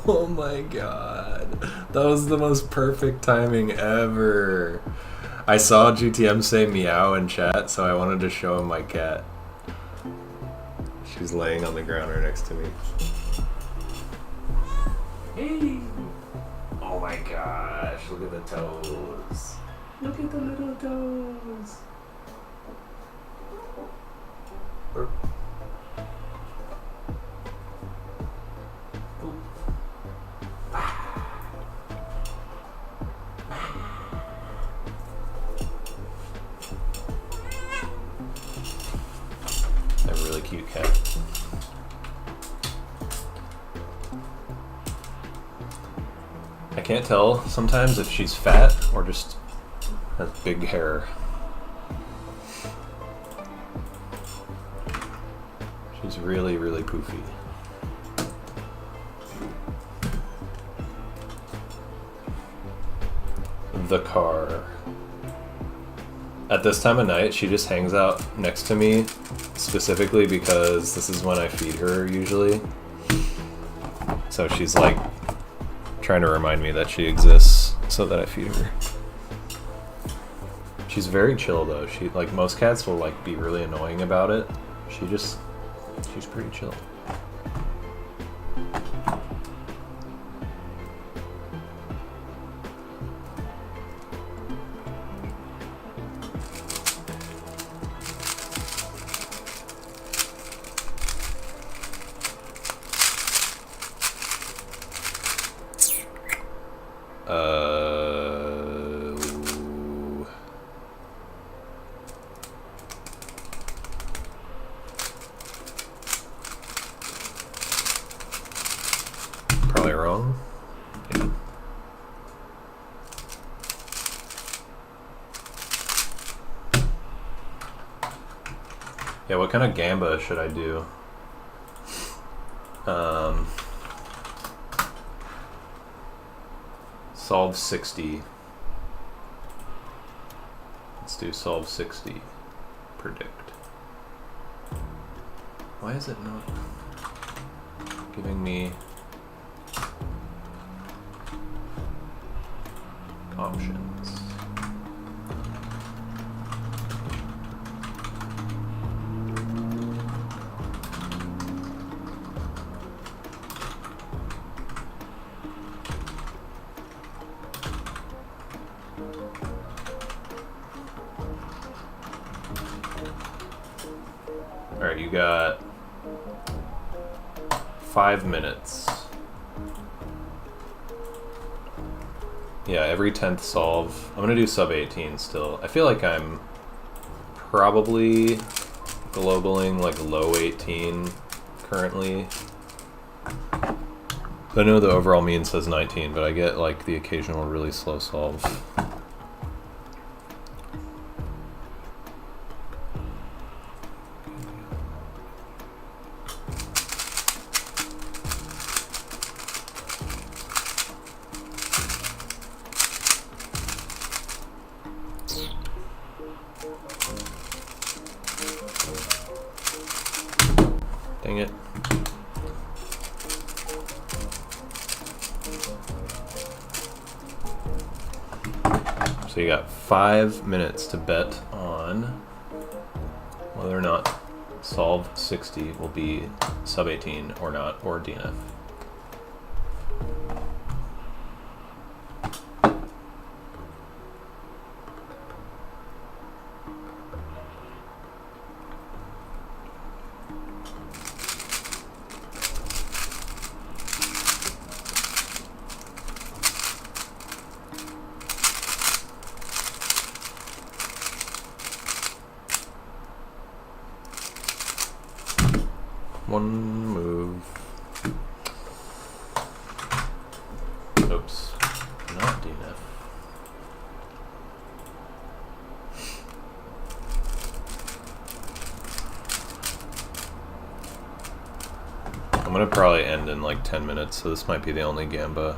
Oh my god. That was the most perfect timing ever. I saw GTM say meow in chat, so I wanted to show him my cat. She's laying on the ground right next to me. Hey! Oh my gosh, look at the toes. Look at the little toes. A really cute cat. I can't tell sometimes if she's fat or just has big hair. She's really, really poofy. The car. At this time of night, she just hangs out next to me, specifically because this is when I feed her usually. So she's like trying to remind me that she exists so that I feed her. She's very chill though. She, like, most cats will like be really annoying about it. She's pretty chill. Probably wrong. Yeah. Yeah, what kind of gamba should I do? Solve 60. Let's do solve 60. Predict. Why is it not giving me options? Alright, you got 5 minutes. Yeah, every 10th solve. I'm gonna do sub 18 still. I feel like I'm probably globaling like low 18 currently. I know the overall mean says 19, but I get like the occasional really slow solve. Dang it. So you got 5 minutes to bet on whether or not solve 60 will be sub 18 or not, or DNF. One move. Oops, not DNF. I'm gonna probably end in like 10 minutes, so this might be the only gamba.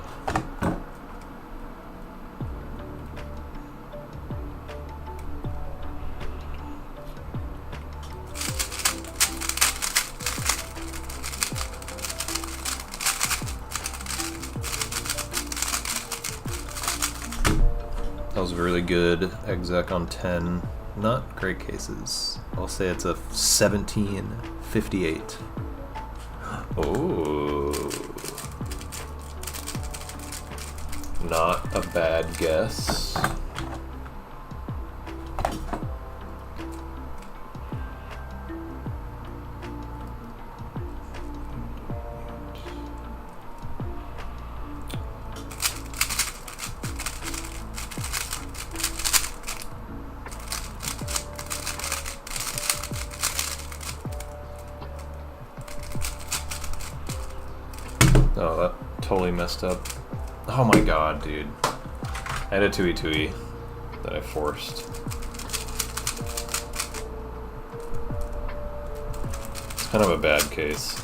That was a really good exec on 10. Not great cases. I'll say it's a 1758. Oh. Not a bad guess. Oh, that totally messed up. Oh my god, dude. I had a 2e2e that I forced. It's kind of a bad case.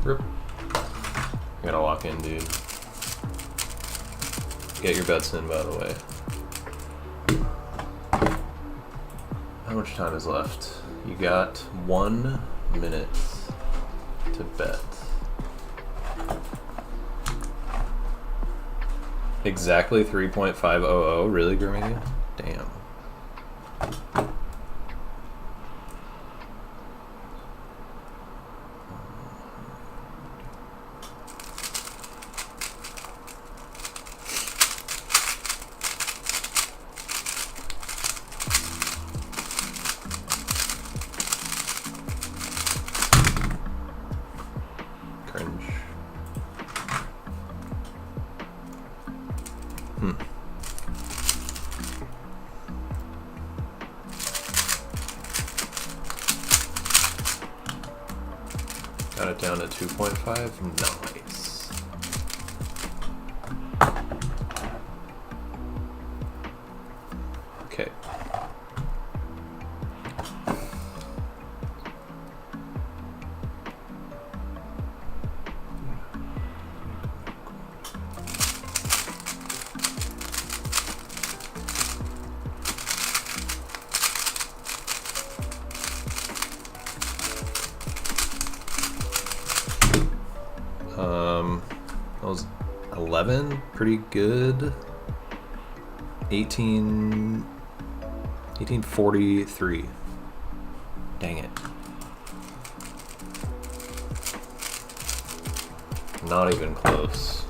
Rip. I gotta walk in, dude. Get your bets in, by the way. How much time is left? You got 1 minute to bet. Exactly 3.500? Really, Grimmy? Damn. Cringe. Got it down to 2.5. Nice. Okay. That was 11, pretty good. 1843. Dang it. Not even close.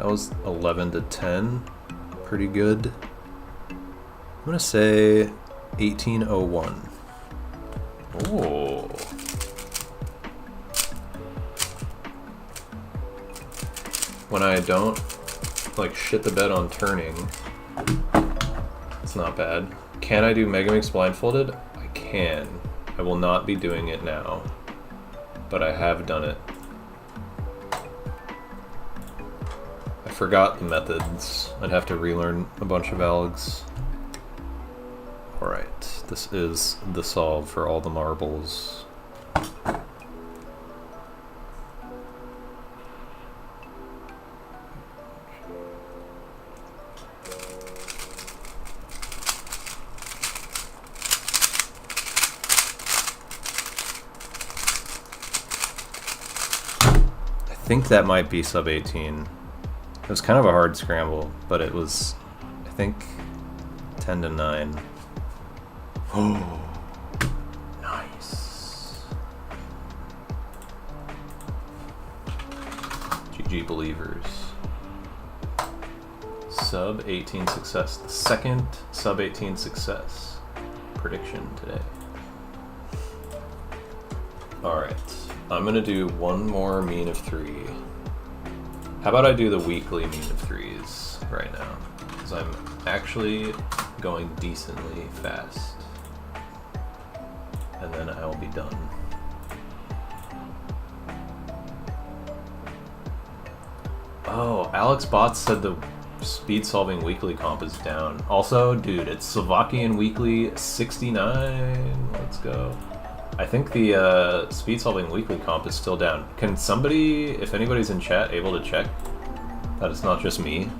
That was 11 to 10. Pretty good. I'm gonna say 1801. Oh. When I don't like shit the bed on turning, it's not bad. Can I do Mega Mix blindfolded? I can. I will not be doing it now, but I have done it. I forgot the methods. I'd have to relearn a bunch of algs. Alright, this is the solve for all the marbles. I think that might be sub 18. It was kind of a hard scramble, but it was, I think, 10 to 9. Oh, nice. GG believers. Sub 18 success. The second sub 18 success prediction today. Alright, I'm gonna do one more mean of 3. How about I do the weekly mean of 3s right now? Because I'm actually going decently fast. And then I'll be done. Oh, Alex Botts said the speed solving weekly comp is down. Also, dude, it's Slovakian weekly 69. Let's go. I think the speed solving weekly comp is still down. Can somebody, if anybody's in chat, able to check that it's not just me?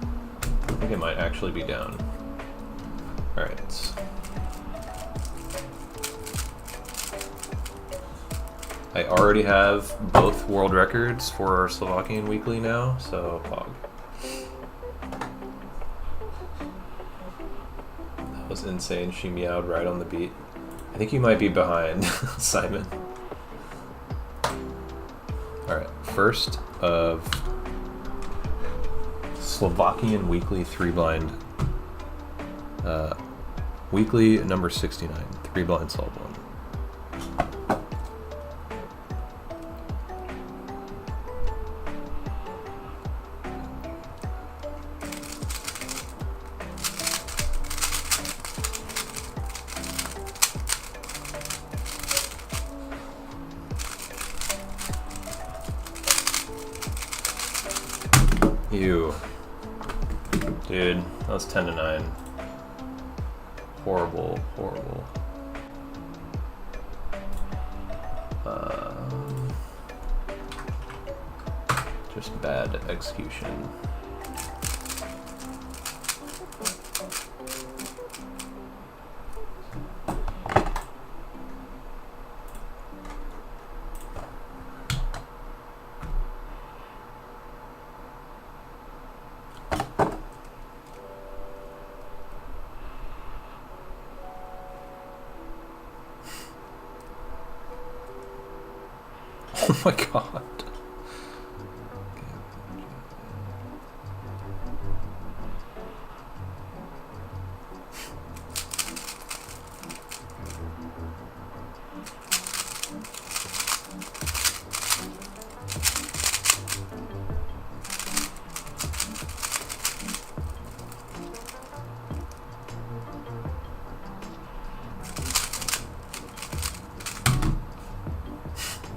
I think it might actually be down. Alright. I already have both world records for our Slovakian weekly now, so pog. That was insane. She meowed right on the beat. I think you might be behind, Simon. Alright, first of Slovakian weekly 3-blind. Weekly number 69, 3-blind solve 1. Ew. Dude, that was 10 to 9. Horrible, horrible. Just bad execution. Oh my god.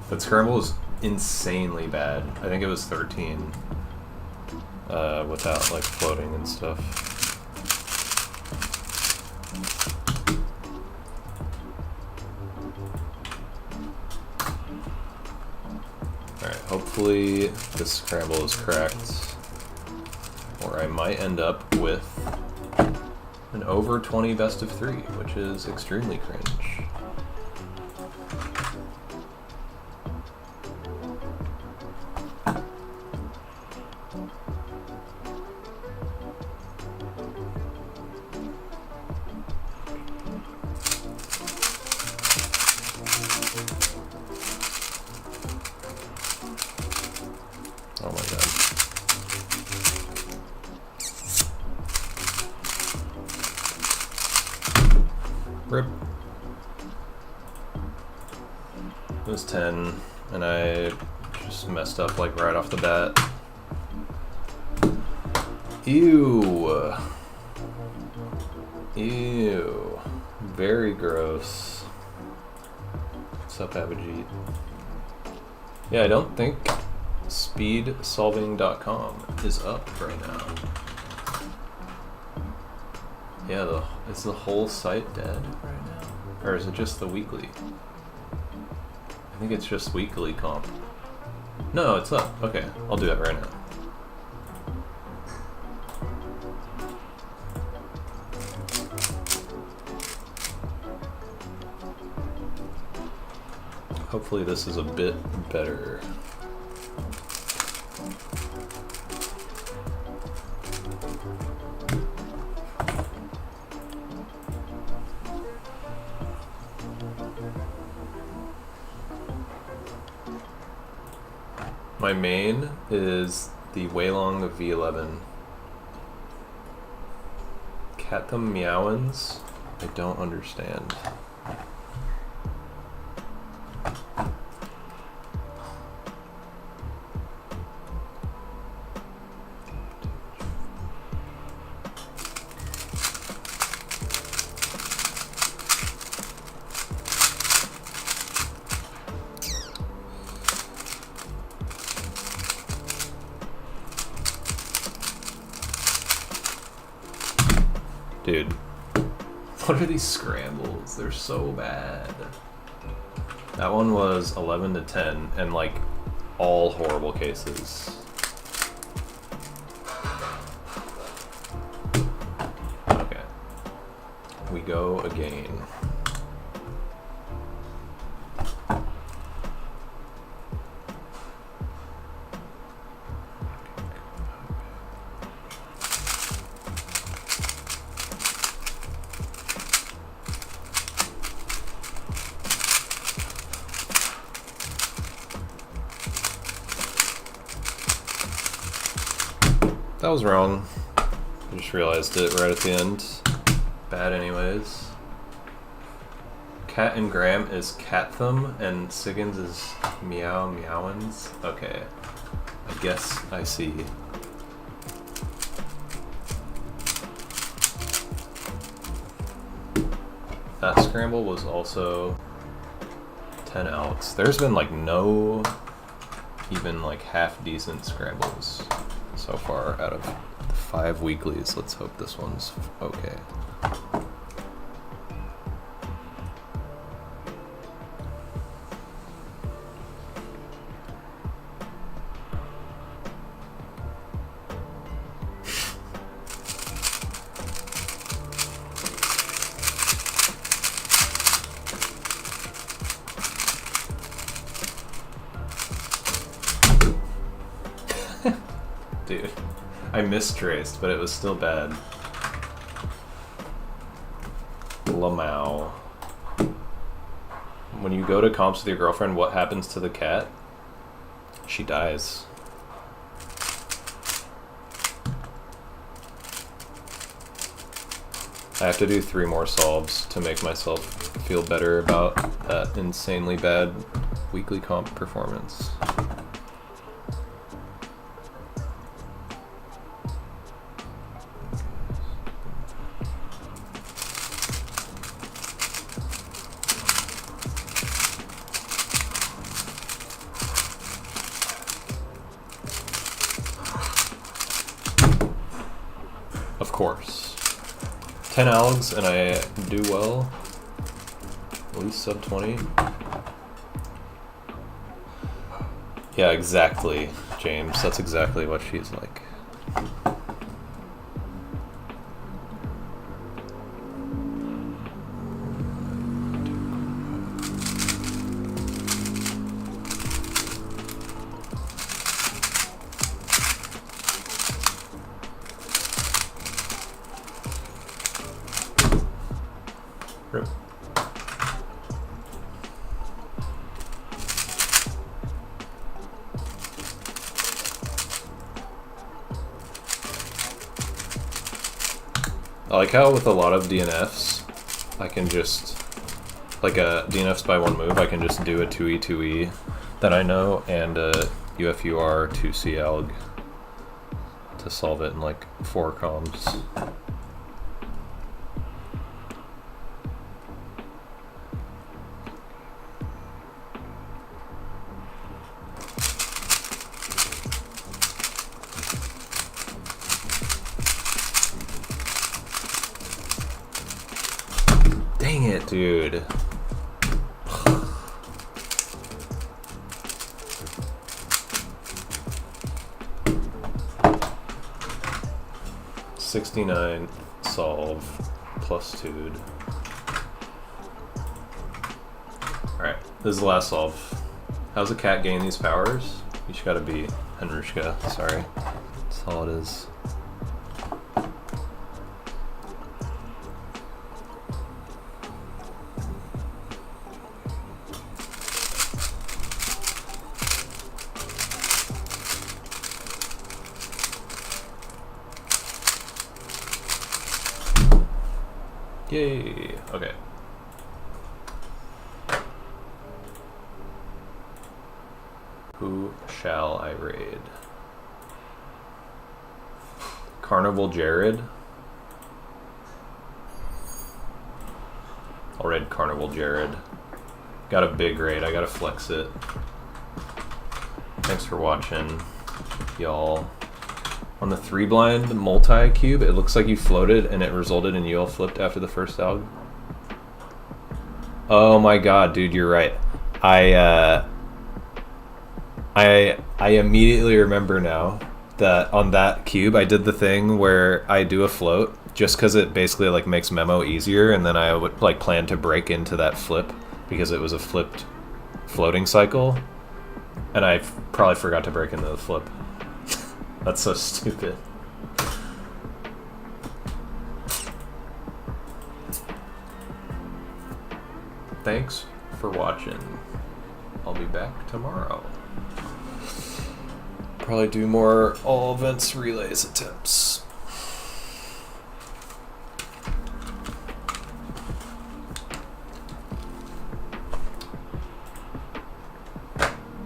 That scramble was insanely bad. I think it was 13. Without like floating and stuff. Alright, hopefully this scramble is correct. Or I might end up with an over 20 best of 3, which is extremely cringe. Oh my god. Rip. It was 10, and I just messed up like right off the bat. Ew. Ew. Very gross. What's up, Abhijit? Yeah, I don't think speedsolving.com is up right now. Yeah, is the whole site dead right now? Or is it just the weekly? I think it's just weekly comp. No, it's up. Okay, I'll do that right now. Hopefully this is a bit better. My main is the Weilong V11. Catham Meowins? I don't understand. Dude, what are these scrambles? They're so bad. That one was 11 to 10 and like all horrible cases. Okay. We go again. That was wrong. I just realized it right at the end. Bad anyways. Cat and Graham is Catham and Siggins is Meowins. Okay. I guess I see. That scramble was also 10 outs. There's been like no even like half decent scrambles so far out of the 5 weeklies. Let's hope this one's okay. Dude, I mistraced, but it was still bad. Lamau. When you go to comps with your girlfriend, what happens to the cat? She dies. I have to do 3 more solves to make myself feel better about that insanely bad weekly comp performance. Of course. 10 algs and I do well. At least sub 20. Yeah, exactly, James. That's exactly what she's like. Rip. I like how with a lot of DNFs, I can just, like a DNFs by one move, I can just do a 2E, 2E that I know, and a UFUR 2C alg to solve it in like 4 comms. Dang it, dude. $69 solve plus 2. Alright, this is the last solve. How's a cat gain these powers? You just gotta be Henrushka, sorry. That's all it is. Yay, okay. Who shall I raid? Carnival Jared? I'll raid Carnival Jared. Got a big raid, I gotta flex it. Thanks for watching, y'all. On the 3 blind multi-cube, it looks like you floated and it resulted in you all flipped after the first alg. Oh my god, dude, you're right. I immediately remember now that on that cube I did the thing where I do a float just because it basically like makes Memo easier, and then I would like plan to break into that flip because it was a flipped floating cycle, and I probably forgot to break into the flip. That's so stupid. Thanks for watching. I'll be back tomorrow. Probably do more all events relays attempts.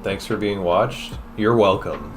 Thanks for being watched. You're welcome.